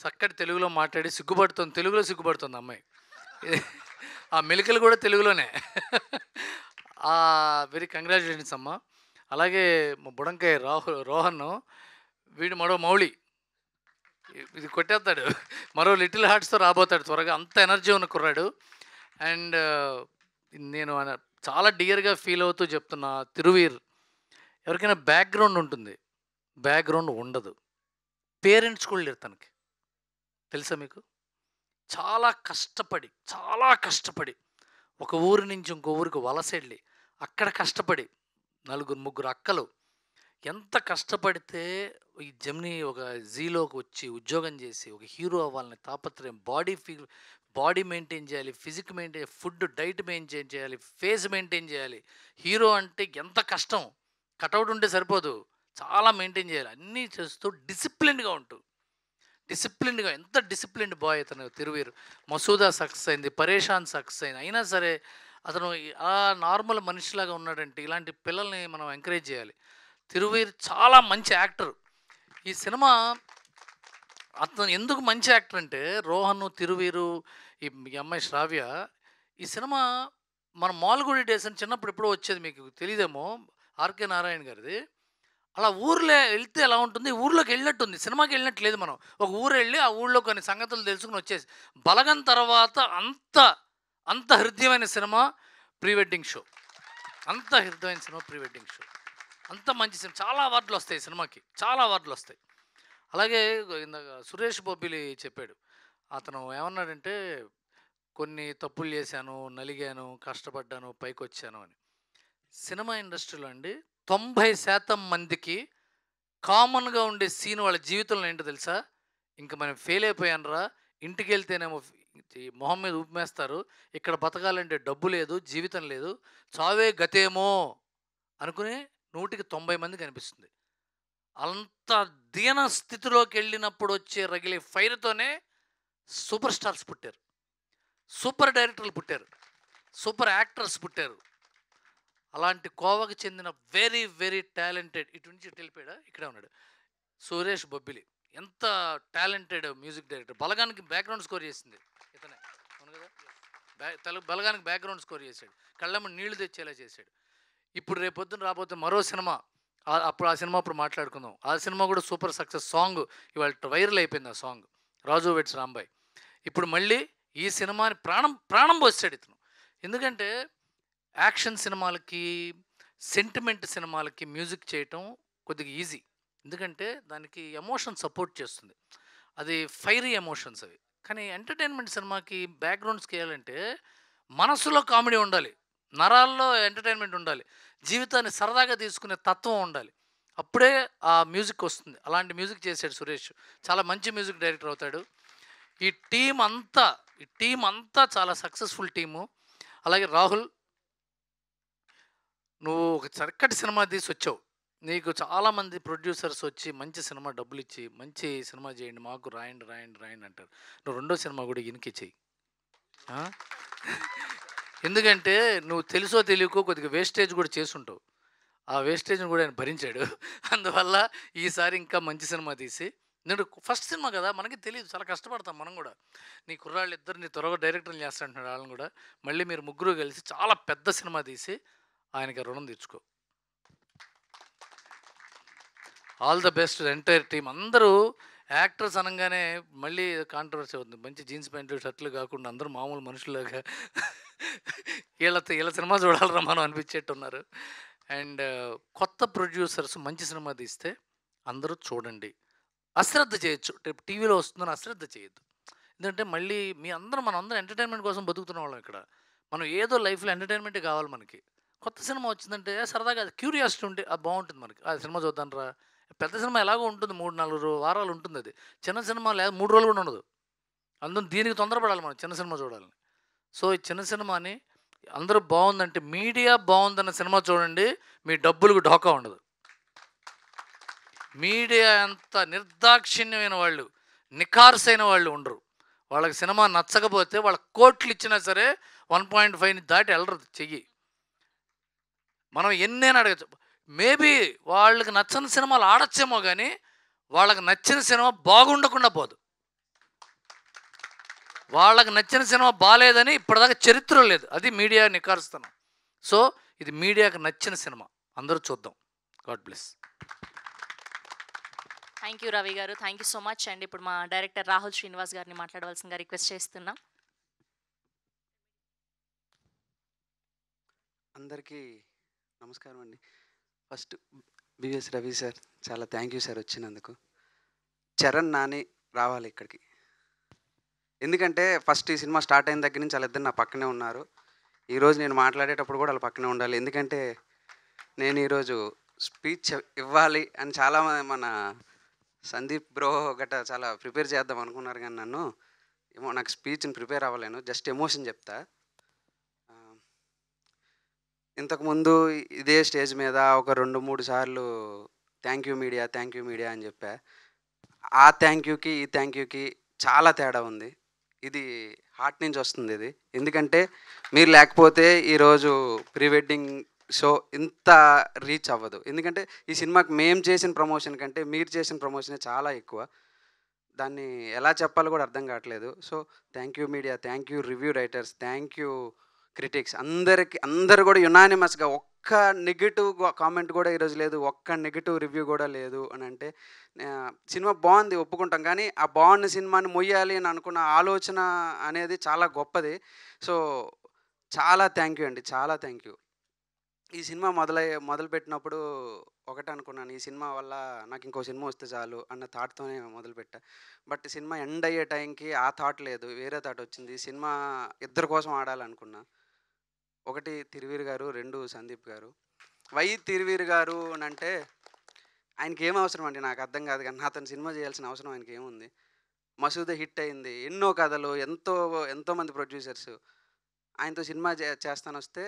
చక్కటి తెలుగులో మాట్లాడి సిగ్గుపడుతుంది, తెలుగులో సిగ్గుపడుతుంది అమ్మాయి. ఆ మెలికలు కూడా తెలుగులోనే. వెరీ కంగ్రాచులేషన్స్ అమ్మ. అలాగే మా బుడంకాయ రోహన్, వీడు మరో మౌళి, ఇది కొట్టేస్తాడు, మరో లిటిల్ హార్ట్స్తో రాబోతాడు త్వరగా, అంత ఎనర్జీ ఉన్న కుర్రాడు. అండ్ నేను చాలా డియర్గా ఫీల్ అవుతూ చెప్తున్నా, తిరువీర్ ఎవరికైనా బ్యాక్గ్రౌండ్ ఉంటుంది, బ్యాక్గ్రౌండ్ ఉండదు. పేరెంట్స్ కూడా లేరు తనకి, తెలుసా మీకు? చాలా కష్టపడి ఒక ఊరి నుంచి ఇంకో ఊరికి వలస వెళ్ళి అక్కడ కష్టపడి 4-3 అక్కలు ఎంత కష్టపడితే ఈ జెమిని ఒక జీలోకి వచ్చి ఉద్యోగం చేసి ఒక హీరో అవ్వాలని తాపత్రయం, బాడీ మెయింటైన్ చేయాలి, physique maintain, food diet maintain చేయాలి, ఫేస్ మెయింటైన్ చేయాలి. హీరో అంటే ఎంత కష్టం, కటౌట్ ఉంటే సరిపోదు, చాలా మెయింటైన్ చేయాలి. అన్నీ చేస్తూ డిసిప్లిన్డ్గా ఎంత డిసిప్లిన్డ్ బాయ్ అతను తిరువీరు. మసూదా సక్సెస్ అయింది, పరేషాన్ సక్సెస్ అయింది, అయినా సరే అతను ఆ నార్మల్ మనిషిలాగా ఉన్నాడంటే ఇలాంటి పిల్లల్ని మనం ఎంకరేజ్ చేయాలి. తిరువీర్ చాలా మంచి యాక్టర్. ఈ సినిమా అతను ఎందుకు మంచి యాక్టర్ అంటే రోహన్, తిరువీరు, ఈ అమ్మాయి శ్రావ్య, ఈ సినిమా మన మాల్గుడి డేస్ అని చిన్నప్పుడు ఎప్పుడో వచ్చేది, మీకు తెలియదేమో, ఆర్కే నారాయణ గారిది. అలా ఊర్లో వెళ్తే ఎలా ఉంటుంది, ఊర్లోకి వెళ్ళినట్టుంది, సినిమాకి వెళ్ళినట్టు లేదు. మనం ఒక ఊరు వెళ్ళి ఆ ఊళ్ళో కొన్ని సంగతులు తెలుసుకుని వచ్చేసి, బలగం తర్వాత అంత హృదయమైన సినిమా ప్రీ వెడ్డింగ్ షో, అంత హృదయమైన సినిమా ప్రీ వెడ్డింగ్ షో, అంత మంచి సినిమా. చాలా అవార్డులు వస్తాయి సినిమాకి, చాలా అవార్డులు వస్తాయి. అలాగే ఇందాక సురేష్ బొబ్బిలి చెప్పాడు, అతను ఏమన్నాడంటే కొన్ని తప్పులు చేశాను, నలిగాను, కష్టపడ్డాను, పైకి వచ్చాను అని. సినిమా ఇండస్ట్రీలో అండి 90% మందికి కామన్గా ఉండే సీన్ వాళ్ళ జీవితంలో ఏంటో తెలుసా? ఇంక మనం ఫెయిల్ అయిపోయాను రా, ఇంటికి వెళ్తేనేమో మొహం మీద ఉమ్మేస్తారు, ఇక్కడ బతకాలంటే డబ్బు లేదు, జీవితం లేదు, చావే గతేమో అనుకుని 190 మంది కనిపిస్తుంది. అంత దీన స్థితిలోకి వెళ్ళినప్పుడు వచ్చే రగిలే ఫైర్తోనే సూపర్ స్టార్స్ పుట్టారు, సూపర్ డైరెక్టర్లు పుట్టారు, సూపర్ యాక్టర్స్ పుట్టారు. అలాంటి కోవకు చెందిన వెరీ వెరీ టాలెంటెడ్, ఇటు నుంచి వెళ్ళిపోయాడా, ఇక్కడే ఉన్నాడు, సురేష్ బొబ్బిలి. ఎంత టాలెంటెడ్ మ్యూజిక్ డైరెక్టర్. బలగానికి బ్యాక్గ్రౌండ్ స్కోర్ చేసింది ఇతనే, అవును కదా, తెలుగు బలగానికి బ్యాక్గ్రౌండ్ స్కోర్ చేశాడు, కళ్ళమ్మ నీళ్లు తెచ్చేలా చేశాడు. ఇప్పుడు రేపొద్దున రాబోతే మరో సినిమా, అప్పుడు ఆ సినిమా అప్పుడు మాట్లాడుకుందాం. ఆ సినిమా కూడా సూపర్ సక్సెస్. సాంగ్ ఇవాళ వైరల్ అయిపోయింది ఆ సాంగ్, రాజు వెట్స్ రాంబాయ్. ఇప్పుడు మళ్ళీ ఈ సినిమాని ప్రాణం పోసాడు ఇతను. ఎందుకంటే యాక్షన్ సినిమాలకి, సెంటిమెంట్ సినిమాలకి మ్యూజిక్ చేయటం కొద్దిగా ఈజీ, ఎందుకంటే దానికి ఎమోషన్ సపోర్ట్ చేస్తుంది, అది ఫైరీ ఎమోషన్స్ అవి. కానీ ఎంటర్టైన్మెంట్ సినిమాకి బ్యాక్గ్రౌండ్స్కి వేయాలంటే మనసులో కామెడీ ఉండాలి, నరాల్లో ఎంటర్టైన్మెంట్ ఉండాలి, జీవితాన్ని సరదాగా తీసుకునే తత్వం ఉండాలి, అప్పుడే ఆ మ్యూజిక్ వస్తుంది. అలాంటి మ్యూజిక్ చేశాడు సురేష్, చాలా మంచి మ్యూజిక్ డైరెక్టర్ అవుతాడు. ఈ టీం అంతా చాలా సక్సెస్ఫుల్ టీము. అలాగే రాహుల్, నువ్వు ఒక చక్కటి సినిమా తీసి వచ్చావు. నీకు చాలామంది ప్రొడ్యూసర్స్ వచ్చి మంచి సినిమా డబ్బులు ఇచ్చి మంచి సినిమా చేయండి మాకు, రాయండి అంటారు. నువ్వు రెండో సినిమా కూడా ఈయనకి చెయ్యి. ఎందుకంటే నువ్వు తెలుసో తెలియకో కొద్దిగా వేస్టేజ్ కూడా చేసుంటావు, ఆ వేస్టేజ్ని కూడా ఆయన భరించాడు. అందువల్ల ఈసారి ఇంకా మంచి సినిమా తీసి, నేను ఫస్ట్ సినిమా కదా మనకి తెలియదు, చాలా కష్టపడతాం మనం కూడా. నీ కుర్రాళ్ళు ఇద్దరిని త్వరగా డైరెక్టర్లు చేస్తాంటున్నాడు, వాళ్ళని కూడా మళ్ళీ మీరు ముగ్గురు కలిసి చాలా పెద్ద సినిమా తీసి ఆయనకి రుణం తెచ్చుకో. All the best entire team. అందరూ యాక్టర్స్ అనగానే మళ్ళీ కాంట్రవర్సీ అవుతుంది, మంచి జీన్స్ ప్యాంట్లు షర్ట్లు కాకుండా అందరూ మామూలు మనుషులాగా వీళ్ళ సినిమా చూడాలరా మనం అనిపించేట్టున్నారు. అండ్ కొత్త ప్రొడ్యూసర్స్ మంచి సినిమా తీస్తే అందరూ చూడండి, అశ్రద్ధ చేయొచ్చు, రేపు టీవీలో వస్తుందని అశ్రద్ధ చేయొద్దు. ఎందుకంటే మళ్ళీ మనందరం ఎంటర్టైన్మెంట్ కోసం బతుకుతున్న వాళ్ళం ఇక్కడ. మనం ఏదో లైఫ్లో ఎంటర్టైన్మెంటే కావాలి మనకి. కొత్త సినిమా వచ్చిందంటే సరదాగా క్యూరియాసిటీ ఉంటే అది బాగుంటుంది మనకి. ఆ సినిమా చూద్దాం రా, పెద్ద సినిమా ఎలాగో ఉంటుంది, 3-4 వారాలు ఉంటుంది. అది చిన్న సినిమా లేదా 3 రోజులు కూడా ఉండదు. అందులో దీనికి తొందరపడాలి మనం చిన్న సినిమా చూడాలని. సో ఈ చిన్న సినిమాని అందరూ బాగుందంటే, మీడియా బాగుందన్న సినిమా చూడండి, మీ డబ్బులకు ఢోకా ఉండదు. మీడియా అంత నిర్దాక్షిణ్యమైన వాళ్ళు, నిఖార్సైన వాళ్ళు ఉండరు. వాళ్ళకి సినిమా నచ్చకపోతే వాళ్ళ కోట్లు ఇచ్చినా సరే 1.5 దాటి వెళ్ళరు చెయ్యి. మనం ఎన్నైనా అడగచ్చు, మేబీ వాళ్ళకి నచ్చని సినిమాలు ఆడచ్చేమో కానీ వాళ్ళకి నచ్చిన సినిమా బాగుండకుండా పోదు. వాళ్ళకి నచ్చిన సినిమా బాగాలేదని ఇప్పటిదాకా చరిత్ర లేదు, అది మీడియా నిఖార్స్తనం. సో ఇది మీడియాకి నచ్చిన సినిమా, అందరూ చూద్దాం. God bless. Thank you Ravi garu, thank you so much. And ఇప్పుడు మా డైరెక్టర్ రాహుల్ శ్రీనివాస్ గారిని మాట్లాడవలసిందిగా రిక్వెస్ట్ చేస్తున్నాం. అందరికీ నమస్కారం అండి. ఫస్ట్ బివిఎస్ రవి సార్, చాలా థ్యాంక్ యూ సార్ వచ్చినందుకు. చరణ్ నాని రావాలి ఇక్కడికి, ఎందుకంటే ఫస్ట్ ఈ సినిమా స్టార్ట్ అయిన దగ్గర నుంచి వాళ్ళిద్దరు నా పక్కనే ఉన్నారు. ఈరోజు నేను మాట్లాడేటప్పుడు కూడా వాళ్ళ పక్కనే ఉండాలి, ఎందుకంటే నేను ఈరోజు స్పీచ్ ఇవ్వాలి అని చాలా మన సందీప్ బ్రో గట్ట చాలా ప్రిపేర్ చేద్దాం అనుకున్నారు, కానీ నన్ను ఏమో నాకు స్పీచ్ని ప్రిపేర్ అవ్వలేను, జస్ట్ ఎమోషన్ చెప్తా. ఇంతకుముందు ఇదే స్టేజ్ మీద ఒక 2-3 సార్లు థ్యాంక్ యూ మీడియా అని చెప్పా. ఆ థ్యాంక్ యూకి ఈ థ్యాంక్ యూకి చాలా తేడా ఉంది. ఇది హార్ట్ నుంచి వస్తుంది ఇది, ఎందుకంటే మీరు లేకపోతే ఈరోజు ప్రీ వెడ్డింగ్ షో ఇంత రీచ్ అవ్వదు. ఎందుకంటే ఈ సినిమాకి మేము చేసిన ప్రమోషన్ కంటే మీరు చేసిన ప్రమోషనే చాలా ఎక్కువ, దాన్ని ఎలా చెప్పాలో కూడా అర్థం కావట్లేదు. So thank you media, thank you review writers, thank you critics, అందరూ కూడా యునానిమస్గా ఒక్క నెగిటివ్ కామెంట్ కూడా ఈరోజు లేదు, ఒక్క నెగిటివ్ రివ్యూ కూడా లేదు అని అంటే సినిమా బాగుంది ఒప్పుకుంటాం, కానీ ఆ బాగున్న సినిమాని మొయ్యాలి అని అనుకున్న ఆలోచన అనేది చాలా గొప్పది. సో చాలా థ్యాంక్ యూ అండి, చాలా థ్యాంక్ యూ. ఈ సినిమా మొదలుపెట్టినప్పుడు ఒకటే అనుకున్నాను, ఈ సినిమా వల్ల నాకు ఇంకో సినిమా వస్తే చాలు అన్న థాట్తోనే మొదలుపెట్టా. బట్ సినిమా ఎండ్ అయ్యే టైంకి ఆ థాట్ లేదు, వేరే థాట్ వచ్చింది. సినిమా ఇద్దరి కోసం ఆడాలనుకున్నా, ఒకటి తిరువీర్ గారు, 2 సందీప్ గారు. వై తిరువీర్ గారు అని అంటే ఆయనకి ఏం అవసరం అండి నాకు అర్థం కాదు, కానీ అతను సినిమా చేయాల్సిన అవసరం ఆయనకి ఏముంది. మసూద హిట్ అయింది, ఎన్నో కథలు, ఎంతోమంది ప్రొడ్యూసర్స్, ఆయనతో సినిమా చేస్తాను వస్తే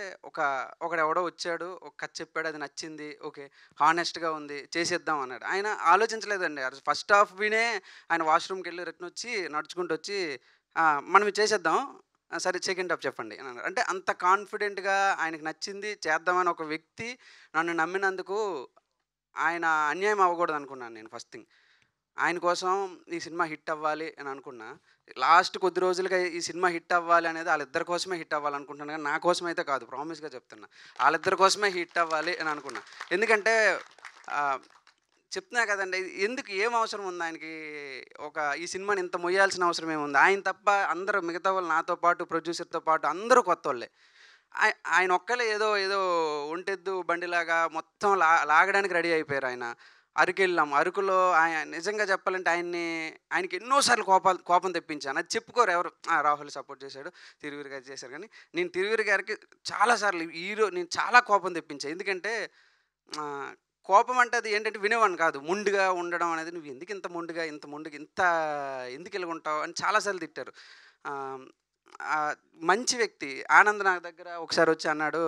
ఒకడెవడో వచ్చాడు, ఒక కథ చెప్పాడు, అది నచ్చింది, ఓకే హానెస్ట్గా ఉంది, చేసేద్దాం అన్నాడు. ఆయన ఆలోచించలేదండి. ఫస్ట్ హాఫ్ వినే ఆయన వాష్రూమ్కి వెళ్ళి రిటర్న్ వచ్చి నడుచుకుంటూ వచ్చి మనం ఇది చేసేద్దాం, సరే సెకండ్ హాఫ్ చెప్పండి అని అన్నారు. అంటే అంత కాన్ఫిడెంట్గా ఆయనకు నచ్చింది చేద్దామని ఒక వ్యక్తి నన్ను నమ్మినందుకు ఆయన అన్యాయం అవ్వకూడదు అనుకున్నాను నేను. ఫస్ట్ థింగ్ ఆయన కోసం ఈ సినిమా హిట్ అవ్వాలి అని అనుకున్నా. లాస్ట్ కొద్ది రోజులుగా ఈ సినిమా హిట్ అవ్వాలి అనేది వాళ్ళిద్దరి కోసమే హిట్ అవ్వాలనుకుంటున్నాను, కానీ నా కోసం అయితే కాదు, ప్రామిస్గా చెప్తున్నా. వాళ్ళిద్దరి కోసమే హిట్ అవ్వాలి అని అనుకున్నా. ఎందుకంటే చెప్తున్నా కదండి, ఎందుకు ఏం అవసరం ఉంది ఆయనకి ఈ సినిమాని ఇంత మొయ్యాల్సిన అవసరం ఏముంది? ఆయన తప్ప అందరూ మిగతా వాళ్ళు నాతో పాటు ప్రొడ్యూసర్తో పాటు అందరూ కొత్త వాళ్ళే. ఆయన ఒక్కలే ఏదో ఏదో ఒంటెద్దు బండిలాగా మొత్తం లాగడానికి రెడీ అయిపోయారు. ఆయన అరకు వెళ్ళాం. అరకులో ఆయన నిజంగా చెప్పాలంటే ఆయనకి ఎన్నోసార్లు కోపం తెప్పించాను. అది చెప్పుకోరు ఎవరు. రాహుల్ సపోర్ట్ చేశాడు, తిరువీరు గారు చేశారు, కానీ నేను తిరువీరు గారికి చాలాసార్లు నేను చాలా కోపం తెప్పించాను. ఎందుకంటే కోపం అంటే అది ఏంటంటే వినేవాడిని కాదు, మొండిగా ఉండడం అనేది. నువ్వు ఎందుకు ఇంత మొండిగా ఇంత ఎందుకు వెళ్ళుంటావు అని చాలాసార్లు తిట్టారు. మంచి వ్యక్తి ఆనంద్ నా దగ్గర ఒకసారి వచ్చి అన్నాడు,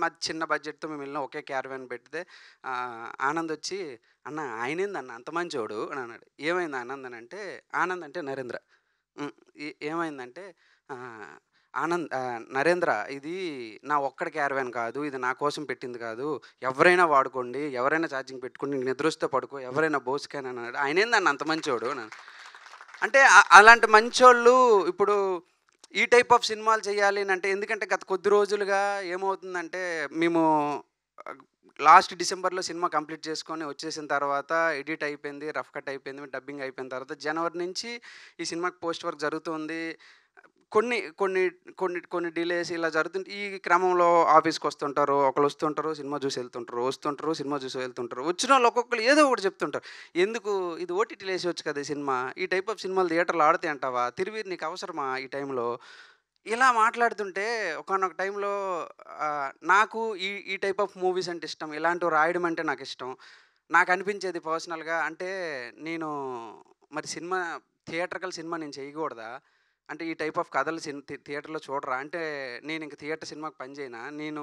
మా చిన్న బడ్జెట్తో మేము వెళ్ళిన ఒకే క్యారవాన్ పెడితే ఆనంద్ వచ్చి అన్న ఆయనేందన్న అంత మంచోడు అని అన్నాడు. ఏమైంది ఆనంద్ అంటే, ఆనంద్ అంటే నరేంద్ర. ఏమైందంటే నరేంద్ర ఇది నా ఒక్కడ క్యారవాన్ కాదు, ఇది నా కోసం పెట్టింది కాదు, ఎవరైనా వాడుకోండి, ఎవరైనా ఛార్జింగ్ పెట్టుకోండి, నిద్ర వస్తే పడుకో, ఎవరైనా బోసుకాని అన్నాడు. ఆయనేందన్న అంత మంచోడు అని. అంటే అలాంటి మంచోళ్ళు ఇప్పుడు ఈ టైప్ ఆఫ్ సినిమాలు చేయాలి అంటే, ఎందుకంటే గత కొద్ది రోజులుగా ఏమవుతుందంటే మేము లాస్ట్ డిసెంబర్లో సినిమా కంప్లీట్ చేసుకొని వచ్చేసిన తర్వాత ఎడిట్ అయిపోయింది, రఫ్ కట్ అయిపోయింది, డబ్బింగ్ అయిపోయిన తర్వాత జనవరి నుంచి ఈ సినిమాకి పోస్ట్ వర్క్ జరుగుతుంది. కొన్ని కొన్ని కొన్ని కొన్ని డిలేస్ ఇలా జరుగుతుంటే ఈ క్రమంలో ఆఫీస్కి వస్తుంటారు, ఒకళ్ళు వస్తుంటారు, సినిమా చూసి వస్తుంటారు, సినిమా చూసి వెళ్తుంటారు. వచ్చిన వాళ్ళు ఒక్కొక్కరు ఏదో ఒకటి చెప్తుంటారు. ఎందుకు ఇది ఓటీటీలో వేసి కదా సినిమా, ఈ టైప్ ఆఫ్ సినిమాలు థియేటర్లో ఆడితే అంటావా, తిరిగి నీకు అవసరమా ఈ టైంలో, ఇలా మాట్లాడుతుంటే ఒకనొక టైంలో నాకు ఈ టైప్ ఆఫ్ మూవీస్ అంటే ఇష్టం, ఇలాంటివి రాయడం అంటే నాకు ఇష్టం. నాకు అనిపించేది పర్సనల్గా అంటే నేను మరి థియేటర్కల్ సినిమా నేను చేయకూడదా, అంటే ఈ టైప్ ఆఫ్ కథలు థియేటర్లో చూడరా, అంటే నేను ఇంక థియేటర్ సినిమాకి పనిచేయనా నేను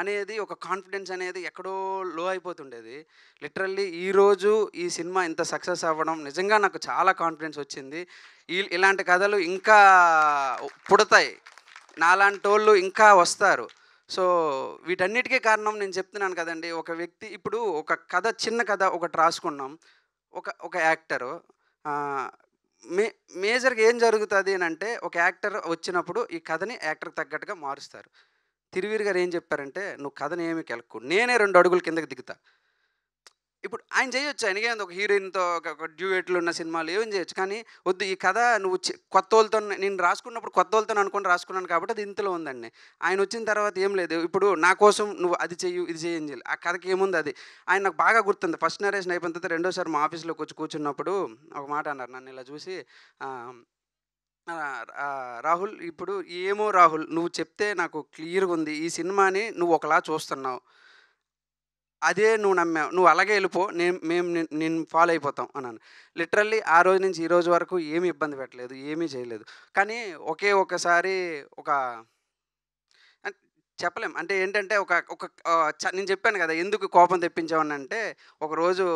అనేది ఒక కాన్ఫిడెన్స్ అనేది ఎక్కడో లో అయిపోతుండేది. లిటరల్లీ ఈరోజు ఈ సినిమా ఇంత సక్సెస్ అవ్వడం నిజంగా నాకు చాలా కాన్ఫిడెన్స్ వచ్చింది. ఇలాంటి కథలు ఇంకా పుడతాయి, నాలాంటి వాళ్ళు ఇంకా వస్తారు. సో వీటన్నిటికీ కారణం నేను చెప్తున్నాను కదండి, ఒక వ్యక్తి ఇప్పుడు ఒక కథ, చిన్న కథ ఒకటి రాసుకున్నాం, ఒక యాక్టరు మేజర్గా ఏం జరుగుతుంది అని అంటే, ఒక యాక్టర్ వచ్చినప్పుడు ఈ కథని యాక్టర్కి తగ్గట్టుగా మారుస్తారు. తిరువీరు గారు ఏం చెప్పారంటే, నువ్వు కథని ఏమి కెలక్కు, నేనే 2 అడుగుల కిందకి దిగుతా. ఇప్పుడు ఆయన చేయొచ్చు, ఆయనకే ఒక హీరోయిన్తో ఒక డ్యూయెట్లు ఉన్న సినిమాలు ఏం చేయొచ్చు, కానీ వద్దు ఈ కథ నువ్వు కొత్త వాళ్ళతో, నేను రాసుకున్నప్పుడు కొత్త వాళ్ళతో అనుకుని రాసుకున్నాను కాబట్టి అది ఇంతలో ఉందండి. ఆయన వచ్చిన తర్వాత ఏం లేదు, ఇప్పుడు నా కోసం నువ్వు అది చెయ్యు ఇది చేయని చేయాలి, ఆ కథకి ఏముంది అది. ఆయన నాకు బాగా గుర్తుంది, ఫస్ట్ నరేషన్ అయిపోయిన తర్వాత రెండోసారి మా ఆఫీస్లోకి వచ్చి కూర్చున్నప్పుడు ఒక మాట అన్నారు, నన్ను ఇలా చూసి, రాహుల్ ఇప్పుడు ఏమో రాహుల్ నువ్వు చెప్తే నాకు క్లియర్గా ఉంది, ఈ సినిమాని నువ్వు ఒకలా చూస్తున్నావు, అదే నువ్వు నమ్మావు, నువ్వు అలాగే వెళ్ళిపో, నేను ఫాలో అయిపోతాం అన్నాను. లిటరల్లీ ఆ రోజు నుంచి ఈ రోజు వరకు ఏమీ ఇబ్బంది పెట్టలేదు, ఏమీ చేయలేదు. కానీ ఒకసారి చెప్పలేం అంటే ఏంటంటే నేను చెప్పాను కదా ఎందుకు కోపం తెప్పించామని అంటే, ఒకరోజు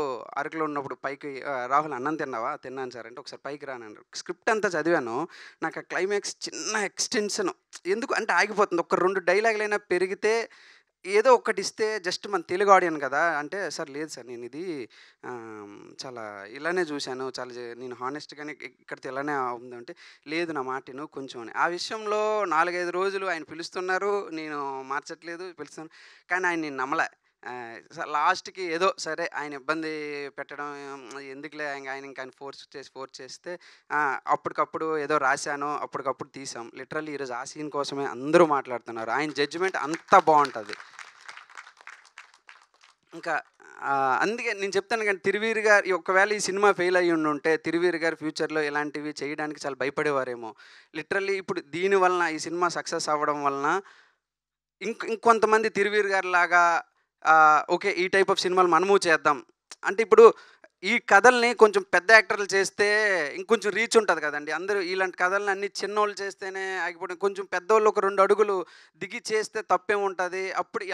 అరకులో ఉన్నప్పుడు పైకి రాహుల్ అన్నం తిన్నావా, తిన్నాను సార్ అంటే, ఒకసారి పైకి రానండి. స్క్రిప్ట్ అంతా చదివాను, నాకు ఆ క్లైమాక్స్ చిన్న ఎక్స్టెన్షన్ ఎందుకు అంటే ఆగిపోతుంది, ఒక 2 డైలాగులైనా పెరిగితే ఏదో ఒకటి ఇస్తే జస్ట్ మన తెలుగు ఆడియన్ కదా అంటే, సార్ లేదు సార్ నేను ఇది చాలా ఇలానే చూశాను, చాలా నేను హానెస్ట్గానే ఇక్కడ ఇలానే ఉందంటే, లేదు నా మాటను కొంచెం అని. ఆ విషయంలో 4-5 రోజులు ఆయన పిలుస్తున్నారు, నేను మార్చట్లేదు, పిలుస్తాను, కానీ ఆయన నేను నమ్మలే. లాస్ట్కి ఏదో సరే ఆయన ఇబ్బంది పెట్టడం ఎందుకులే, ఆయన ఫోర్స్ చేస్తే అప్పటికప్పుడు ఏదో రాశాను, అప్పటికప్పుడు తీసాం. లిటరల్లీ ఈరోజు ఆ సీన్ కోసమే అందరూ మాట్లాడుతున్నారు. ఆయన జడ్జిమెంట్ అంత బాగుంటుంది. ఇంకా అందుకే నేను చెప్తాను, కానీ తిరువీరు గారు ఒకవేళ ఈ సినిమా ఫెయిల్ అయ్యి ఉంటే తిరువీరు గారు ఫ్యూచర్లో ఇలాంటివి చేయడానికి చాలా భయపడేవారేమో. లిటరల్లీ ఇప్పుడు దీనివలన ఈ సినిమా సక్సెస్ అవ్వడం వలన ఇంకొంతమంది తిరువీరు గారి లాగా ఓకే ఈ టైప్ ఆఫ్ సినిమాలు మనము చేద్దాం అంటే, ఇప్పుడు ఈ కథల్ని కొంచెం పెద్ద యాక్టర్లు చేస్తే ఇంకొంచెం రీచ్ ఉంటుంది కదండి. అందరూ ఇలాంటి కథల్ని అన్ని చిన్నోళ్ళు చేస్తేనే ఆగిపోవడం, కొంచెం పెద్దోళ్ళు ఒక 2 అడుగులు దిగి చేస్తే తప్పేముంటది.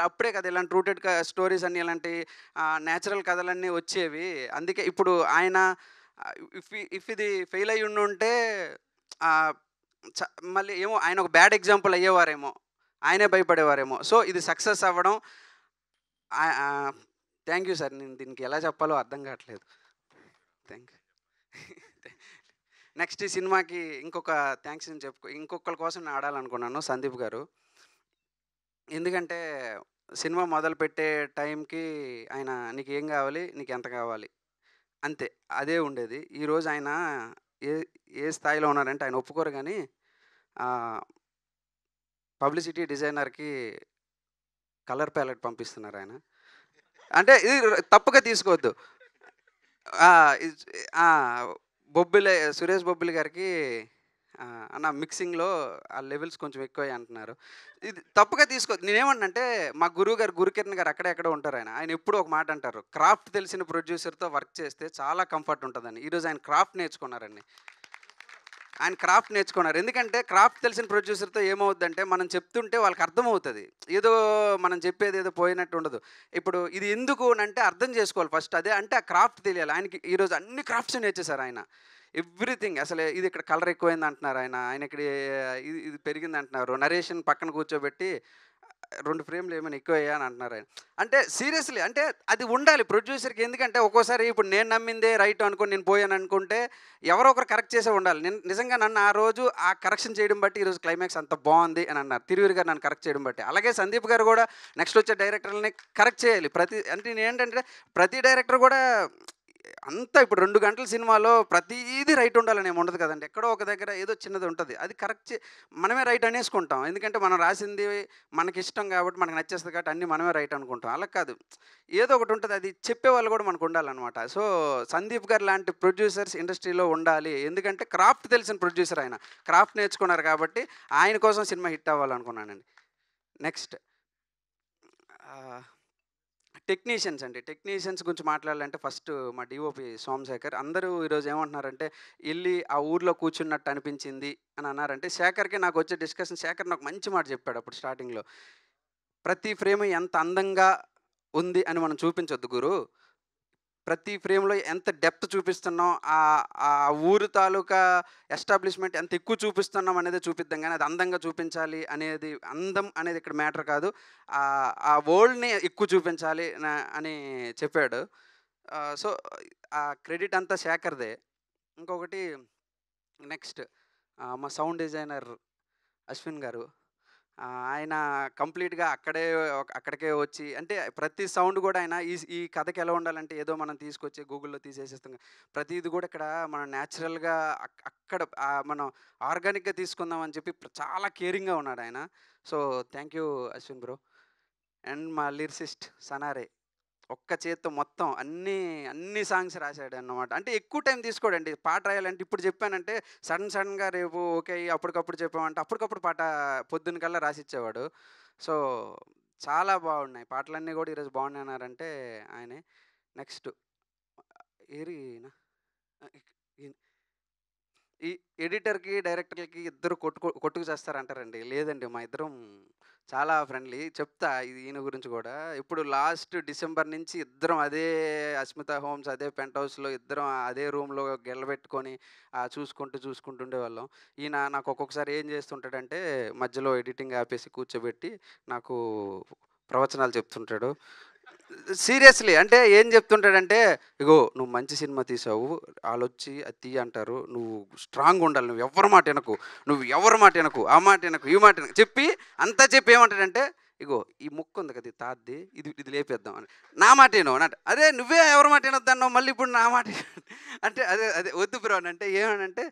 అప్పుడే కదా ఇలాంటి రూటెడ్ స్టోరీస్ అన్నీ, ఇలాంటి నేచురల్ కథలన్నీ వచ్చేవి. అందుకే ఇప్పుడు ఆయన ఇఫ్ ఇది ఫెయిల్ అయ్యి ఉండుంటే మళ్ళీ ఏమో ఆయన ఒక బ్యాడ్ ఎగ్జాంపుల్ అయ్యేవారేమో, ఆయనే భయపడేవారేమో. సో ఇది సక్సెస్ అవ్వడం, థ్యాంక్ యూ సార్. నేను దీనికి ఎలా చెప్పాలో అర్థం కావట్లేదు. Thank you. నెక్స్ట్ ఈ సినిమాకి ఇంకొక థ్యాంక్స్ అని ఇంకొకరి కోసం నేను ఆడాలనుకున్నాను, సందీప్ గారు. ఎందుకంటే సినిమా మొదలుపెట్టే టైంకి ఆయన నీకు ఏం కావాలి, నీకు ఎంత కావాలి, అంతే, అదే ఉండేది. ఈరోజు ఆయన ఏ స్థాయిలో ఉన్నారంటే ఆయన ఒప్పుకోరు, కానీ పబ్లిసిటీ డిజైనర్కి కలర్ ప్యాలెట్ పంపిస్తున్నారు ఆయన. అంటే ఇది తప్పుగా తీసుకోవద్దు. సురేష్ బొబ్బిలి గారికి అన్న మిక్సింగ్లో ఆ లెవెల్స్ కొంచెం ఎక్కువ అంటున్నారు. ఇది తప్పుగా తీసుకోవద్దు. నేనేమన్నంటే మా గురువు గారు గురుకిరణ్ గారు అక్కడెక్కడ ఉంటారు. ఆయన ఎప్పుడు ఒక మాట అంటారు, క్రాఫ్ట్ తెలిసిన ప్రొడ్యూసర్తో వర్క్ చేస్తే చాలా కంఫర్ట్ ఉంటుందని. ఈరోజు ఆయన క్రాఫ్ట్ నేర్చుకున్నారండి. ఎందుకంటే క్రాఫ్ట్ తెలిసిన ప్రొడ్యూసర్తో ఏమవుద్దంటే మనం చెప్తుంటే వాళ్ళకి అర్థమవుతుంది, ఏదో మనం చెప్పేది ఏదో పోయినట్టు ఉండదు. ఇప్పుడు ఇది ఎందుకు అంటే అర్థం చేసుకోవాలి ఫస్ట్, అదే అంటే ఆ క్రాఫ్ట్ తెలియాలి. ఆయనకి ఈరోజు అన్ని క్రాఫ్ట్స్ నేర్చేశారు ఆయన. ఎవ్రీథింగ్, అసలు ఇది ఇక్కడ కలర్ ఎక్కువైంది అంటున్నారు ఆయన ఇక్కడ ఇది పెరిగింది అంటున్నారు. నరేషన్ పక్కన కూర్చోబెట్టి 2 ఫ్రేమ్లు ఏమైనా ఎక్కువయ్యా అని అంటున్నారు ఆయన. అంటే సీరియస్లీ, అంటే అది ఉండాలి ప్రొడ్యూసర్కి. ఎందుకంటే ఒక్కోసారి ఇప్పుడు నేను నమ్మిందే రైట్ అనుకుని నేను పోయాను అనుకుంటే ఎవరో ఒకరు కరెక్ట్ చేసే ఉండాలి. నేను నిజంగా నన్ను ఆ రోజు ఆ కరెక్షన్ చేయడం బట్టి ఈరోజు క్లైమాక్స్ అంత బాగుంది అని అన్నారు తిరువురు గారు, నన్ను కరెక్ట్ చేయడం బట్టి. అలాగే సందీప్ గారు కూడా నెక్స్ట్ వచ్చే డైరెక్టర్లని కరెక్ట్ చేయాలి. అంటే నేను ఏంటంటే ప్రతి డైరెక్టర్ కూడా అంతా ఇప్పుడు 2 గంటల సినిమాలో ప్రతిదీ రైట్ ఉండాలని ఏమి ఉండదు కదండి. ఎక్కడో ఒక దగ్గర ఏదో చిన్నది ఉంటుంది, అది కరెక్ట్ మనమే రైట్ అనేసుకుంటాం. ఎందుకంటే మనం రాసింది మనకి ఇష్టం కాబట్టి, మనకు నచ్చేస్తుంది కాబట్టి అన్నీ మనమే రైట్ అనుకుంటాం. అలా కాదు, ఏదో ఒకటి ఉంటుంది, అది చెప్పేవాళ్ళు కూడా మనకు ఉండాలన్నమాట. సో సందీప్ గారు లాంటి ప్రొడ్యూసర్స్ ఇండస్ట్రీలో ఉండాలి. ఎందుకంటే క్రాఫ్ట్ తెలిసిన ప్రొడ్యూసర్ ఆయన, క్రాఫ్ట్ నేర్చుకున్నారు కాబట్టి ఆయన కోసం సినిమా హిట్ అవ్వాలనుకున్నానండి. నెక్స్ట్ టెక్నీషియన్స్ గురించి మాట్లాడాలంటే ఫస్ట్ మా డిఓపి సోమశేఖర్. అందరూ ఈరోజు ఏమంటున్నారంటే వెళ్ళి ఆ ఊర్లో కూర్చున్నట్టు అనిపించింది అని అన్నారంటే, శేఖర్కి నాకు వచ్చే డిస్కషన్, శేఖర్ నాకు మంచి మాట చెప్పాడు అప్పుడు స్టార్టింగ్లో. ప్రతి ఫ్రేమ్ ఎంత అందంగా ఉంది అని మనం చూపించొద్దు గురు, ప్రతి ఫ్రేమ్లో ఎంత డెప్త్ చూపిస్తున్నాం, ఆ ఊరు తాలూకా ఎస్టాబ్లిష్మెంట్ ఎంత ఎక్కువ చూపిస్తున్నాం అనేది చూపిద్దాం, కానీ అది అందంగా చూపించాలి అనేది, అందం అనేది ఇక్కడ మ్యాటర్ కాదు, ఆ వరల్డ్ని ఎక్కువ చూపించాలి అని చెప్పాడు. సో ఆ క్రెడిట్ అంతా శేఖర్దే. ఇంకొకటి నెక్స్ట్ మా సౌండ్ డిజైనర్ అశ్విన్ గారు, ఆయన కంప్లీట్గా అక్కడికే వచ్చి, అంటే ప్రతి సౌండ్ కూడా ఆయన ఈ కథకి ఎలా ఉండాలంటే ఏదో మనం తీసుకొచ్చి గూగుల్లో తీసేసేస్తాం, ప్రతిది కూడా ఇక్కడ మనం న్యాచురల్గా అక్కడ మనం ఆర్గానిక్గా తీసుకుందాం అని చెప్పి చాలా కేరింగ్గా ఉన్నాడు ఆయన. So thank you Ashwin bro. And మా లిరిసిస్ట్ సనారే ఒక్క చేత్తో మొత్తం అన్ని సాంగ్స్ రాశాడు అన్నమాట. అంటే ఎక్కువ టైం తీసుకోడండి పాట రాయాలంటే. ఇప్పుడు చెప్పానంటే సడన్గా రేపు ఓకే అప్పటికప్పుడు చెప్పామంటే అప్పటికప్పుడు పాట పొద్దున్న కల్లా రాసిచ్చేవాడు. సో చాలా బాగున్నాయి పాటలన్నీ కూడా ఈరోజు బాగున్నాయంటే ఆయనే. నెక్స్ట్ ఈ ఎడిటర్కి డైరెక్టర్కి ఇద్దరు కొట్టుకు చేస్తారంటారండి. లేదండి, మా ఇద్దరం చాలా ఫ్రెండ్లీ. చెప్తా ఈయన గురించి కూడా. ఇప్పుడు లాస్ట్ డిసెంబర్ నుంచి ఇద్దరం అదే అస్మిత హోమ్స్, అదే పెంట్ హౌస్లో ఇద్దరం అదే రూమ్లో గెలబెట్టుకొని చూసుకుంటుండేవాళ్ళం. ఈయన నాకు ఒక్కొక్కసారి ఏం చేస్తుంటాడంటే మధ్యలో ఎడిటింగ్ ఆపేసి కూర్చోబెట్టి నాకు ప్రవచనాలు చెప్తుంటాడు. సీరియస్లీ, అంటే ఏం చెప్తుంటాడంటే, ఇగో నువ్వు మంచి సినిమా తీసావు, వాళ్ళొచ్చి అది తీయ అంటారు, నువ్వు స్ట్రాంగ్ ఉండాలి, నువ్వు ఎవరి మాట వినకు, ఆ మాట వినకు, ఈ మాట వినకు చెప్పి అంతా చెప్పి ఏమంటాడంటే, ఇగో ఈ ముక్కు ఉంది కదా తాద్ది, ఇది లేపేద్దాం అని, నా మాట వినవు అంటే, అదే నువ్వే ఎవరి మాట వినొద్దన్నావు మళ్ళీ ఇప్పుడు నా మాట అంటే అదే వద్దు బ్రో అని అంటే, ఏమనంటే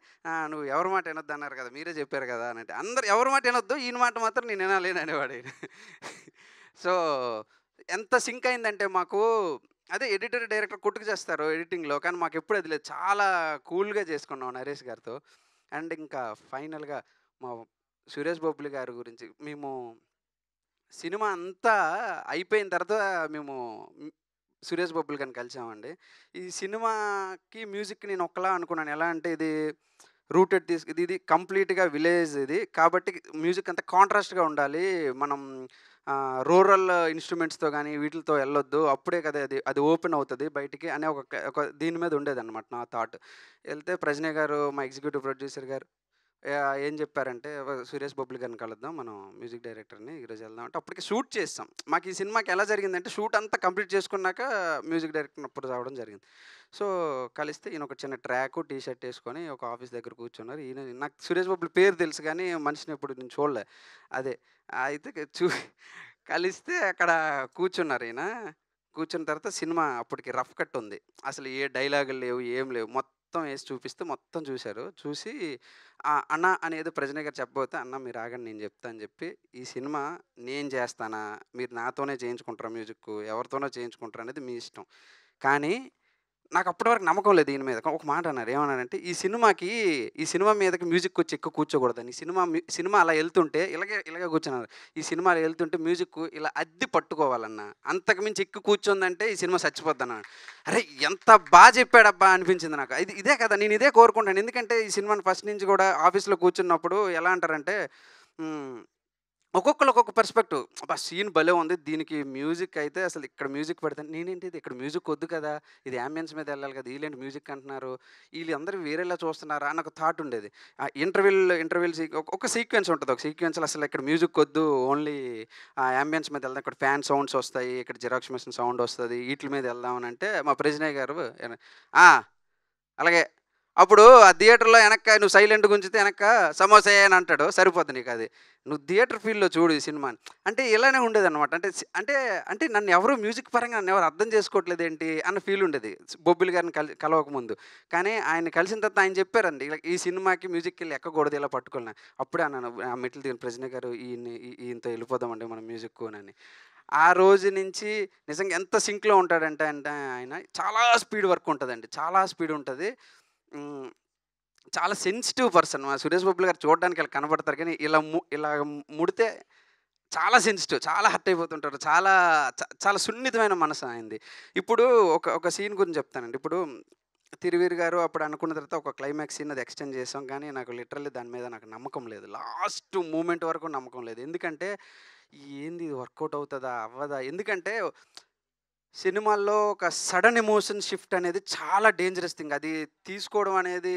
నువ్వు ఎవరి మాట వినొద్దు అన్నారు కదా, మీరే చెప్పారు కదా అని అంటే, అందరు ఎవరి మాట వినొద్దు, ఈయన మాట మాత్రం నేను వినాలేను అనేవాడు. సో ఎంత సింక్ అయిందంటే మాకు, అదే ఎడిటర్ డైరెక్టర్ కొట్టుకు చేస్తారు ఎడిటింగ్లో, కానీ మాకు ఎప్పుడు అది లేదు, చాలా కూల్గా చేసుకున్నాం నరేష్ గారితో. అండ్ ఇంకా ఫైనల్గా మా సురేష్ బొబ్బిలి గారి గురించి, మేము సినిమా అంతా అయిపోయిన తర్వాత మేము సురేష్ బొబ్బులు గారిని కలిసామండి. ఈ సినిమాకి మ్యూజిక్ నేను ఒకలా అనుకున్నాను. ఎలా అంటే ఇది రూటెడ్ ఇది కంప్లీట్‌గా విలేజ్ ఇది. కాబట్టి మ్యూజిక్ అంతా కాంట్రాస్ట్‌గా ఉండాలి. మనం రూరల్ ఇన్‌స్ట్రుమెంట్స్‌తో గానీ వీటిలతో ఎళ్ళొద్దు. అప్పుడే కదా అది ఓపెన్ అవుతది బయటికి అనే ఒక దీని మీద ఉండేదనమాట నా థాట్. ఎళ్తే ప్రజ్ఞ గారు మా ఎగ్జిక్యూటివ్ ప్రొడ్యూసర్ గారు ఏం చెప్పారంటే సురేష్ బొబ్బులి గారిని కలుద్దాం మనం మ్యూజిక్ డైరెక్టర్‌ని ఈరోజు వెళ్దాం అంటే అప్పటికి షూట్ చేసాం. మాకు ఈ సినిమాకి ఎలా జరిగిందంటే షూట్ అంతా కంప్లీట్ చేసుకున్నాక మ్యూజిక్ డైరెక్టర్‌ని అప్పుడు రావడం జరిగింది. సో, కలిస్తే ఈయన ఒక చిన్న ట్రాకు, టీ షర్ట్ ఏసుకొని ఒక ఆఫీస్ దగ్గర కూర్చున్నారు. ఈయన నాకు సురేష్ బొబ్బులి పేరు తెలుసు గానీ మనిషిని ఎప్పుడు నేను చూడలే. అదే అయితే కలిస్తే అక్కడ కూర్చున్నారు ఈయన. కూర్చున్న తర్వాత సినిమా అప్పటికి రఫ్ కట్ ఉంది. అసలు ఏ డైలాగులు లేవు, ఏం లేవు. మొత్తం ఏసి చూపిస్తే మొత్తం చూసారు. చూసి అన్న అనేదో ప్రజ్ఞ గారు చెప్పబోతే, "అన్న మీరు ఆగండి నేను చెప్తా" అని చెప్పి, "ఈ సినిమా నేను చేస్తానా? మీరు నాతోనే చేయించుకుంటారా మ్యూజిక్కు? ఎవరితోనో చేయించుకుంటారా అనేది మీ ఇష్టం. కానీ నాకు అప్పటి వరకు నమ్మకం లేదు ఈయన మీద." ఒక మాట అన్నారు. ఏమన్నారంటే, ఈ సినిమా మీదకి మ్యూజిక్ వచ్చి ఎక్కువ కూర్చోకూడదని. సినిమా అలా ఎళ్తుంటే ఇలాగే కూర్చున్నారు. ఈ సినిమా అలా ఎళ్తుంటే మ్యూజిక్కు ఇలా అద్ది పట్టుకోవాలన్నా. అంతకు మించి ఎక్కువ కూర్చుందంటే ఈ సినిమా చచ్చిపోద్దన్నాడు. అరే! ఎంత చెప్పాడబ్బా అనిపించింది నాకు. ఇదే కదా నేను ఇదే కోరుకుంటాను. ఎందుకంటే ఈ సినిమాని ఫస్ట్ నుంచి కూడా ఆఫీస్‌లో కూర్చున్నప్పుడు ఎలా అంటారంటే ఒక్కొక్కళ్ళు ఒక్కొక్క పర్స్పెక్టివ్. అబ్బా! సీన్ భలే ఉంది. దీనికి మ్యూజిక్ అయితే అసలు ఇక్కడ మ్యూజిక్ పెడితే నేనేంటి ఇది ఇక్కడ మ్యూజిక్ వద్దు కదా! ఇది యాంబియన్స్ మీద ఎళ్ళాలి కదా! ఈళ్ళేంటి మ్యూజిక్ అంటున్నారు. ఈళ్ళందరూ వేరేలా చూస్తున్నారా అని ఒక థాట్ ఉండేది. ఇంటర్వెల్ ఒక సీక్వెన్స్ ఉంటది. ఒక సీక్వెన్స్‌లో అసలు ఇక్కడ మ్యూజిక్ వద్దు. ఓన్లీ యాంబియన్స్ మీద వెళ్దాం. ఇక్కడ ఫ్యాన్ సౌండ్స్ వస్తాయి. ఇక్కడ జిరాక్స్ మెషిన్ సౌండ్ వస్తది. ఈట్లి మీద వెళ్దాం అని అంటే మా ప్రజ్ఞయ్య గారు "ఆ! అలాగే." అప్పుడు ఆ థియేటర్‌లో నువ్వు సైలెంట్‌గా ఉంచితే సమోసే అని అంటాడు. సరిపోద్ది నీకది. నువ్వు థియేటర్ ఫీల్‌లో చూడు ఈ సినిమాని. అంటే ఇలానే ఉండేదనమాట. అంటే నన్ను ఎవరు మ్యూజిక్ పరంగా నన్నెవరు అర్థం చేసుకోవట్లేదేంటి అన్న ఫీల్ ఉండేది. బొబ్బిలి గారిని కలవకముందు. కానీ ఆయన్ని కలిసిన తర్వాత ఆయన చెప్పారండి. ఇలా ఈ సినిమాకి మ్యూజిక్‌కెళ్ళి ఎక్కకూడదు ఇలా పట్టుకోవాలని. అప్పుడే అన్నాను ఆ మెట్లు దిగిన ప్రజ్ఞ గారు ఈయనతో వెళ్ళిపోదామండి మనం మ్యూజిక్కు అని. ఆ రోజు నుంచి నిజంగా ఎంత సింక్‌లో ఉంటాడంటే ఆయన చాలా స్పీడ్ వర్క్ ఉంటదండి. చాలా స్పీడ్ ఉంటది. చాలా సెన్సిటివ్ పర్సన్. మా సురేష్ బొబ్బులి గారు చూడడానికి ఇలా కనపడతారు కానీ ఇలా ముడితే చాలా సెన్సిటివ్. చాలా హర్ట్ అయిపోతుంటారు. చాలా సున్నితమైన మనసు ఆయనది. ఇప్పుడు ఒక సీన్ గురించి చెప్తానండి. ఇప్పుడు తిరువీర్ గారు అప్పుడు అనుకున్న తర్వాత ఒక క్లైమాక్స్ సీన్ అది ఎక్స్‌టెండ్ చేసాం. కానీ నాకు లిటరల్లీ దాని మీద నాకు నమ్మకం లేదు. లాస్ట్ మూమెంట్ వరకు నమ్మకం లేదు. ఎందుకంటే ఏంది ఇది వర్కౌట్ అవుతదా? అవ్వదా? ఎందుకంటే సినిమాల్లో ఒక సడన్ ఎమోషన్ షిఫ్ట్ అనేది చాలా డేంజరస్ థింగ్. అది తీసుకోవడం అనేది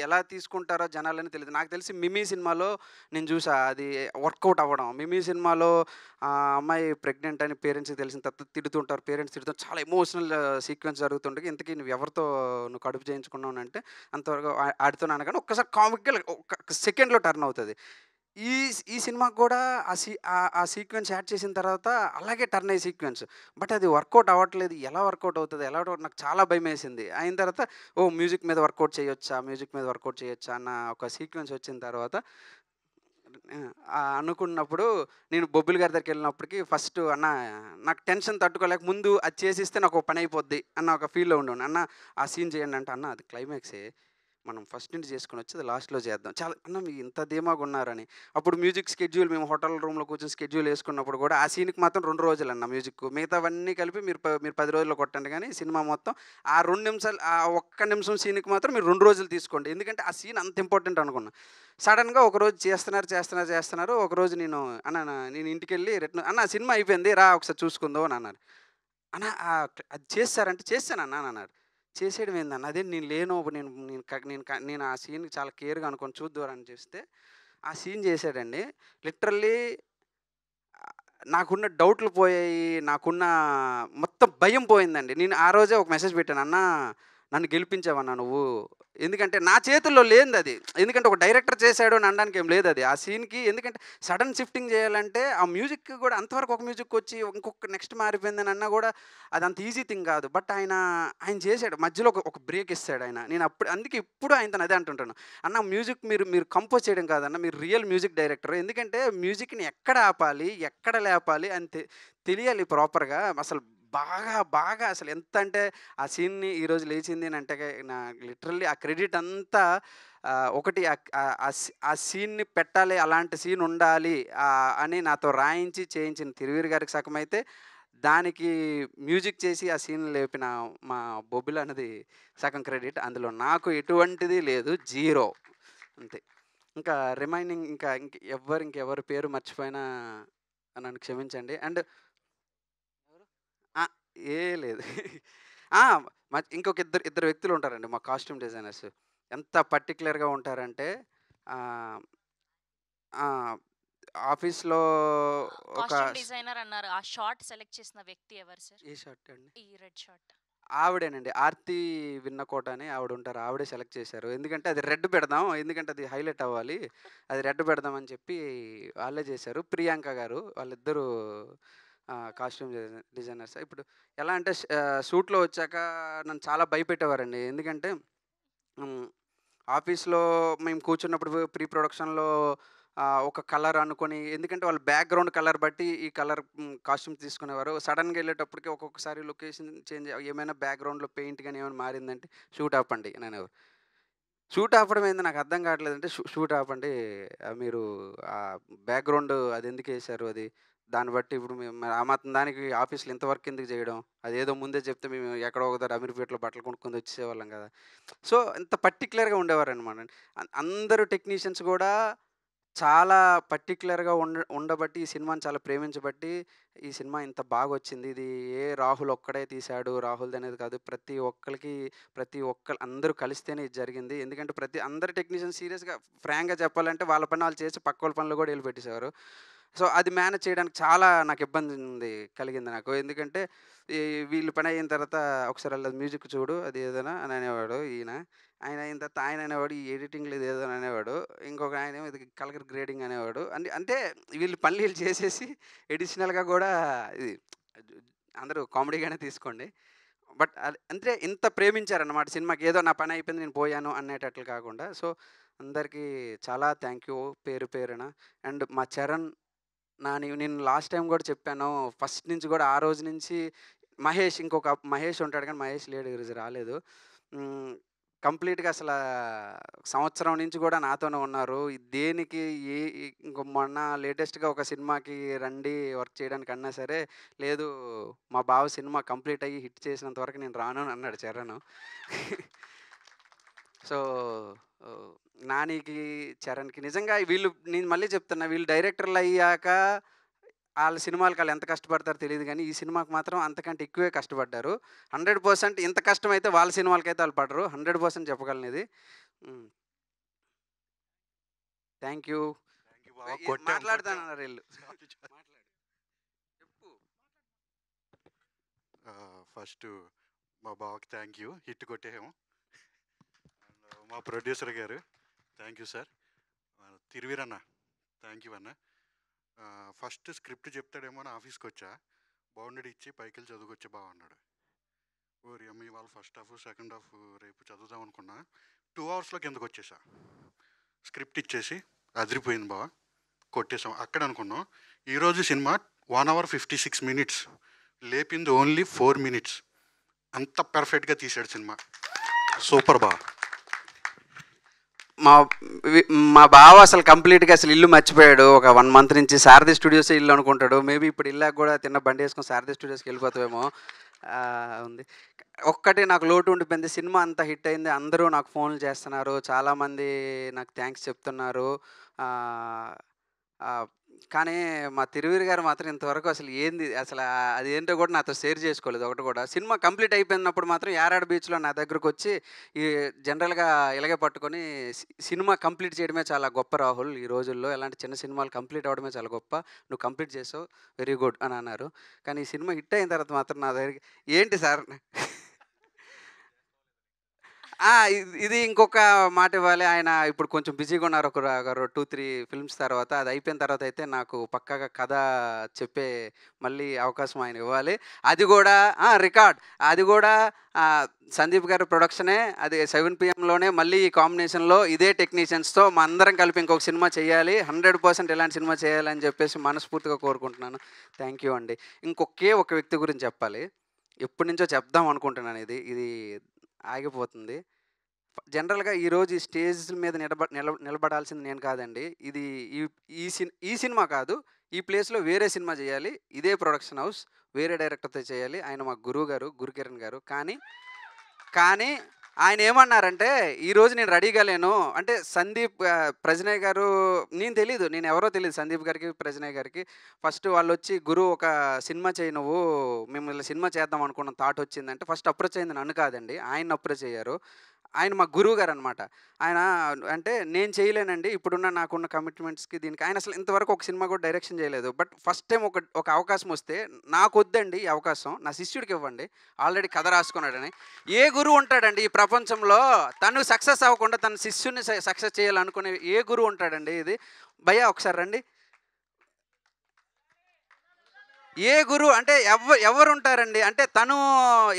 ఎలా తీసుకుంటారో జనాలని తెలీదు. నాకు తెలిసి 'మిమీ' సినిమాలో నేను చూసా అది వర్కౌట్ అవ్వడం. 'మిమీ' సినిమాలో అమ్మాయి ప్రెగ్నెంట్ అని పేరెంట్స్‌కి తెలిసిన తర్వాత తిడుతుంటారు. పేరెంట్స్ తిడుతుంటారు. చాలా ఎమోషనల్ సీక్వెన్స్ జరుగుతుండగా ఇంతకీ నువ్వు కడుపు చేయించుకున్నావు అంటే అంతవరకు ఆడితోనే అనగానే ఒక్కసారి కామిక్‌గా ఒక సెకండ్‌లో టర్న్ అవుతది. ఈ సినిమాకి కూడా ఆ సీక్వెన్స్ యాడ్ చేసిన తర్వాత అలాగే టర్న్ అయ్యే సీక్వెన్స్. బట్ అది వర్కౌట్ అవ్వట్లేదు. ఎలా వర్కౌట్ అవుతది? నాకు చాలా భయమేసింది. అయిన తర్వాత మ్యూజిక్ మీద వర్కౌట్ చేయొచ్చా అన్న ఒక సీక్వెన్స్ వచ్చిన తర్వాత అనుకున్నప్పుడు నేను బొబ్బిలి గారి దగ్గరికెళ్ళినప్పటికి ఫస్ట్ "అన్న నాకు టెన్షన్ తట్టుకోలేక ముందు అది చేసిస్తే నాకు ఒక పని అయిపోద్ది" అన్న ఒక ఫీల్‌లో ఉండేవాడిని. "అన్న ఆ సీన్ చేయండి" అంటే, "అన్న అది క్లైమాక్సే. మనం ఫస్ట్ నుండి చేసుకొనొచ్చి అది లాస్ట్‌లో చేద్దాం." చాలా "అన్న మీరు ఇంత ధీమాగున్నారని." అప్పుడు మ్యూజిక్ స్కెడ్యూల్ మేము హోటల్ రూమ్‌లో కూర్చొని స్కెడ్యూల్ యేసుకున్నప్పుడు కూడా ఆ సీన్‌కి మాత్రం 2 రోజులన్న మ్యూజిక్కు. మిగతావన్నీ కలిపి మీరు 10 రోజుల్లో కొట్టండి గానీ సినిమా మొత్తం ఆ 2 నిమిషాలు ఆ ఒక్క నిమిషం సీన్‌కి మాత్రం మీరు 2 రోజులు తీసుకోండి. ఎందుకంటే ఆ సీన్ అంత ఇంపార్టెంట్ అనుకున్నా. సడెన్‌గా ఒకరోజు చేస్తున్నారు. ఒకరోజు నేను ఇంటికెళ్ళి "అన్న సినిమా అయిపోయింది. రా ఒకసారి చూసుకుందాం" అని అన్నారు. "అన్న అది చేసేసారంటే" "చేసేసానన్నా" అని అన్నారు. "చేసేయడం ఏందన్న? అదే నేను లేను. నేను నేను క నేను క నేను ఆ సీన్‌కి చాలా కేర్‌గా అనుకోని చూద్దురా" అని చేస్తే ఆ సీన్ చేశాడండి. లిటరల్లీ నాకున్న డౌట్లు పోయాయి. నాకున్న మొత్తం భయం పోయిందండి. నేను ఆ రోజే ఒక మెసేజ్ పెట్టాను. "అన్నా నన్ను గెలిపించావన్నా నువ్వు. ఎందుకంటే నా చేతుల్లో లేనిదది. ఎందుకంటే ఒక డైరెక్టర్ చేశాడు అని అనడానికి ఏం లేదది. ఆ సీన్‌కి ఎందుకంటే సడన్ షిఫ్టింగ్ చేయాలంటే ఆ మ్యూజిక్ కూడా అంతవరకు ఒక మ్యూజిక్ వచ్చి ఇంకొక నెక్స్ట్ మారిపోయిందని అన్నా కూడా అది అంత ఈజీ థింగ్ కాదు. బట్ ఆయన చేశాడు. మధ్యలో ఒక బ్రేక్ ఇస్తాడు ఆయన. నేను అందుకే ఇప్పుడు ఆయనతోని అదే అంటుంటాను. "అన్న మ్యూజిక్ మీరు కంపోజ్ చేయడం కాదన్న. మీరు రియల్ మ్యూజిక్ డైరెక్టర్. ఎందుకంటే మ్యూజిక్‌ని ఎక్కడ ఆపాలి, ఎక్కడ లేపాలి అని తెలియాలి ప్రాపర్‌గా. అసలు బాగా అసలు ఎంత అంటే ఆ సీన్‌ని ఈరోజు లేచింది అని అంటే లిటరల్లీ ఆ క్రెడిట్ అంతా ఒకటి ఆ సీన్‌ని పెట్టాలి. అలాంటి సీన్ ఉండాలి అని నాతో రాయించి చేయించిన తిరువీర్ గారికి సగమైతే దానికి మ్యూజిక్ చేసి ఆ సీన్ లేపిన మా బొబ్బిల్ అన్నది సగం క్రెడిట్. అందులో నాకు ఎటువంటిది లేదు, జీరో అంతే. ఇంకా రిమైనింగ్ ఇంకెవరి పేరు మర్చిపోయినా నన్ను క్షమించండి. అండ్ ఏ లేదు ఇంకొక ఇద్దరు వ్యక్తులు ఉంటారండి మా కాస్ట్యూమ్ డిజైనర్స్. ఎంత పర్టికులర్గా ఉంటారంటే ఆఫీస్లో ఒక కాస్ట్యూమ్ డిజైనర్ అన్నారు. ఆ షార్ట్ సెలెక్ట్ చేసిన వ్యక్తి ఎవరు సార్? ఏ షార్ట్ అండి? ఈ రెడ్ షార్ట్. ఆవిడేనండి, ఆర్తి విన్నకోట అని ఆవిడ ఉంటారు. ఆవిడే సెలెక్ట్ చేశారు. ఎందుకంటే అది రెడ్ పెడదాం, ఎందుకంటే అది హైలైట్ అవ్వాలి, అది రెడ్ పెడదాం అని చెప్పి వాళ్ళే చేశారు. ప్రియాంక గారు వాళ్ళిద్దరూ కాస్ట్యూమ్ డిజైనర్స్. ఇప్పుడు ఎలా అంటే షూట్లో వచ్చాక నన్ను చాలా భయపెట్టేవారండి. ఎందుకంటే ఆఫీస్లో మేము కూర్చున్నప్పుడు ప్రీ ప్రొడక్షన్లో ఒక కలర్ అనుకొని, ఎందుకంటే వాళ్ళ బ్యాక్గ్రౌండ్ కలర్ బట్టి ఈ కలర్ కాస్ట్యూమ్ తీసుకునేవారు. సడన్గా వెళ్ళేటప్పటికి ఒక్కొక్కసారి లొకేషన్ చేంజ్, ఏమైనా బ్యాక్గ్రౌండ్లో పెయింట్ కానీ ఏమైనా మారిందంటే షూట్ ఆపండి అనేవారు. షూట్ ఆపడం ఏంది నాకు అర్థం కావట్లేదంటే, షూట్ ఆపండి, మీరు ఆ బ్యాక్గ్రౌండ్ అది ఎందుకు వేశారు, అది దాన్ని బట్టి ఇప్పుడు మేము ఆ మాత్రం దానికి ఆఫీస్లో ఇంత వర్క్ ఎందుకు చేయడం, అదేదో ముందే చెప్తే మేము ఎక్కడో ఒకదారు అమీర్పేటలో బట్టలు కొనుక్కొని వచ్చేసేవాళ్ళం కదా. సో ఇంత పర్టికులర్గా ఉండేవారు అనమాట. అందరూ టెక్నీషియన్స్ కూడా చాలా పర్టికులర్గా ఉండబట్టి ఈ సినిమాని చాలా ప్రేమించబట్టి ఈ సినిమా ఇంత బాగా వచ్చింది. ఇది రాహుల్ ఒక్కడే తీశాడు, రాహుల్ది అనేది కాదు, ప్రతి ఒక్కరు అందరూ కలిస్తేనే ఇది జరిగింది. ఎందుకంటే అందరు టెక్నీషియన్స్ సీరియస్గా ఫ్రాంక్గా చెప్పాలంటే వాళ్ళ పని వాళ్ళు చేసి పక్క వాళ్ళ పనులు కూడా వెళ్ళి పెట్టేసేవారు. సో అది మేనేజ్ చేయడానికి చాలా నాకు ఇబ్బంది కలిగింది నాకు. ఎందుకంటే వీళ్ళు పని అయిన తర్వాత ఒకసారి వాళ్ళ మ్యూజిక్ చూడు అది ఏదైనా అని అనేవాడు ఆయన అయిన తర్వాత ఆయన అనేవాడు, ఈ ఎడిటింగ్లో ఇది ఏదో అనేవాడు, ఇంకొక ఆయన ఏమో ఇది కలర్ గ్రేడింగ్ అనేవాడు. అంటే వీళ్ళు పనులు చేసేసి ఎడిషనల్గా కూడా ఇది అందరూ కామెడీగానే తీసుకోండి. బట్ అంటే ఇంత ప్రేమించారన్నమాట సినిమాకి. ఏదో నా పని అయిపోయింది నేను పోయాను అనేటట్లు కాకుండా. సో అందరికీ చాలా థ్యాంక్ యూ పేరు పేరున. అండ్ మా చరణ్ నేను లాస్ట్ టైం కూడా చెప్పాను, ఫస్ట్ నుంచి కూడా ఆ రోజు నుంచి ఇంకొక మహేష్ ఉంటాడు కానీ మహేష్ లేడు, ఈరోజు రాలేదు. కంప్లీట్గా అసలు సంవత్సరం నుంచి కూడా నాతోనే ఉన్నారు. దేనికి మొన్న లేటెస్ట్గా ఒక సినిమాకి రండి వర్క్ చేయడానికి అన్నా సరే, లేదు మా బావ సినిమా కంప్లీట్ అయ్యి హిట్ చేసినంత వరకు నేను రాను అని అన్నాడు చరణ్. సో నానికి చరణ్కి నిజంగా నేను మళ్ళీ చెప్తున్నా, వీళ్ళు డైరెక్టర్లు అయ్యాక వాళ్ళ సినిమాలకు వాళ్ళు ఎంత కష్టపడతారో తెలియదు కానీ ఈ సినిమాకి మాత్రం అంతకంటే ఎక్కువే కష్టపడ్డారు. 100% ఇంత కష్టమైతే వాళ్ళ సినిమాలకైతే వాళ్ళు పడరు, 100% చెప్పగలను ఇది. Thank you. మాట్లాడతానన్నారు వీళ్ళు. ఫస్ట్ మా బావకి థ్యాంక్ యూ, హిట్ కొట్టేసాము. అండ్ మా producer garu thank you sir. తిరువీరన్న థ్యాంక్ యూ అన్న. ఫస్ట్ స్క్రిప్ట్ చెప్తాడేమో అని ఆఫీస్కి వచ్చా, బౌండరీ ఇచ్చి పైకి వెళ్ళి చదువుకొచ్చే బావ అన్నాడు. ఓరి అమ్మ ఇవాళ ఫస్ట్ హాఫ్ సెకండ్ హాఫ్ రేపు చదువుదాం అనుకున్నా, 2 అవర్స్లో కిందకు వచ్చేసా. స్క్రిప్ట్ ఇచ్చేసి అదిరిపోయింది బావ, కొట్టేసాం అక్కడ అనుకున్నాం. ఈరోజు సినిమా 1 hour 56 minutes, లేపింది ఓన్లీ 4 minutes. అంత పర్ఫెక్ట్గా తీసాడు సినిమా, సూపర్ బావ. మా బావ అసలు కంప్లీట్గా అసలు ఇల్లు మర్చిపోయాడు. ఒక 1 month నుంచి సారథి స్టూడియోస్ ఇల్లు అనుకుంటాడు. మేబీ ఇప్పుడు ఇల్లాక కూడా తిన్న బండి వేసుకొని సారథి స్టూడియోస్కి వెళ్ళిపోతామేమో ఉంది. ఒక్కటే నాకు లోటు ఉండిపోయింది, సినిమా అంతా హిట్ అయింది, అందరూ నాకు ఫోన్లు చేస్తున్నారు, చాలామంది నాకు థ్యాంక్స్ చెప్తున్నారు. కానీ మా తిరువీరు గారు మాత్రం ఇంతవరకు అసలు ఏంది అసలు అది ఏంటో కూడా నాతో షేర్ చేసుకోలేదు ఒకటి కూడా. సినిమా కంప్లీట్ అయిపోయినప్పుడు మాత్రం యారాడ బీచ్లో నా దగ్గరకు వచ్చి ఈ జనరల్గా ఇలాగే పట్టుకొని సినిమా కంప్లీట్ చేయడమే చాలా గొప్ప రాహుల్, ఈ రోజుల్లో ఇలాంటి చిన్న సినిమాలు కంప్లీట్ అవ్వడమే చాలా గొప్ప, నువ్వు కంప్లీట్ చేసావు, వెరీ గుడ్ అని అన్నారు. కానీ ఈ సినిమా హిట్ అయిన తర్వాత మాత్రం నా దగ్గరికి ఏంటి సార్ ఇది ఇంకొక మాట ఇవ్వాలి. ఆయన ఇప్పుడు కొంచెం బిజీగా ఉన్నారు, ఒక 2-3 films తర్వాత. అది అయిపోయిన తర్వాత అయితే నాకు పక్కాగా కథ చెప్పే మళ్ళీ అవకాశం ఆయన ఇవ్వాలి. అది కూడా రికార్డ్, అది కూడా సందీప్ గారి ప్రొడక్షనే, అది 7 PM మళ్ళీ ఈ కాంబినేషన్లో ఇదే టెక్నీషియన్స్తో మా అందరం కలిపి ఇంకొక సినిమా చేయాలి, 100% ఇలాంటి సినిమా చేయాలని చెప్పేసి మనస్ఫూర్తిగా కోరుకుంటున్నాను. థ్యాంక్ యూ అండి. ఒక వ్యక్తి గురించి చెప్పాలి, ఎప్పటి నుంచో చెప్దాం అనుకుంటున్నాను, ఇది ఆగిపోతుంది. జనరల్గా ఈరోజు ఈ స్టేజ్ మీద నిలబడాల్సింది నేను కాదండి, ఇది ఈ సినిమా కాదు, ఈ ప్లేస్లో వేరే సినిమా చేయాలి, ఇదే ప్రొడక్షన్ హౌస్ వేరే డైరెక్టర్తో చేయాలి. ఆయన మా గురువు గారు గురుకిరణ్ గారు. కానీ ఆయన ఏమన్నారంటే, ఈరోజు నేను రెడీగా లేను అంటే సందీప్ ప్రజనయ్ గారు, నేను ఎవరో తెలియదు సందీప్ గారికి ప్రజనయ్ గారికి. ఫస్ట్ వాళ్ళు వచ్చి, గురు ఒక సినిమా చేయి నువ్వు, మేము ఇలా సినిమా చేద్దాం అనుకున్న థాట్ వచ్చిందంటే ఫస్ట్ అప్రోచ్ అయింది నన్ను కాదండి, ఆయన అప్రోచ్ అయ్యారు. ఆయన మా గురువు గారు అనమాట. ఆయన అంటే నేను చేయలేనండి ఇప్పుడున్న నాకున్న కమిట్మెంట్స్కి దీనికి. ఆయన అసలు ఇంతవరకు ఒక సినిమా కూడా డైరెక్షన్ చేయలేదు. బట్ ఫస్ట్ టైం ఒక అవకాశం వస్తే, నాకు వద్దండి ఈ అవకాశం, నా శిష్యుడికి ఇవ్వండి, ఆల్రెడీ కథ రాసుకున్నాడని. ఏ గురువు ఉంటాడండి ఈ ప్రపంచంలో తను సక్సెస్ అవ్వకుండా తన శిష్యుని సక్సెస్ చేయాలనుకునే ఏ గురువు ఉంటాడండి? ఇది భయ్యా ఒకసారి రండి. ఏ గురువు అంటే ఎవరు ఉంటారండి? అంటే తను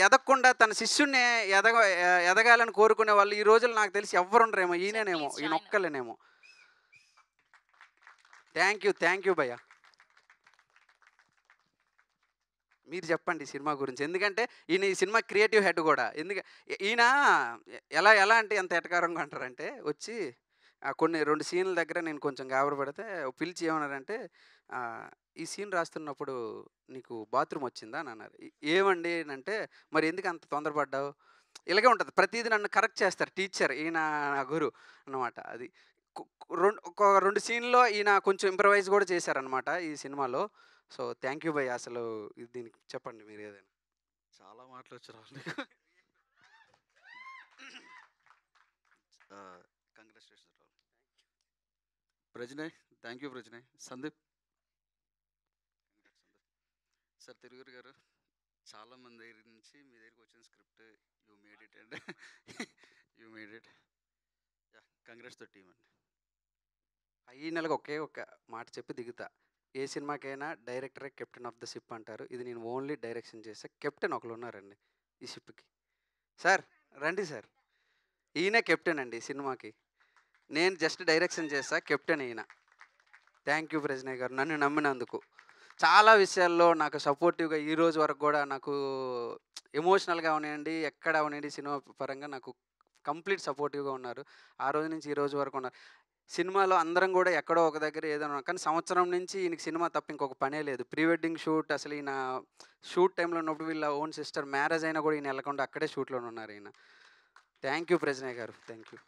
ఎదగకుండా తన శిష్యుడిని ఎదగాలని కోరుకునే వాళ్ళు ఈ రోజులు నాకు తెలిసి ఎవరు ఉండరేమో, ఈయన ఒక్కలేనేమో. థ్యాంక్ యూ భయ్యా. మీరు చెప్పండి సినిమా గురించి, ఎందుకంటే ఈయన ఈ సినిమా క్రియేటివ్ హెడ్ కూడా. ఈయన ఎలా అంటే ఎంత ఎటకారంగా అంటారంటే, వచ్చి కొన్ని 2 సీన్ల దగ్గర నేను కొంచెం గాబర పడితే పిలిచి ఏమన్నారంటే, ఈ సీన్ రాస్తున్నప్పుడు నీకు బాత్రూమ్ వచ్చిందా అని అన్నారు. ఏమండి అంటే, మరి ఎందుకు అంత తొందరపడ్డావు? ఇలాగే ఉంటుంది ప్రతిదీ నన్ను కరెక్ట్ చేస్తారు టీచర్, ఈయన నా గురు అనమాట. అది ఒక 2 సీన్లో ఈయన కొంచెం ఇంప్రవైజ్ కూడా చేశారనమాట ఈ సినిమాలో. సో థ్యాంక్ యూ భయ్య. అసలు దీనికి చెప్పండి మీరు ఏదైనా. చాలా మాటలు వచ్చారు congratulation Prajnay. Thank you Prajnay. Sandeep sir, Thiruguru garu, చాలామంది దగ్గర నుంచి మీ దగ్గరికి వచ్చిన script you made it and you made it. Congrats the team అండి. ఈ నెలకు ఒకే ఒక మాట చెప్పి దిగుతా. ఏ సినిమాకైనా డైరెక్టరే కెప్టెన్ ఆఫ్ ద షిప్ అంటారు. ఇది నేను ఓన్లీ డైరెక్షన్ చేసా. కెప్టెన్ ఒకరు ఉన్నారండి ఈ షిప్కి. సార్ రండి సార్, ఈయనే కెప్టెన్ అండి ఈ సినిమాకి. నేను జస్ట్ డైరెక్షన్ చేస్తా, కెప్టెన్ ఈయన. థ్యాంక్ యూ ప్రజనయ్ గారు నన్ను నమ్మినందుకు. చాలా విషయాల్లో నాకు సపోర్టివ్గా ఈ రోజు వరకు కూడా నాకు ఎమోషనల్గా ఉన్నాయండి, ఎక్కడ ఉన్నాయండి సినిమా పరంగా నాకు కంప్లీట్ సపోర్టివ్గా ఉన్నారు. ఆ రోజు నుంచి ఈ రోజు వరకు ఉన్నారు. సినిమాలో అందరం కూడా ఎక్కడో ఒక దగ్గర ఏదైనా, కానీ సంవత్సరం నుంచి ఈయనకి సినిమా తప్ప ఇంకొక పనే లేదు. ప్రీ వెడ్డింగ్ షూట్, అసలు ఈయన షూట్ టైంలో ఉన్నప్పుడు వీళ్ళ ఓన్ సిస్టర్ మ్యారేజ్ అయినా కూడా ఈయన వెళ్ళకుండా అక్కడే షూట్లోనే ఉన్నారు ఈయన. థ్యాంక్ యూ ప్రజనయ్ గారు, థ్యాంక్ యూ.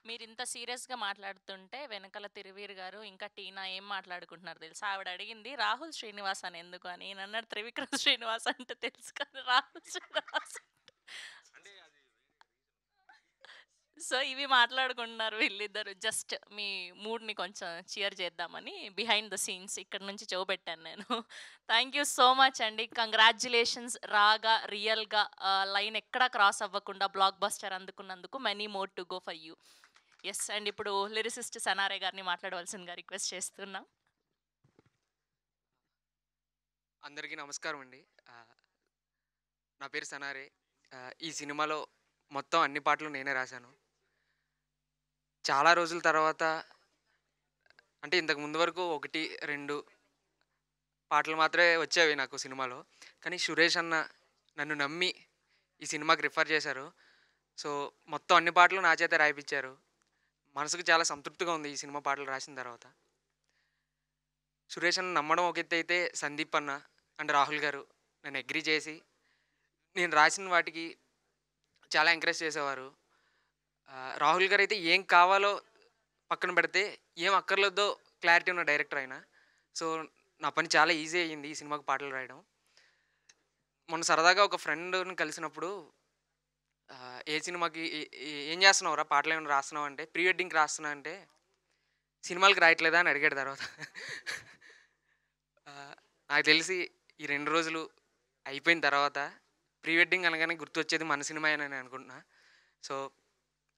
మీరు ఇంత సీరియస్గా మాట్లాడుతుంటే వెనకాల తిరువీర్ గారు ఇంకా టీనా ఏం మాట్లాడుకుంటున్నారు తెలుసా? ఆవిడ అడిగింది రాహుల్ శ్రీనివాస్ అని ఎందుకు అని. నేను అన్నాడు త్రివిక్రమ్ శ్రీనివాస్ అంటే తెలుసు కానీ రాహుల్ శ్రీనివాస్. సో ఇవి మాట్లాడుకుంటున్నారు వీళ్ళిద్దరు. జస్ట్ మీ మూడ్ని కొంచెం చియర్ చేద్దామని బిహైండ్ ద సీన్స్ ఇక్కడ నుంచి చూపెట్టాను నేను. థ్యాంక్ యూ సో మచ్ అండి. కంగ్రాచ్యులేషన్స్. రాగా రియల్గా లైన్ ఎక్కడా క్రాస్ అవ్వకుండా బ్లాక్ బస్టర్ అందుకున్నందుకు many more to go for you. Yes. And ఇప్పుడు లిరిసిస్ట్ సనారే గారిని మాట్లాడవలసిందిగా రిక్వెస్ట్ చేస్తున్నాం. అందరికీ నమస్కారం అండి. నా పేరు సనారే. ఈ సినిమాలో మొత్తం అన్ని పాటలు నేనే రాశాను. చాలా రోజుల తర్వాత, అంటే ఇంతకు ముందు వరకు 1-2 పాటలు మాత్రమే వచ్చేవి నాకు సినిమాలో. కానీ సురేష్ అన్న నన్ను నమ్మి ఈ సినిమాకి రిఫర్ చేశారు. సో మొత్తం అన్ని పాటలు నా చేత రాయిపించారు. మనసుకు చాలా సంతృప్తిగా ఉంది ఈ సినిమా పాటలు రాసిన తర్వాత. సురేష్ అన్న నమ్మడం ఒక ఎత్తు అయితే, సందీప్ అన్న అండ్ రాహుల్ గారు నన్ను అగ్రీ చేసి నేను రాసిన వాటికి చాలా ఎంకరేజ్ చేసేవారు. రాహుల్ గారు అయితే ఏం కావాలో పక్కన పెడితే ఏం అక్కర్లేదో క్లారిటీ ఉన్న డైరెక్టర్ ఆయన. సో నా పని చాలా ఈజీ అయ్యింది ఈ సినిమాకి పాటలు రాయడం. మొన్న సరదాగా ఒక ఫ్రెండ్ని కలిసినప్పుడు, ఏ సినిమాకి ఏం చేస్తున్నావు రా, పాటలు ఏమైనా రాస్తున్నావు అంటే, ప్రీ వెడ్డింగ్కి రాస్తున్నా అంటే, సినిమాలకి రాయట్లేదా అని అడిగాడు. తర్వాత నాకు తెలిసి ఈ 2 రోజులు అయిపోయిన తర్వాత ప్రీ వెడ్డింగ్ అనగానే గుర్తొచ్చేది మన సినిమా అని నేను అనుకుంటున్నా. సో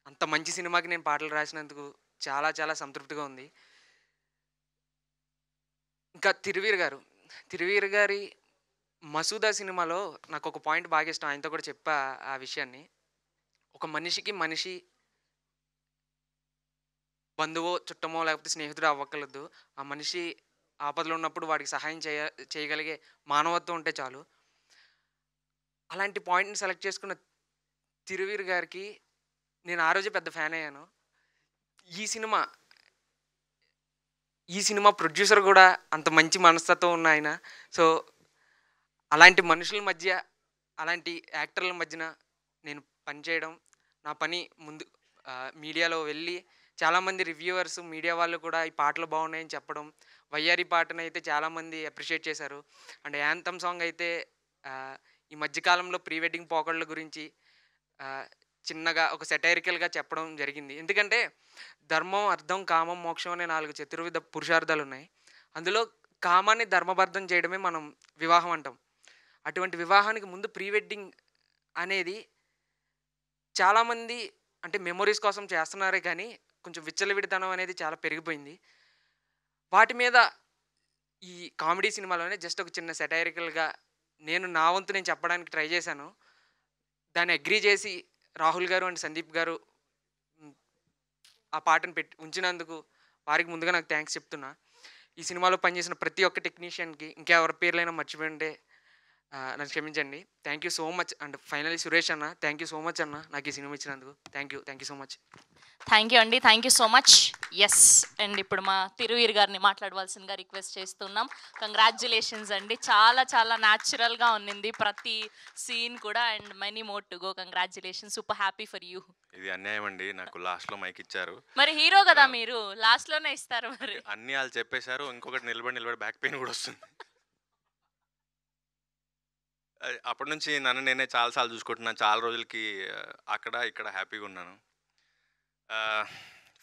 అంత మంచి సినిమాకి నేను పాటలు రాసినందుకు చాలా చాలా సంతృప్తిగా ఉంది. ఇంకా తిరువీర్ గారి మసూదా సినిమాలో నాకు ఒక పాయింట్ బాగా ఇష్టం. ఆయనతో కూడా చెప్పా ఆ విషయాన్ని. ఒక మనిషికి మనిషి బంధువో చుట్టమో లేకపోతే స్నేహితుడు అవ్వకలదు. ఆ మనిషి ఆపదలో ఉన్నప్పుడు వాడికి సహాయం చేయగలిగే మానవత్వం ఉంటే చాలు. అలాంటి పాయింట్ని సెలెక్ట్ చేసుకున్న తిరువీర్ గారికి నేను ఆ రోజే పెద్ద ఫ్యాన్ అయ్యాను. ఈ సినిమా ఈ సినిమా ప్రొడ్యూసర్ కూడా అంత మంచి మనస్తత్వం ఉన్న ఆయన. సో అలాంటి మనుషుల మధ్య, అలాంటి యాక్టర్ల మధ్యన నేను పనిచేయడం, నా పని ముందు మీడియాలో వెళ్ళి చాలామంది రివ్యూవర్స్, మీడియా వాళ్ళు కూడా ఈ పాటలు బాగున్నాయని చెప్పడం, వయ్యారి పాటనైతే చాలామంది అప్రిషియేట్ చేశారు. అండ్ యాంథమ్ సాంగ్ అయితే ఈ మధ్యకాలంలో ప్రీ వెడ్డింగ్ పోకళ్ళ గురించి చిన్నగా ఒక సెటైరికల్గా చెప్పడం జరిగింది. ఎందుకంటే ధర్మం, అర్థం, కామం, మోక్షం అనే 4 చతుర్విధ పురుషార్థాలు ఉన్నాయి. అందులో కామాన్ని ధర్మబద్ధం చేయడమే మనం వివాహం అంటాం. అటువంటి వివాహానికి ముందు ప్రీ వెడ్డింగ్ అనేది చాలామంది అంటే మెమొరీస్ కోసం చేస్తున్నారే కానీ కొంచెం విచ్చలవిడితనం అనేది చాలా పెరిగిపోయింది. వాటి మీద ఈ కామెడీ సినిమాలోనే జస్ట్ ఒక చిన్న సెటైరికల్గా నేను నా వంతు నేను చెప్పడానికి ట్రై చేశాను. దాన్ని అగ్రీ చేసి రాహుల్ గారు అండ్ సందీప్ గారు ఆ పాటను ఉంచినందుకు వారికి ముందుగా నాకు థ్యాంక్స్ చెప్తున్నా. ఈ సినిమాలో పనిచేసిన ప్రతి ఒక్క టెక్నీషియన్కి, ఇంకెవరి పేర్లైనా మర్చిపోయింటే నన్ను క్షమించండి. Thank you so much. And finally Suresh అన్న, థ్యాంక్ యూ సో మచ్ అన్న నాకు ఈ సినిమా ఇచ్చినందుకు. Thank you so much. Thank you అండి, thank you so much. Yes, and ఇప్పుడు మా తిరువీర్ గారిని మాట్లాడవలసిందిగా రిక్వెస్ట్ చేస్తున్నాం. కంగ్రాచ్యులేషన్స్ అండి, చాలా చాలా న్యాచురల్గా ఉన్నింది ప్రతి సీన్ కూడా. And many more to go. Congratulations, super happy for you. ఇది అన్యాయం అండి, నాకు లాస్ట్లో మైక్ ఇచ్చారు. మరి హీరో కదా మీరు, లాస్ట్లోనే ఇస్తారు. మరి అన్ని వాళ్ళు చెప్పేశారు, ఇంకొకటి నిలబడి బ్యాక్ పెయిన్ కూడా వస్తుంది. అప్పటి నుంచి నన్ను నేనే చాలాసార్లు చూసుకుంటున్నాను. చాలా రోజులకి అక్కడ ఇక్కడ హ్యాపీగా ఉన్నాను.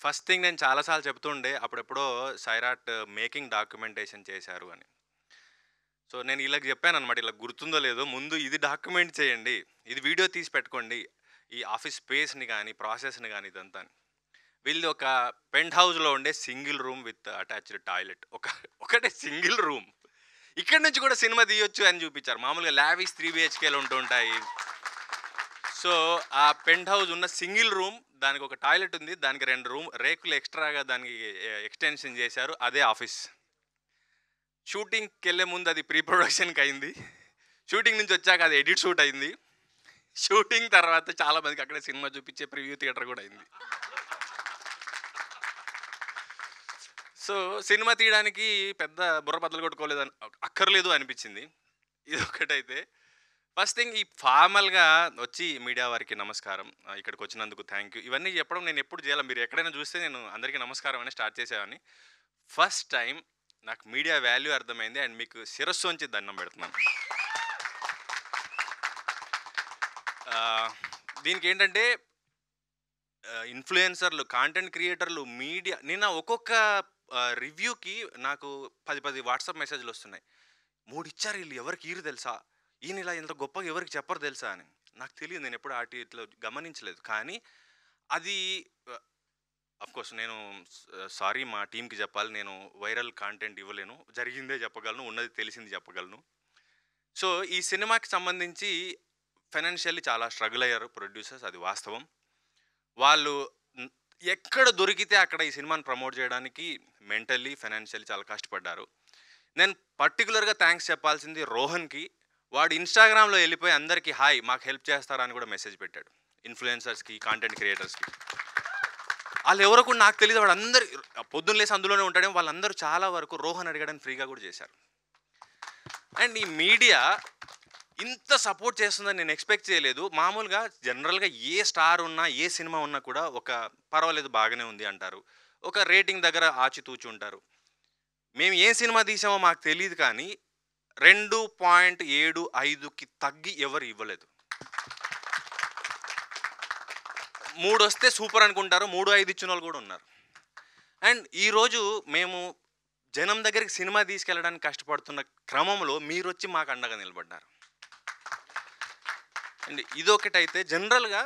ఫస్ట్ థింగ్ నేను చాలాసార్లు చెప్తుండే, అప్పుడెప్పుడో సైరాట్ మేకింగ్ డాక్యుమెంటేషన్ చేశారు అని. సో నేను వీళ్ళకి చెప్పాను అనమాట, ఇలా గుర్తుందో లేదో, ముందు ఇది డాక్యుమెంట్ చేయండి, ఇది వీడియో తీసి పెట్టుకోండి, ఈ ఆఫీస్ స్పేస్ని కానీ ప్రాసెస్ని కానీ ఇదంతా. వీళ్ళది ఒక పెంట్ హౌస్లో ఉండే single room with attached toilet, ఒకటే సింగిల్ రూమ్. ఇక్కడ నుంచి కూడా సినిమా తీయొచ్చు అని చూపించారు. మామూలుగా లావిష్ 3 BHKలు ఉంటుంటాయి. సో ఆ పెంట్ హౌస్ ఉన్న సింగిల్ రూమ్, దానికి ఒక టాయిలెట్ ఉంది, దానికి 2 రేకులు ఎక్స్ట్రాగా దానికి ఎక్స్టెన్షన్ చేశారు, అదే ఆఫీస్. షూటింగ్కి వెళ్ళే ముందు అది ప్రీ ప్రొడక్షన్కి అయింది, షూటింగ్ నుంచి వచ్చాక అది ఎడిట్ షూట్ అయింది, షూటింగ్ తర్వాత చాలామందికి అక్కడే సినిమా చూపించే ప్రివ్యూ థియేటర్ కూడా అయింది. సో సినిమా తీయడానికి పెద్ద బుర్ర బద్దలు కొట్టుకోలేదు అక్కర్లేదు అనిపించింది. ఇది ఒకటైతే ఫస్ట్ థింగ్, ఈ ఫార్మల్గా వచ్చి మీడియా వారికి నమస్కారం, ఇక్కడికి వచ్చినందుకు థ్యాంక్ యూ, ఇవన్నీ చెప్పడం నేను ఎప్పుడు చేయాలి. మీరు ఎక్కడైనా చూస్తే నేను అందరికీ నమస్కారం అని స్టార్ట్ చేసేవాడిని. ఫస్ట్ టైం నాకు మీడియా వాల్యూ అర్థమైంది. అండ్ మీకు శిరస్సు నుంచి దండం పెడుతున్నాను. దీనికి ఏంటంటే ఇన్ఫ్లుయెన్సర్లు, కాంటెంట్ క్రియేటర్లు, మీడియా, నిన్న ఒక్కొక్క రివ్యూకి నాకు 10 వాట్సాప్ మెసేజ్లు వస్తున్నాయి. 3 ఇచ్చారు వీళ్ళు, ఎవరికి ఈరు తెలుసా, ఈయన ఇలా ఇంత గొప్పగా ఎవరికి చెప్పరు తెలుసా అని. నాకు తెలియదు, నేను ఎప్పుడు ఇట్లా గమనించలేదు. కానీ అది అఫ్కోర్స్ నేను సారీ మా టీంకి చెప్పాలి, నేను వైరల్ కాంటెంట్ ఇవ్వలేను, జరిగిందే చెప్పగలను, ఉన్నది తెలిసింది చెప్పగలను. సో ఈ సినిమాకి సంబంధించి ఫైనాన్షియల్లీ చాలా స్ట్రగుల్ అయ్యారు ప్రొడ్యూసర్స్, అది వాస్తవం. వాళ్ళు ఎక్కడ దొరికితే అక్కడ ఈ సినిమాని ప్రమోట్ చేయడానికి మెంటల్లీ, ఫైనాన్షియల్లీ చాలా కష్టపడ్డారు. నేను పర్టికులర్గా థ్యాంక్స్ చెప్పాల్సింది రోహన్కి. వాడు ఇన్స్టాగ్రామ్లో వెళ్ళిపోయి అందరికీ హాయ్ మాకు హెల్ప్ చేస్తారా అని కూడా మెసేజ్ పెట్టాడు, ఇన్ఫ్లుయెన్సర్స్కి, కాంటెంట్ క్రియేటర్స్కి. వాళ్ళు ఎవరో కూడా నాకు తెలియదు, వాడు అందరు పొద్దున్న లేసి అందులోనే ఉంటాడేమో, వాళ్ళందరూ చాలా వరకు రోహన్ అడగడానికి ఫ్రీగా కూడా చేశారు. అండ్ ఈ మీడియా ఇంత సపోర్ట్ చేస్తుందని నేను ఎక్స్పెక్ట్ చేయలేదు. మామూలుగా జనరల్గా ఏ స్టార్ ఉన్నా, ఏ సినిమా ఉన్నా కూడా ఒక పర్వాలేదు బాగానే ఉంది అంటారు, ఒక రేటింగ్ దగ్గర ఆచితూచి ఉంటారు. మేము ఏ సినిమా తీసామో మాకు తెలియదు, కానీ 2.75కి తగ్గి ఎవరు ఇవ్వలేదు. 3 వస్తే సూపర్ అనుకుంటారు, 3-5 ఇచ్చిన వాళ్ళు కూడా ఉన్నారు. అండ్ ఈరోజు మేము జనం దగ్గరికి సినిమా తీసుకెళ్ళడానికి కష్టపడుతున్న క్రమంలో మీరు వచ్చి మాకు అండగా నిలబడ్డారు. అండ్ ఇదొకటైతే జనరల్గా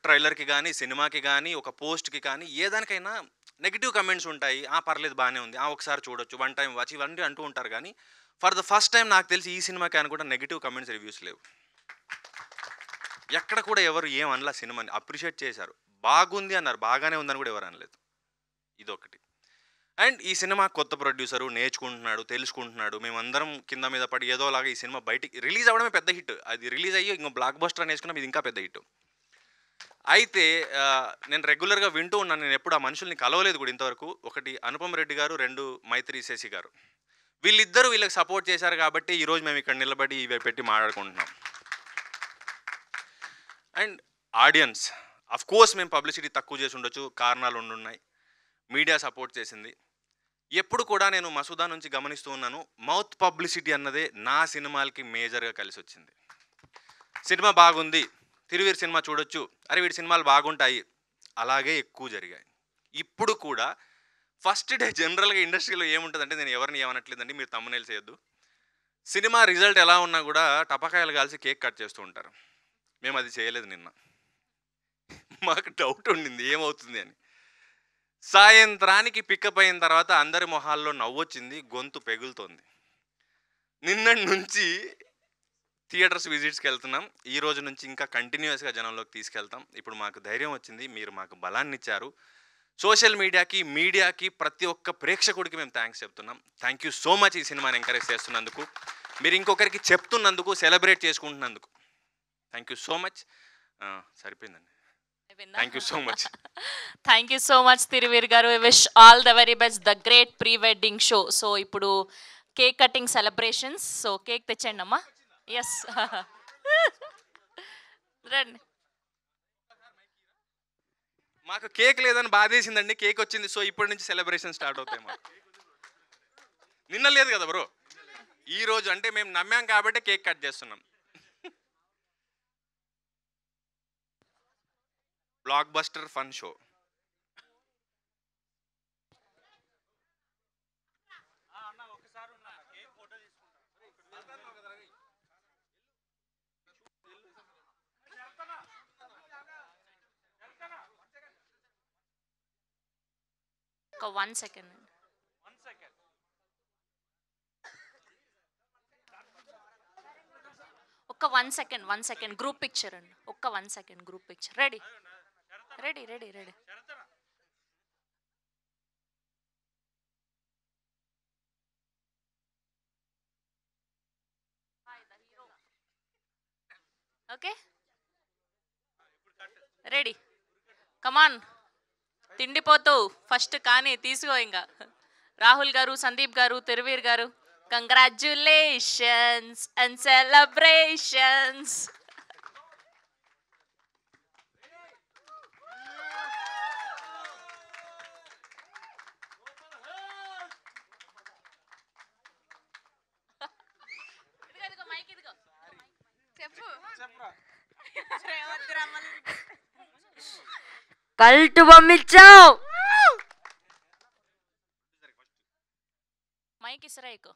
ట్రైలర్కి కానీ, సినిమాకి కానీ, ఒక పోస్ట్కి కానీ, ఏదానికైనా నెగిటివ్ కమెంట్స్ ఉంటాయి. పర్లేదు బాగానే ఉంది, ఒకసారి చూడొచ్చు, 1 టైం వాచ్, ఇవన్నీ అంటూ ఉంటారు. కానీ ఫర్ ద ఫస్ట్ టైం నాకు తెలిసి ఈ సినిమాకి అని కూడా నెగిటివ్ కమెంట్స్, రివ్యూస్ లేవు. ఎక్కడ కూడా ఎవరు ఏం అనలా, సినిమాని అప్రిషియేట్ చేశారు, బాగుంది అన్నారు, బాగానే ఉందని కూడా ఎవరు అనలేదు. ఇదొకటి. అండ్ ఈ సినిమా కొత్త ప్రొడ్యూసరు, నేర్చుకుంటున్నాడు, తెలుసుకుంటున్నాడు. మేమందరం కింద మీద పడి ఏదోలాగా ఈ సినిమా బయటికి రిలీజ్ అవ్వడమే పెద్ద హిట్. అది రిలీజ్ అయ్యి ఇంకో బ్లాక్ బస్టర్ అని వేసుకున్నాం, ఇది ఇంకా పెద్ద హిట్. అయితే నేను రెగ్యులర్గా వింటూ ఉన్నాను, నేను ఎప్పుడు ఆ మనుషుల్ని కలవలేదు కూడా ఇంతవరకు. ఒకటి అనుపమ్ రెడ్డి గారు, 2 మైత్రి శశి గారు. వీళ్ళిద్దరూ వీళ్ళకి సపోర్ట్ చేశారు కాబట్టి ఈరోజు మేము ఇక్కడ నిలబడి ఇవి పెట్టి మాట్లాడుకుంటున్నాం. అండ్ ఆడియన్స్, అఫ్ కోర్స్ మేము పబ్లిసిటీ తక్కువ చేసి ఉండొచ్చు, కారణాలు ఉండున్నాయి. మీడియా సపోర్ట్ చేసింది. ఎప్పుడు కూడా నేను మసూదా నుంచి గమనిస్తూ ఉన్నాను, మౌత్ పబ్లిసిటీ అన్నదే నా సినిమాలకి మేజర్గా కలిసి వచ్చింది. సినిమా బాగుంది, తిరువీర్ సినిమా చూడొచ్చు, అరే వీడి సినిమాలు బాగుంటాయి, అలాగే ఎక్కువ జరిగాయి. ఇప్పుడు కూడా ఫస్ట్ డే జనరల్గా ఇండస్ట్రీలో ఏముంటుందంటే, నేను ఎవరిని ఏమనట్లేదండి, మీరు తమ్మునేలు చేయొద్దు, సినిమా రిజల్ట్ ఎలా ఉన్నా కూడా టపకాయలు కాల్చి కేక్ కట్ చేస్తూ ఉంటారు. మేము అది చేయలేదు నిన్న. మాకు డౌట్ ఉండింది ఏమవుతుంది అని. సాయంత్రానికి పికప్ అయిన తర్వాత అందరి మొహాల్లో నవ్వొచ్చింది, గొంతు పెగులుతోంది. నిన్నటి నుంచి థియేటర్స్ విజిట్స్కి వెళ్తున్నాం. ఈ రోజు నుంచి ఇంకా కంటిన్యూస్గా జనంలోకి తీసుకెళ్తాం. ఇప్పుడు మాకు ధైర్యం వచ్చింది, మీరు మాకు బలాన్ని ఇచ్చారు. సోషల్ మీడియాకి ప్రతి ఒక్క ప్రేక్షకుడికి మేము థ్యాంక్స్ చెప్తున్నాం. థ్యాంక్ యూ సో మచ్ ఈ సినిమాని ఎంకరేజ్ చేస్తున్నందుకు, మీరు ఇంకొకరికి చెప్తున్నందుకు, సెలబ్రేట్ చేసుకుంటున్నందుకు. Thank you so much. సరిపోయిందండి. Thank you so much. Thank you so much Thiruveer garu. Wish all the very best, the great pre wedding show. So ఇప్పుడు cake cutting celebrations. So cake తెచ్చండి అమ్మా. ఎస్ రండి. మాకు కేక్ లేదని బాధేసిందండి, cake వచ్చింది. So ఇప్పటి నుంచి సెలబ్రేషన్ స్టార్ట్ అవుతాయి మాకు. నిన్న లేదు కదా బ్రో, ఈ రోజు అంటే మేము నమ్మాం కాబట్టి కేక్ కట్ చేస్తున్నాం. Block buster fun show. ఒక 1 సెకండ్. ఒక్క 1 సెకండ్ గ్రూప్ పిక్చర్ అండి. ఒక్క 1 second group picture. Ready ready ready ready. Okay ready. Come on తిండిపోతూ ఫస్ట్ కానీ తీసుకో. ఇంకా Rahul garu, Sandeep garu, Thiruveer garu, congratulations and celebrations. Cult పంపించావు. మైక్ ఇసరా ఇకో.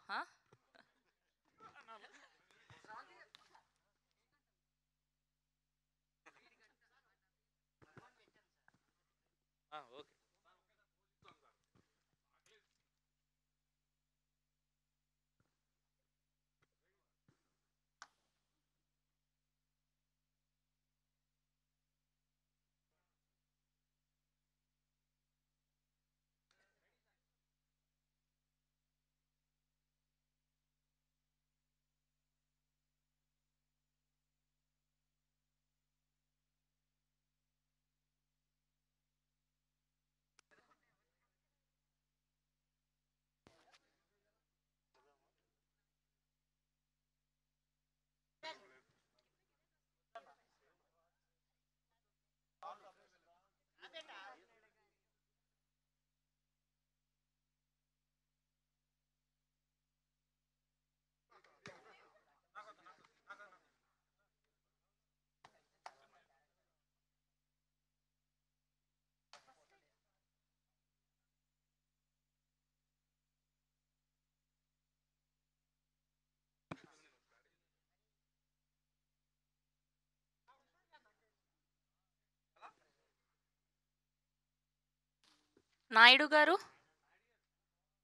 నాయుడు గారు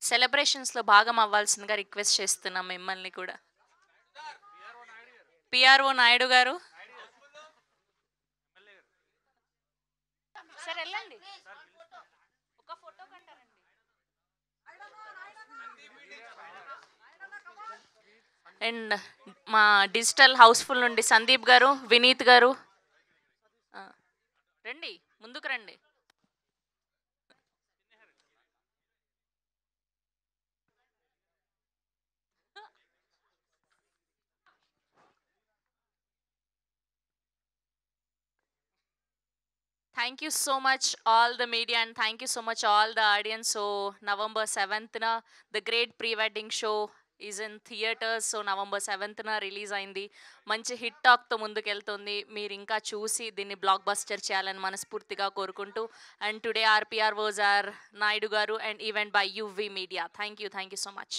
సెలబ్రేషన్స్లో భాగం అవ్వాల్సిందిగా రిక్వెస్ట్ చేస్తున్నాం మిమ్మల్ని కూడా. పిఆర్ఓ నాయుడు గారు సార్ వెళ్ళండి. ఒక ఫోటో కంటారండి. అండ్ మా డిజిటల్ హౌస్ఫుల్ నుండి సందీప్ గారు, వినీత్ గారు, రండి, ముందుకు రండి. Thank you so much, all the media, and thank you so much, all the audience. So, November 7th, the great pre-wedding show is in theaters. So, November 7th release అయింది. మంచి hit టాక్తో ముందుకెళ్తుంది. మీరు ఇంకా చూసి దీన్ని బ్లాక్ బస్టర్ చేయాలని మనస్ఫూర్తిగా కోరుకుంటూ, and today RPR was our Naidu garu and event by UV media. Thank you so much.